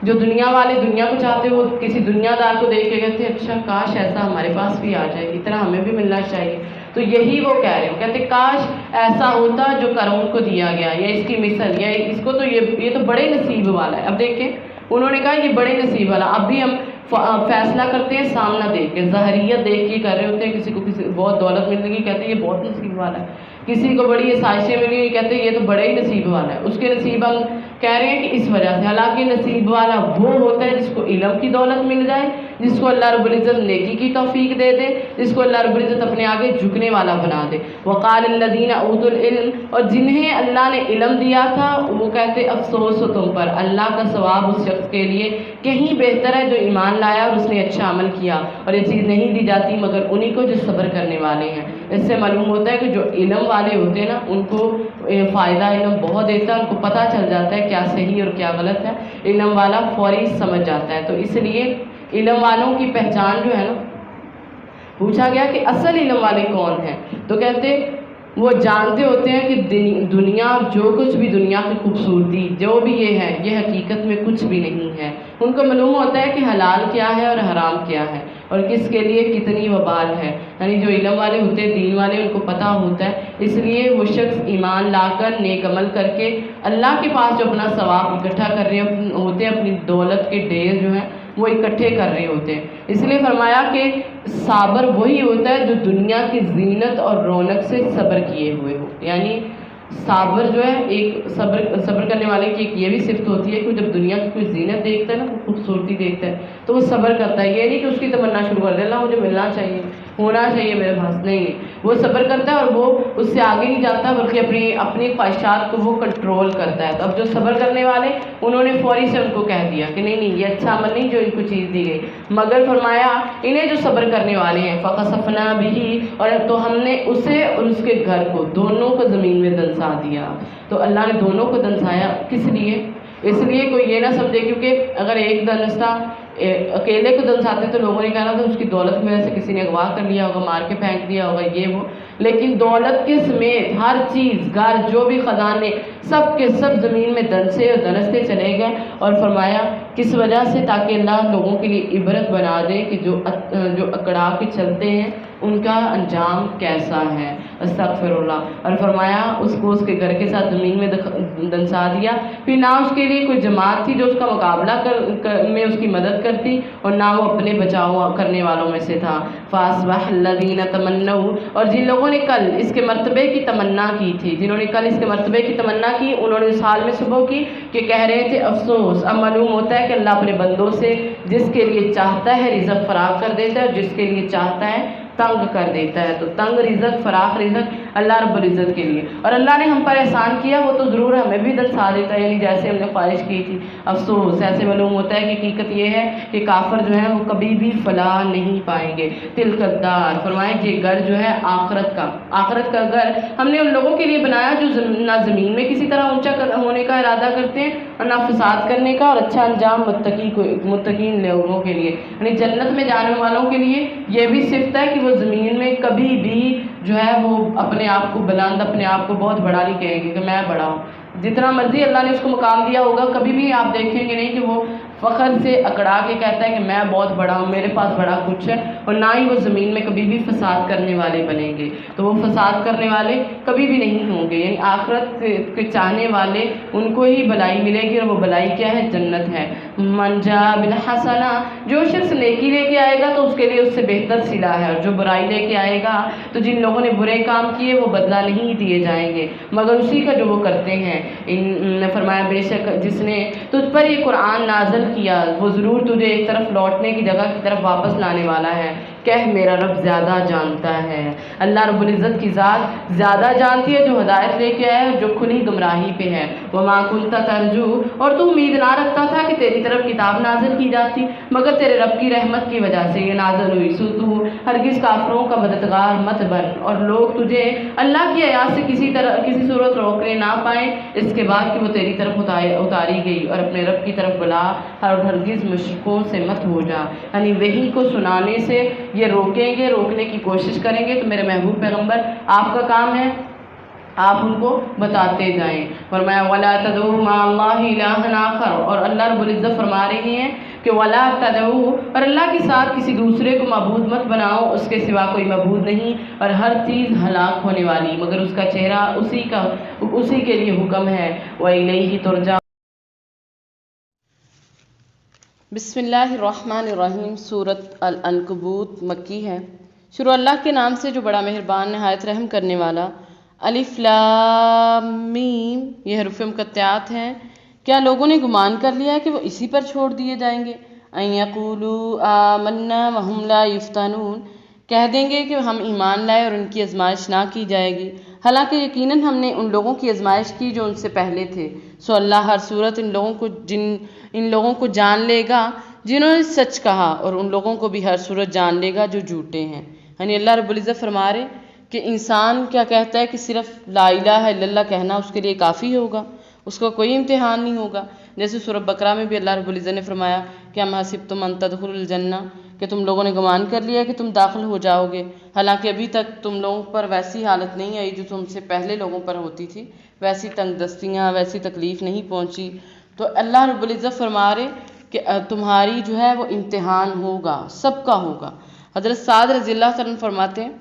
جو دنیا والے دنیا کو چاہتے وہ کسی دنیا دار کو دیکھ کے کہتے ہیں اچھا کاش ایسا ہمارے پاس بھی آ جائے، اتنا ہمیں بھی ملنا چاہیے۔ تو یہی وہ کہہ رہے ہیں، کہتے کاش ایسا ہوتا جو قارون کو دیا گیا، یا اس کی مثل، یا اس کو تو یہ تو بڑے نصیب والا ہے۔ اب دیکھیں انہوں نے کہا یہ بڑے نصیب والا، اب بھی ہم فیصلہ کرتے ہیں سامنا دیکھ کے، ظاہریت دیکھ کے کر رہے ہوتے ہیں، کسی کو بہت دولت مل گئی کہتے ہیں یہ بہت نصیب والا ہے، کسی کو بڑی آسائشیں ملی کہتے ہیں یہ تو بڑے ہی نصیب والا ہے، اس کے نصیب ہم کہہ رہے ہیں کہ اس وجہ سے، حالانکہ نصیب والا وہ ہوتا ہے جس کو علم کی دولت مل جائے، جس کو اللہ رب العزت نیکی کی توفیق دے دے، جس کو اللہ رب العزت اپنے آگے جھکنے والا بنا دے۔ وقال الذین اوتوا العلم، اور جنہیں اللہ نے علم دیا تھا وہ کہتے افسوس ہو تم پر، اللہ کا ثواب اس شخص کے لیے کہیں بہتر ہے جو ایمان لایا اور اس نے اچھا عمل کیا، اور یہ چیز نہیں دی جاتی مگر انہی کو جو صبر کرنے والے ہیں۔ اس سے معلوم ہوتا ہے کہ جو علم والے ہوتے ہیں نا ان کو فائدہ علم بہت دیتا ہے، ان کو پتہ چل جاتا ہے کیا صحیح اور کیا غلط ہے، علم والا فوری سمجھ جاتا ہے۔ تو اس لیے علم والوں کی پہچان جو ہے نا، پوچھا گیا کہ اصل علم والے کون ہیں، تو کہتے وہ جانتے ہوتے ہیں کہ دنیا جو کچھ بھی دنیا کی خوبصورتی جو بھی یہ ہے یہ حقیقت میں کچھ بھی نہیں ہے، ان کو معلوم ہوتا ہے کہ حلال کیا ہے اور حرام کیا ہے اور کس کے لیے کتنی وبال ہے، یعنی جو علم والے ہوتے ہیں دین والے ان کو پتہ ہوتا ہے، اس لیے وہ شخص ایمان لا کر نیک عمل کر کے اللہ کے پاس جو اپنا ثواب اکٹھا کر رہے ہوتے ہیں، اپنی دولت کے ڈھیر جو ہیں وہ اکٹھے کر رہے ہوتے ہیں۔ اس لیے فرمایا کہ صابر وہی ہوتا ہے جو دنیا کی زینت اور رونق سے صبر کیے ہوئے ہو، یعنی صابر جو ہے ایک صبر کرنے والے کی ایک یہ بھی صفت ہوتی ہے کہ جب دنیا کی کوئی زینت دیکھتا ہے نا، خوبصورتی دیکھتا ہے تو وہ صبر کرتا ہے، یہ نہیں کہ اس کی تمنا شروع کر دے اللہ مجھے ملنا چاہیے ہونا چاہیے میرے پاس، نہیں، وہ صبر کرتا ہے اور وہ اس سے آگے نہیں جاتا بلکہ اپنی خواہشات کو وہ کنٹرول کرتا ہے۔ تو اب جو صبر کرنے والے انہوں نے فوری سے ان کو کہہ دیا کہ نہیں یہ اچھا عمل نہیں جو ان کو چیز دی گئی، مگر فرمایا انہیں جو صبر کرنے والے ہیں فَخَسَفْنَا بِهِ، اور تو ہم نے اسے اور اس کے گھر کو دونوں کو زمین میں دنسا دیا۔ تو اللہ نے دونوں کو دنسایا کس لیے؟ اس لیے کوئی یہ نہ سمجھے کیونکہ اگر ایک دنستا اکیلے کو دنساتے تو لوگوں نے کہا تھا اس کی دولت میں سے کسی نے اغوا کر لیا ہوگا، مار کے پھینک دیا ہوگا یہ وہ، لیکن دولت کے سمیت ہر چیز گھر جو بھی خزانے سب کے سب زمین میں دنسے اور دنستے چلے گئے، اور فرمایا کس وجہ سے تاکہ اللہ لوگوں کے لیے عبرت بنا دے کہ جو اکڑا کے چلتے ہیں ان کا انجام کیسا ہے، استغفر اللہ۔ اور فرمایا اس کو اس کے گھر کے ساتھ زمین میں دنسا دیا، پھر نہ اس کے لیے کوئی جماعت تھی جو اس کا مقابلہ میں اس کی مدد کرتی اور نہ وہ اپنے بچاؤ کرنے والوں میں سے تھا۔ فَأَصْبَحَ الَّذِينَ تَمَنَّوْا، اور جن لوگوں نے کل اس کے مرتبے کی تمنا کی تھی، جنہوں نے کل اس کے مرتبے کی تمنا کی انہوں نے اس حال میں صبح کی کہ کہہ رہے تھے افسوس، اب معلوم ہوتا ہے کہ اللہ اپنے بندوں سے جس کے لیے چاہتا ہے رزق فراغ کر دیتا ہے اور جس کے لیے چاہتا ہے تنگ کر دیتا ہے۔ تو تنگ رزق، فراخ رزق اللہ رب العزت کے لیے، اور اللہ نے ہم پر احسان کیا وہ تو ضرور ہمیں بھی دلسا دیتا ہے، یعنی جیسے ہم نے خواہش کی تھی۔ افسوس ایسے معلوم ہوتا ہے کہ حقیقت یہ ہے کہ کافر جو ہے وہ کبھی بھی فلاح نہیں پائیں گے۔ تلک الدار، فرمائیں کہ یہ گھر جو ہے آخرت کا گھر ہم نے ان لوگوں کے لیے بنایا جو نہ زمین میں کسی طرح اونچا ہونے کا ارادہ کرتے ہیں اور نہ فساد کرنے کا، اور اچھا انجام متقین لوگوں کے لیے، یعنی جنت میں جانے والوں کے لیے یہ بھی صفت ہے کہ وہ زمین میں کبھی بھی جو ہے وہ اپنے آپ کو بلند، اپنے آپ کو بہت بڑا نہیں کہیں گے کہ میں بڑا ہوں۔ جتنا مرضی اللہ نے اس کو مقام دیا ہوگا، کبھی بھی آپ دیکھیں گے نہیں کہ وہ فخر سے اکڑا کے کہتا ہے کہ میں بہت بڑا ہوں، میرے پاس بڑا کچھ ہے، اور نہ ہی وہ زمین میں کبھی بھی فساد کرنے والے بنیں گے۔ تو وہ فساد کرنے والے کبھی بھی نہیں ہوں گے، یعنی آخرت کے چاہنے والے ان کو ہی بلائی ملے گی، اور وہ بلائی کیا ہے؟ جنت ہے۔ من جاء بالحسنہ، جو شخص نیکی لے کے آئے گا تو اس کے لیے اس سے بہتر صلہ ہے، اور جو برائی لے کے آئے گا تو جن لوگوں نے برے کام کیے وہ بدلہ نہیں دیے جائیں گے مگر اسی کا جو وہ کرتے ہیں۔ نے فرمایا بے شک جس نے تجھ پر یہ قرآن نازل کیا وہ ضرور تجھے ایک طرف لوٹنے کی جگہ کی طرف واپس لانے والا ہے، کہہ میرا رب زیادہ جانتا ہے۔ اللہ رب العزت کی ذات زیادہ جانتی ہے جو ہدایت لے کے آئے اور جو کھلی گمراہی پہ ہے۔ وما کنت ترجو، اور تو امید نہ رکھتا تھا کہ تیری طرف کتاب نازل کی جاتی مگر تیرے رب کی رحمت کی وجہ سے یہ نازل ہوئی، سو تو ہرگز کافروں کا مددگار مت بن، اور لوگ تجھے اللہ کی آیات سے کسی صورت روکنے نہ پائیں اس کے بعد کہ وہ تیری طرف اتاری گئی، اور اپنے رب کی طرف بلا، اور ہرگز مشرکوں سے مت ہو جا، یعنی وحی کو سنانے سے یہ روکیں گے، روکنے کی کوشش کریں گے۔ تو میرے محبوب پیغمبر آپ کا کام ہے آپ ان کو بتاتے جائیں۔ فرمایا وَلَا تَدْعُوا مَعَ اللَّهِ إِلَٰهًا آخَرَ، اور اللہ رب العزت فرما رہی ہیں کہ وَلَا تَدْعُوا، اور اللہ کے ساتھ کسی دوسرے کو معبود مت بناؤ، اس کے سوا کوئی معبود نہیں، اور ہر چیز ہلاک ہونے والی مگر اس کا چہرہ اسی کے لیے حکم ہے۔ وَإِلَيْهِ تُرْجَعُونَ۔ بسم اللہ الرحمن الرحیم۔ سورۃ العنکبوت مکی ہے۔ شروع اللہ کے نام سے جو بڑا مہربان نہایت رحم کرنے والا۔ الف لام میم، یہ حروف مقطعات ہیں۔ کیا لوگوں نے گمان کر لیا ہے کہ وہ اسی پر چھوڑ دیے جائیں گے؟ ان یقولوا آمنا وہم لا یفتنون، کہہ دیں گے کہ ہم ایمان لائے اور ان کی آزمائش نہ کی جائے گی، حالانکہ یقیناً ہم نے ان لوگوں کی آزمائش کی جو ان سے پہلے تھے۔ سو اللہ ہر صورت ان لوگوں کو جان لے گا جنہوں نے سچ کہا، اور ان لوگوں کو بھی ہر صورت جان لے گا جو جھوٹے ہیں۔ یعنی اللہ رب العزت فرما رہے کہ انسان کیا کہتا ہے کہ صرف لا الہ الا اللہ کہنا اس کے لیے کافی ہوگا، اس کو کوئی امتحان نہیں ہوگا۔ جیسے سورۃ بقرہ میں بھی اللہ رب العزت نے فرمایا کہ ام حسبتم ان تدخلوا الجنہ، کہ تم لوگوں نے گمان کر لیا کہ تم داخل ہو جاؤ گے، حالانکہ ابھی تک تم لوگوں پر ویسی حالت نہیں آئی جو تم سے پہلے لوگوں پر ہوتی تھی، ویسی تنگ دستیاں، ویسی تکلیف نہیں پہنچی۔ تو اللہ رب العزت فرما رہے کہ تمہاری جو ہے وہ امتحان ہوگا، سب کا ہوگا۔ حضرت سعد رضی اللہ عنہ فرماتے ہیں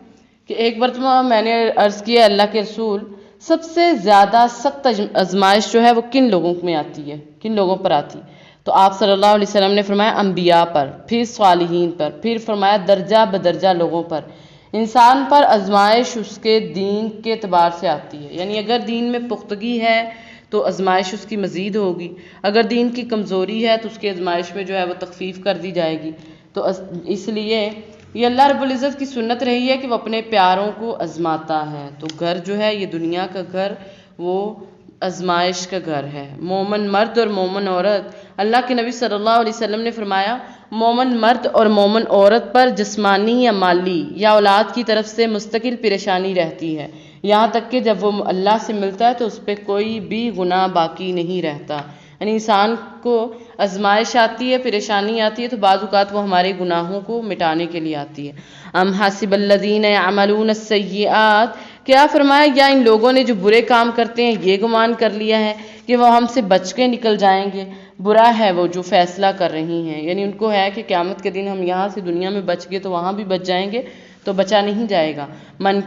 کہ ایک مرتبہ میں نے عرض کیا اللہ کے رسول، سب سے زیادہ سخت آزمائش جو ہے وہ کن لوگوں میں آتی ہے، کن لوگوں پر آتی؟ تو آپ صلی اللہ علیہ وسلم نے فرمایا انبیاء پر، پھر صالحین پر، پھر فرمایا درجہ بدرجہ لوگوں پر۔ انسان پر آزمائش اس کے دین کے اعتبار سے آتی ہے، یعنی اگر دین میں پختگی ہے تو آزمائش اس کی مزید ہوگی، اگر دین کی کمزوری ہے تو اس کی آزمائش میں جو ہے وہ تخفیف کر دی جائے گی۔ تو اس لیے یہ اللہ رب العزت کی سنت رہی ہے کہ وہ اپنے پیاروں کو آزماتا ہے۔ تو گھر جو ہے یہ دنیا کا گھر وہ آزمائش کا گھر ہے۔ مومن مرد اور مومن عورت، اللہ کے نبی صلی اللہ علیہ وسلم نے فرمایا مومن مرد اور مومن عورت پر جسمانی یا مالی یا اولاد کی طرف سے مستقل پریشانی رہتی ہے، یہاں تک کہ جب وہ اللہ سے ملتا ہے تو اس پہ کوئی بھی گناہ باقی نہیں رہتا۔ یعنی انسان کو آزمائش آتی ہے، پریشانی آتی ہے تو بعض اوقات وہ ہمارے گناہوں کو مٹانے کے لیے آتی ہے۔ ام حسب الذین یعملون السیئات، کیا فرمایا یا ان لوگوں نے جو برے کام کرتے ہیں یہ گمان کر لیا ہے کہ وہ ہم سے بچ کے نکل جائیں گے؟ برا ہے وہ جو فیصلہ کر رہی ہیں، یعنی ان کو ہے کہ قیامت کے دن ہم یہاں سے دنیا میں بچ گئے تو وہاں بھی بچ جائیں گے، تو بچا نہیں جائے گا۔ من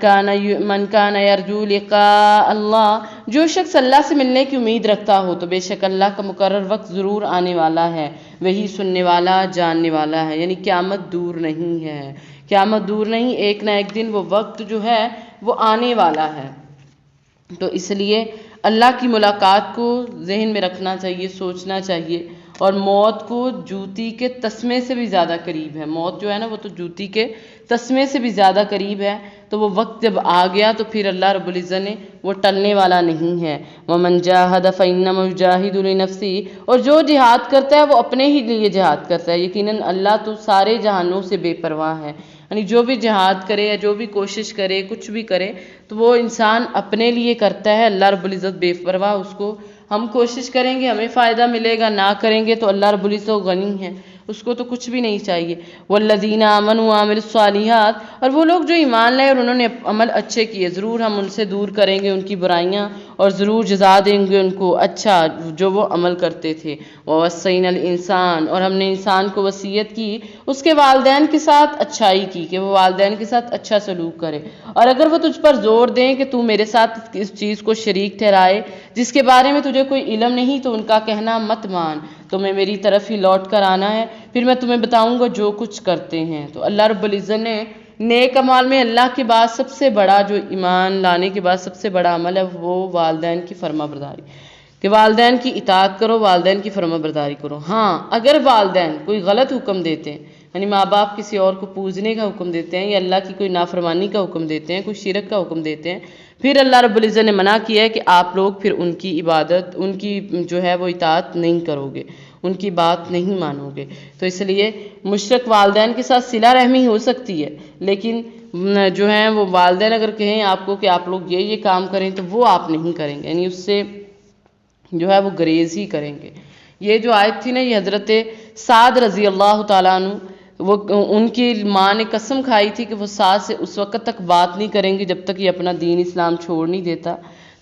کان یرجو لقاء اللہ، جو شخص اللہ سے ملنے کی امید رکھتا ہو تو بے شک اللہ کا مقرر وقت ضرور آنے والا ہے، وہی سننے والا جاننے والا ہے۔ یعنی قیامت دور نہیں ہے، قیامت دور نہیں، ایک نہ ایک دن وہ وقت جو ہے وہ آنے والا ہے۔ تو اس لیے اللہ کی ملاقات کو ذہن میں رکھنا چاہیے، سوچنا چاہیے، اور موت کو جوتی کے تسمے سے بھی زیادہ قریب ہے. موت جو ہے نا وہ تو جوتی کے تسمے سے بھی زیادہ قریب ہے. تو وہ وقت جب آ گیا تو پھر اللہ رب العزت نے وہ ٹلنے والا نہیں ہے. وَمَنْ جَاهَدَ فَإِنَّمَا يُجَاهِدُ لِنَفْسِهِ، اور جو جہاد کرتا ہے وہ اپنے ہی لیے جہاد کرتا ہے. یقیناً اللہ تو سارے جہانوں سے بے پرواہ ہے. یعنی جو بھی جہاد کرے یا جو بھی کوشش کرے کچھ بھی کرے تو وہ انسان اپنے لیے کرتا ہے. اللہ رب العزت بے پرواہ. اس کو ہم کوشش کریں گے ہمیں فائدہ ملے گا، نہ کریں گے تو اللہ رب العزت غنی ہے، اس کو تو کچھ بھی نہیں چاہیے. والذین آمنوا وعملوا الصالحات، اور وہ لوگ جو ایمان لائے اور انہوں نے عمل اچھے کیے، ضرور ہم ان سے دور کریں گے ان کی برائیاں اور ضرور جزا دیں گے ان کو اچھا جو وہ عمل کرتے تھے. ووصینا الانسان، اور ہم نے انسان کو وصیت کی اس کے والدین کے ساتھ اچھائی کی کہ وہ والدین کے ساتھ اچھا سلوک کرے. اور اگر وہ تجھ پر زور دیں کہ تو میرے ساتھ اس چیز کو شریک ٹھہرائے جس کے بارے میں تجھے کوئی علم نہیں، تو ان کا کہنا مت مان، تمہیں میری طرف ہی لوٹ کر آنا ہے، پھر میں تمہیں بتاؤں گا جو کچھ کرتے ہیں. تو اللہ رب العزت نے نیک اعمال میں اللہ کے بعد سب سے بڑا، جو ایمان لانے کے بعد سب سے بڑا عمل ہے وہ والدین کی فرما برداری، کہ والدین کی اطاعت کرو، والدین کی فرما برداری کرو. ہاں اگر والدین کوئی غلط حکم دیتے ہیں، یعنی ماں باپ کسی اور کو پوجنے کا حکم دیتے ہیں یا اللہ کی کوئی نافرمانی کا حکم دیتے ہیں، کوئی شرک کا حکم دیتے ہیں، پھر اللہ رب العزت نے منع کیا ہے کہ آپ لوگ پھر ان کی عبادت، ان کی جو ہے وہ اطاعت نہیں کرو گے، ان کی بات نہیں مانو گے. تو اس لیے مشرک والدین کے ساتھ صلہ رحمی ہو سکتی ہے، لیکن جو ہیں وہ والدین اگر کہیں آپ کو کہ آپ لوگ یہ کام کریں تو وہ آپ نہیں کریں گے، یعنی اس سے جو ہے وہ گریز ہی کریں گے. یہ جو آیت تھی نا، یہ حضرت سعد رضی اللہ تعالیٰ عنہ، وہ ان کی ماں نے قسم کھائی تھی کہ وہ سعد سے اس وقت تک بات نہیں کریں گی جب تک یہ اپنا دین اسلام چھوڑ نہیں دیتا،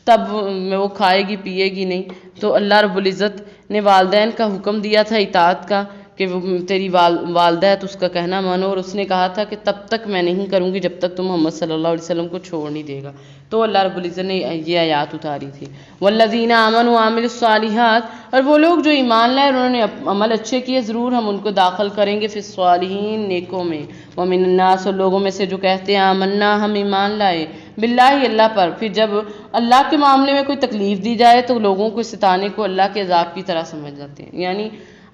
تب وہ کھائے گی پیے گی نہیں. تو اللہ رب العزت نے والدین کا حکم دیا تھا اطاعت کا کہ وہ تیری والدہ ہے تو اس کا کہنا مانو، اور اس نے کہا تھا کہ تب تک میں نہیں کروں گی جب تک تم محمد صلی اللہ علیہ وسلم کو چھوڑ نہیں دے گا. تو اللہ رب العزت نے یہ آیات اتاری تھی. والذین آمنوا وعملوا الصالحات، اور وہ لوگ جو ایمان لائے اور انہوں نے عمل اچھے کیے، ضرور ہم ان کو داخل کریں گے فی الصالحین، نیکوں میں. ومن الناس، اور لوگوں میں سے جو کہتے ہیں آمنا، ہم ایمان لائے، باللہ اللہ پر، پھر جب اللہ کے معاملے میں کوئی تکلیف دی جائے تو لوگوں کو ستانے کو اللہ کے عذاب کی طرح سمجھ جاتے ہیں. یعنی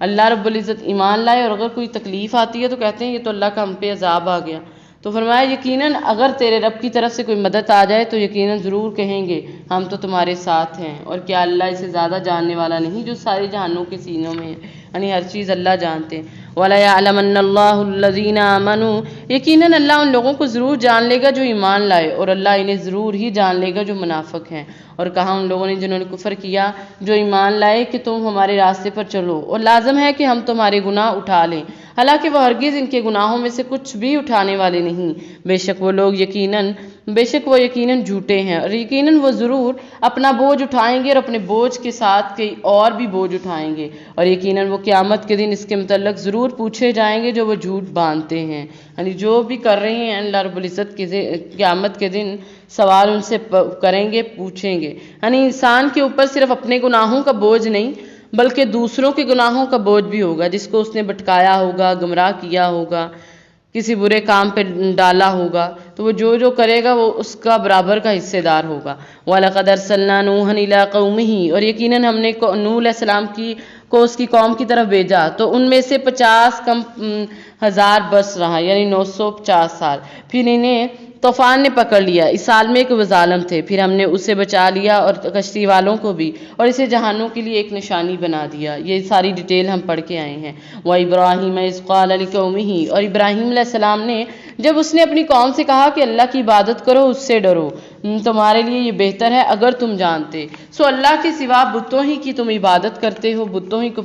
اللہ رب العزت ایمان لائے اور اگر کوئی تکلیف آتی ہے تو کہتے ہیں یہ تو اللہ کا ہم پہ عذاب آ گیا. تو فرمایا یقیناً اگر تیرے رب کی طرف سے کوئی مدد آ جائے تو یقیناً ضرور کہیں گے ہم تو تمہارے ساتھ ہیں. اور کیا اللہ اسے زیادہ جاننے والا نہیں جو سارے جہانوں کے سینوں میں ہے، یعنی ہر چیز اللہ جانتے ہیں. وَلَيَعْلَمَنَّ اللَّهُ الَّذِينَ آمَنُوا، یقیناً اللہ ان لوگوں کو ضرور جان لے گا جو ایمان لائے، اور اللہ انہیں ضرور ہی جان لے گا جو منافق ہیں. اور کہا ان لوگوں نے جنہوں نے کفر کیا جو ایمان لائے کہ تم ہمارے راستے پر چلو، اور لازم ہے کہ ہم تمہارے گناہ اٹھا لیں، حالانکہ وہ ہرگز ان کے گناہوں میں سے کچھ بھی اٹھانے والے نہیں. بے شک وہ یقیناً جھوٹے ہیں، اور یقیناً وہ ضرور اپنا بوجھ اٹھائیں گے اور اپنے بوجھ کے ساتھ کئی اور بھی بوجھ اٹھائیں گے. اور یقیناً وہ قیامت کے دن اس کے متعلق ضرور پوچھے جائیں گے جو وہ جھوٹ باندھتے ہیں. یعنی جو بھی کر رہے ہیں اللہ رب العزت کے قیامت کے دن سوال ان سے کریں گے، پوچھیں گے. یعنی انسان کے اوپر صرف اپنے گناہوں کا بوجھ نہیں بلکہ دوسروں کے گناہوں کا بوجھ بھی ہوگا، جس کو اس نے بھٹکایا ہوگا، گمراہ کیا ہوگا، کسی برے کام پہ ڈالا ہوگا، تو وہ جو کرے گا وہ اس کا برابر کا حصے دار ہوگا. وَلَقَدْ أَرْسَلْنَا نُوحًا إِلَىٰ قَوْمِهِ، اور یقیناً ہم نے نوح علیہ السلام کو اس کی قوم کی طرف بھیجا تو ان میں سے 50 کم ہزار برس رہا، یعنی 950 سال. پھر انہیں طوفان نے پکڑ لیا اس سال میں کہ وہ ظالم تھے، پھر ہم نے اسے بچا لیا اور کشتی والوں کو بھی، اور اسے جہانوں کے لیے ایک نشانی بنا دیا. یہ ساری ڈیٹیل ہم پڑھ کے آئے ہیں. وَإِبْرَاهِيمَ إِذْ قَالَ لِقَوْمِهِ، اور ابراہیم علیہ السلام نے جب اس نے اپنی قوم سے کہا کہ اللہ کی عبادت کرو، اس سے ڈرو، تمہارے لیے یہ بہتر ہے اگر تم جانتے. سو اللہ کے سوا بتوں ہی کی تم عبادت کرتے ہو، بتوں ہی کو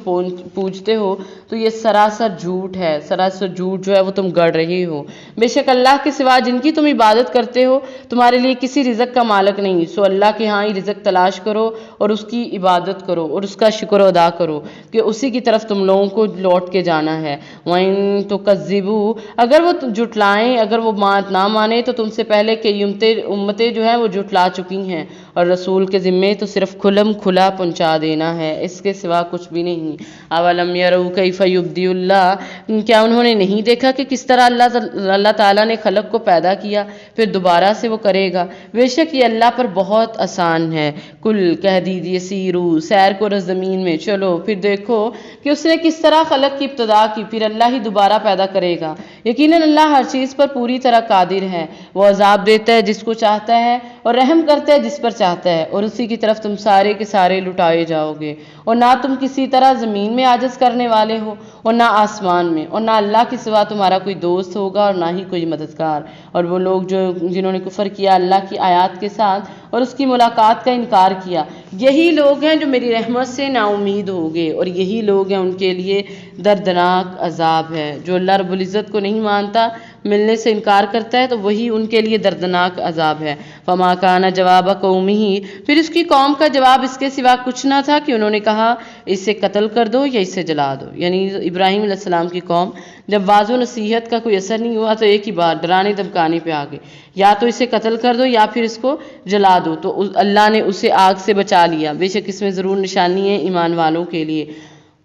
پوجتے ہو، تو یہ سراسر جھوٹ ہے، سراسر جھوٹ جو ہے وہ تم گڑھ رہے ہو. بے شک اللہ کے سوا جن کی تم عبادت کرتے ہو تمہارے لیے کسی رزق کا مالک نہیں. سو اللہ کے ہاں ہی رزق تلاش کرو اور اس کی عبادت کرو اور اس کا شکر ادا کرو کہ اسی کی طرف تم لوگوں کو لوٹ کے جانا ہے. وَإِن تُكَذِّبُوا، اگر وہ جھٹلائیں، اگر وہ بات نہ مانے تو تم سے پہلے کئی امتیں جو ہیں وہ جھٹلا چکی ہیں، اور رسول کے ذمے تو صرف کھلم کھلا پہنچا دینا ہے، اس کے سوا کچھ بھی نہیں۔ اولم یروا کیف یبدئ اللہ، کیا انہوں نے نہیں دیکھا کہ کس طرح اللہ تعالیٰ نے خلق کو پیدا کیا پھر دوبارہ سے وہ کرے گا؟ بے شک یہ اللہ پر بہت آسان ہے۔ کل کہہ دیجیے سیرو، سیر کرو زمین میں، چلو پھر دیکھو کہ اس نے کس طرح خلق کی ابتدا کی، پھر اللہ ہی دوبارہ پیدا کرے گا۔ یقیناً اللہ ہر چیز پر پوری طرح قادر ہے، وہ عذاب دیتا ہے جس کو چاہتا ہے اور رحم کرتا ہے جس پر چاہتا ہے، اور اسی کی طرف تم سارے کے سارے لٹائے جاؤ گے۔ اور نہ تم کسی طرح زمین میں عاجز کرنے والے ہو اور نہ آسمان میں، اور نہ اللہ کے سوا تمہارا کوئی دوست ہوگا اور نہ ہی کوئی مددگار۔ اور وہ لوگ جنہوں نے کفر کیا اللہ کی آیات کے ساتھ اور اس کی ملاقات کا انکار کیا، یہی لوگ ہیں جو میری رحمت سے نا امید ہو گئے، اور یہی لوگ ہیں ان کے لیے دردناک عذاب ہے۔ جو اللہ رب العزت کو نہیں مانتا، ملنے سے انکار کرتا ہے، تو وہی ان کے لیے دردناک عذاب ہے۔ فما کان جواب قومہ، پھر اس کی قوم کا جواب اس کے سوا کچھ نہ تھا کہ انہوں نے کہا اسے قتل کر دو یا اسے جلا دو۔ یعنی ابراہیم علیہ السلام کی قوم جب واضح نصیحت کا کوئی اثر نہیں ہوا تو ایک ہی بات ڈرانے دھمکانے پہ آ گئے، یا تو اسے قتل کر دو یا پھر اس کو جلا دو۔ تو اللہ نے اسے آگ سے بچا لیا، بے شک اس میں ضرور نشانی ہے ایمان والوں کے لیے۔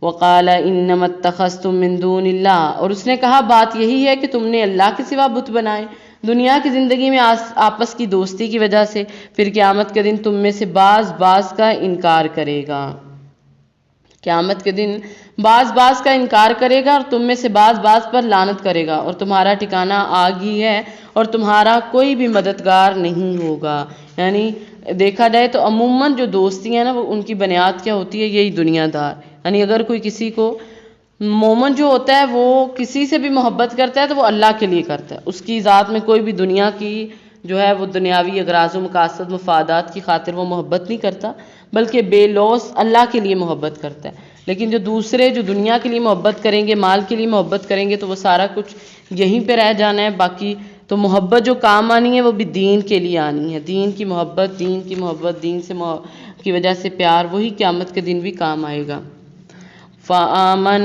وقال انما اتخذتم من دون اللہ، اور اس نے کہا بات یہی ہے کہ تم نے اللہ کے سوا بت بنائے دنیا کی زندگی میں آپس کی دوستی کی وجہ سے، پھر قیامت کے دن تم میں سے بعض کا انکار کرے گا۔ قیامت کے دن بعض کا انکار کرے گا اور تم میں سے بعض پر لعنت کرے گا، اور تمہارا ٹھکانہ آگ ہی ہے اور تمہارا کوئی بھی مددگار نہیں ہوگا۔ یعنی دیکھا جائے تو عموماً جو دوستی ہیں نا، وہ ان کی بنیاد کیا ہوتی ہے؟ یہی دنیا دار۔ یعنی اگر کوئی کسی کو، مومن جو ہوتا ہے وہ کسی سے بھی محبت کرتا ہے تو وہ اللہ کے لیے کرتا ہے، اس کی ذات میں کوئی بھی دنیا کی جو ہے وہ دنیاوی اغراض و مقاصد مفادات کی خاطر وہ محبت نہیں کرتا، بلکہ بے لوث اللہ کے لیے محبت کرتا ہے۔ لیکن جو دوسرے جو دنیا کے لیے محبت کریں گے، مال کے لیے محبت کریں گے، تو وہ سارا کچھ یہیں پہ رہ جانا ہے۔ باقی تو محبت جو کام آنی ہے وہ بھی دین کے لیے آنی ہے، دین کی محبت، دین سے کی وجہ سے پیار، وہی قیامت کے دن بھی کام آئے گا۔ فآمن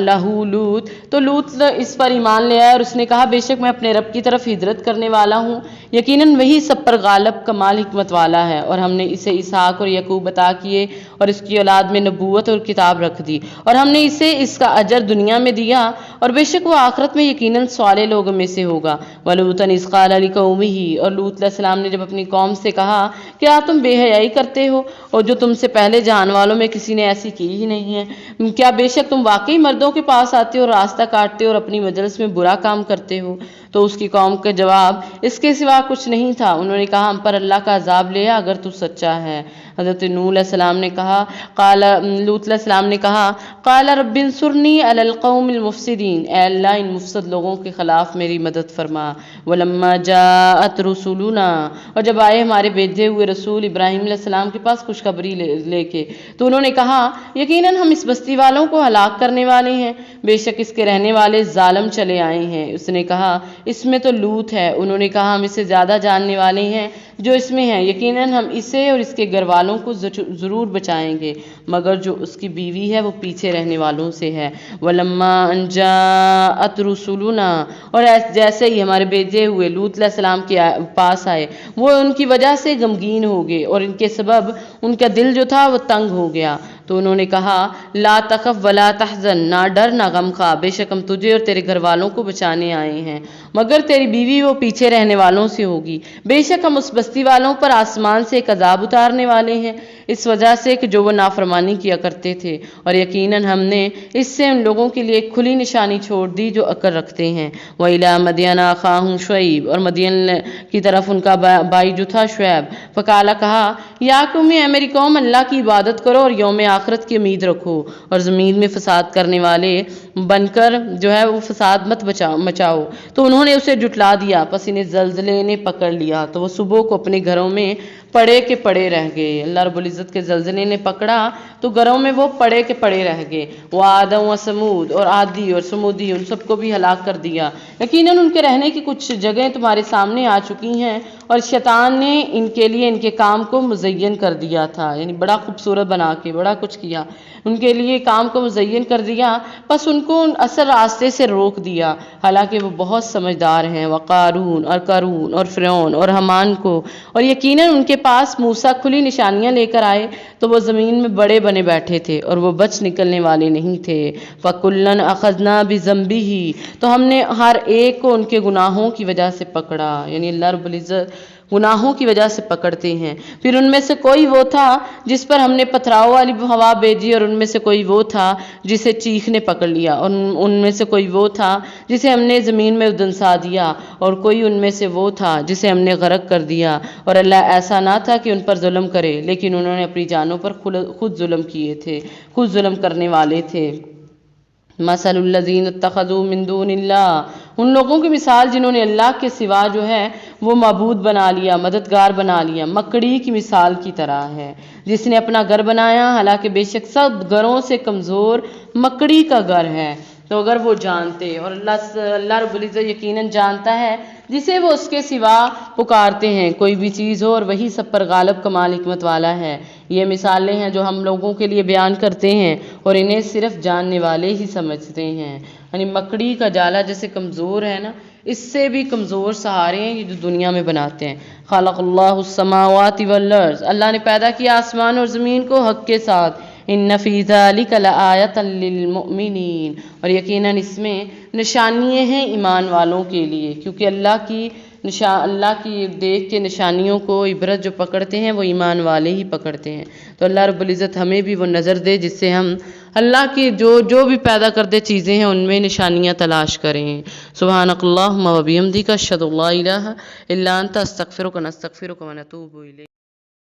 لہ لوط، تو لوط اس پر ایمان لے آیا اور اس نے کہا بے شک میں اپنے رب کی طرف ہجرت کرنے والا ہوں، یقیناً وہی سب پر غالب کمال حکمت والا ہے، اور ہم نے اسے اسحاق اور یعقوب عطا کیے اور اس کی اولاد میں نبوت اور کتاب رکھ دی، اور ہم نے اسے اس کا اجر دنیا میں دیا، اور بے شک وہ آخرت میں یقیناً صالح لوگوں میں سے ہوگا۔ وَلُوطًا إِذْ قَالَ لِقَوْمِهِ، اور لوط علیہ السلام نے جب اپنی قوم سے کہا کیا تم بے حیائی کرتے ہو اور جو تم سے پہلے جہان والوں میں کسی نے ایسی کی ہی نہیں ہے، کیا بے شک تم واقعی مردوں کے پاس آتے ہو، راستہ کاٹتے ہو اور اپنی مجلس میں برا کام کرتے ہو؟ تو اس کی قوم کا جواب اس کے سوا کچھ نہیں تھا، انہوں نے کہا ہم پر اللہ کا عذاب لے آ اگر تو سچا ہے۔ حضرت نوح علیہ السلام نے کہا، لوط علیہ السلام نے کہا قال رب انصرنی علی القوم المفسدین، اے اللہ ان مفسد لوگوں کے خلاف میری مدد فرما۔ ولما جاءت رسولنا، اور جب آئے ہمارے بھیجے ہوئے رسول ابراہیم علیہ السلام کے پاس خوشخبری لے کے، تو انہوں نے کہا یقیناً ہم اس بستی والوں کو ہلاک کرنے والے ہیں، بے شک اس کے رہنے والے ظالم چلے آئے ہیں۔ اس نے کہا اس میں تو لوط ہے، انہوں نے کہا ہم اسے زیادہ جاننے والے ہیں جو اس میں ہیں، یقیناً ہم اسے اور اس کے گھر والوں کو ضرور بچائیں گے، مگر جو اس کی بیوی ہے وہ پیچھے رہنے والوں سے ہے۔ ولما ان جاءت رسولنا، اور جیسے ہی ہمارے بھیجے ہوئے لوط علیہ السلام کے پاس آئے، وہ ان کی وجہ سے غمگین ہو گئے اور ان کے سبب ان کا دل جو تھا وہ تنگ ہو گیا، تو انہوں نے کہا لا تخف ولا تحزن، نہ ڈر نہ غم خا، بے شک ہم تجھے اور تیرے گھر والوں کو بچانے آئے ہیں، مگر تیری بیوی وہ پیچھے رہنے والوں سے ہوگی، بے شک ہم اس بستی والوں پر آسمان سے ایک عذاب اتارنے والے ہیں اس وجہ سے کہ جو وہ نافرمانی کیا کرتے تھے، اور یقیناً ہم نے اس سے ان لوگوں کے لیے ایک کھلی نشانی چھوڑ دی جو عقل رکھتے ہیں۔ وَإِلَىٰ مَدْيَنَ أَخَاهُمْ شُعَيْبٌ، اور مدین کی طرف ان کا بھائی جو تھا شعیب، فقال کہا یا قوم، اے میری قوم اللہ کی عبادت کرو اور یوم آخرت کی امید رکھو، اور زمین میں فساد کرنے والے بن کر جو ہے وہ فساد مت مچاؤ۔ تو انہوں نے اسے جھٹلا دیا، پس انہیں زلزلے نے پکڑ لیا تو وہ صبح کو اپنے گھروں میں پڑے کے پڑے رہ گئے۔ اللہ رب العزت کے زلزلے نے پکڑا تو گھروں میں وہ پڑے کے پڑے رہ گئے۔ وعاد و سمود، اور عادی اور سمودی ان سب کو بھی ہلاک کر دیا، یقیناً ان کے رہنے کی کچھ جگہیں تمہارے سامنے آ چکی ہیں، اور شیطان نے ان کے لیے ان کے کام کو مزین کر دیا تھا، یعنی بڑا خوبصورت بنا کے بڑا کچھ کیا، ان کے لیے کام کو مزین کر دیا، پس ان کو اصل راستے سے روک دیا، حالانکہ وہ بہت سمجھدار ہیں۔ وقارون، اور قارون اور فرعون اور حامان کو، اور یقیناً ان کے پاس موسیٰ کھلی نشانیاں لے کر آئے تو وہ زمین میں بڑے بنے بیٹھے تھے اور وہ بچ نکلنے والے نہیں تھے۔ فَكُلًّا أَخَذْنَا بِذَنبِهِ، تو ہم نے ہر ایک کو ان کے گناہوں کی وجہ سے پکڑا، یعنی اللہ رب العزت گناہوں کی وجہ سے پکڑتے ہیں۔ پھر ان میں سے کوئی وہ تھا جس پر ہم نے پتھراؤ والی ہوا بھیجی، اور ان میں سے کوئی وہ تھا جسے چیخ نے پکڑ لیا، اور ان میں سے کوئی وہ تھا جسے ہم نے زمین میں دنسا دیا، اور کوئی ان میں سے وہ تھا جسے ہم نے غرق کر دیا۔ اور اللہ ایسا نہ تھا کہ ان پر ظلم کرے، لیکن انہوں نے اپنی جانوں پر خود ظلم کیے تھے، خود ظلم کرنے والے تھے۔ مثل الذین اتخذوا من دون اللہ، ان لوگوں کی مثال جنہوں نے اللہ کے سوا جو ہے وہ معبود بنا لیا، مددگار بنا لیا، مکڑی کی مثال کی طرح ہے جس نے اپنا گھر بنایا، حالانکہ بے شک سب گھروں سے کمزور مکڑی کا گھر ہے۔ تو اگر وہ جانتے، اور اللہ رب العزت یقیناً جانتا ہے جسے وہ اس کے سوا پکارتے ہیں، کوئی بھی چیز ہو، اور وہی سب پر غالب کمال حکمت والا ہے۔ یہ مثالیں ہیں جو ہم لوگوں کے لیے بیان کرتے ہیں اور انہیں صرف جاننے والے ہی سمجھتے ہیں۔ یعنی مکڑی کا جالا جیسے کمزور ہے نا، اس سے بھی کمزور سہارے ہیں یہ جو دنیا میں بناتے ہیں۔ خلق اللہ السماوات والارض، اللہ نے پیدا کیا آسمان اور زمین کو حق کے ساتھ۔ ان فی ذلک لآیۃ للمؤمنین، اور یقیناً اس میں نشانیاں ہیں ایمان والوں کے لیے، کیونکہ اللہ کی دیکھ کے نشانیوں کو عبرت جو پکڑتے ہیں وہ ایمان والے ہی پکڑتے ہیں۔ تو اللہ رب العزت ہمیں بھی وہ نظر دے جس سے ہم اللہ کی جو بھی پیدا کردہ چیزیں ہیں ان میں نشانیاں تلاش کریں۔ سبحانک اللہم و بحمدک، اشہد ان لا الہ الا انت، استغفرک و نستغفرک و نتوب الیک۔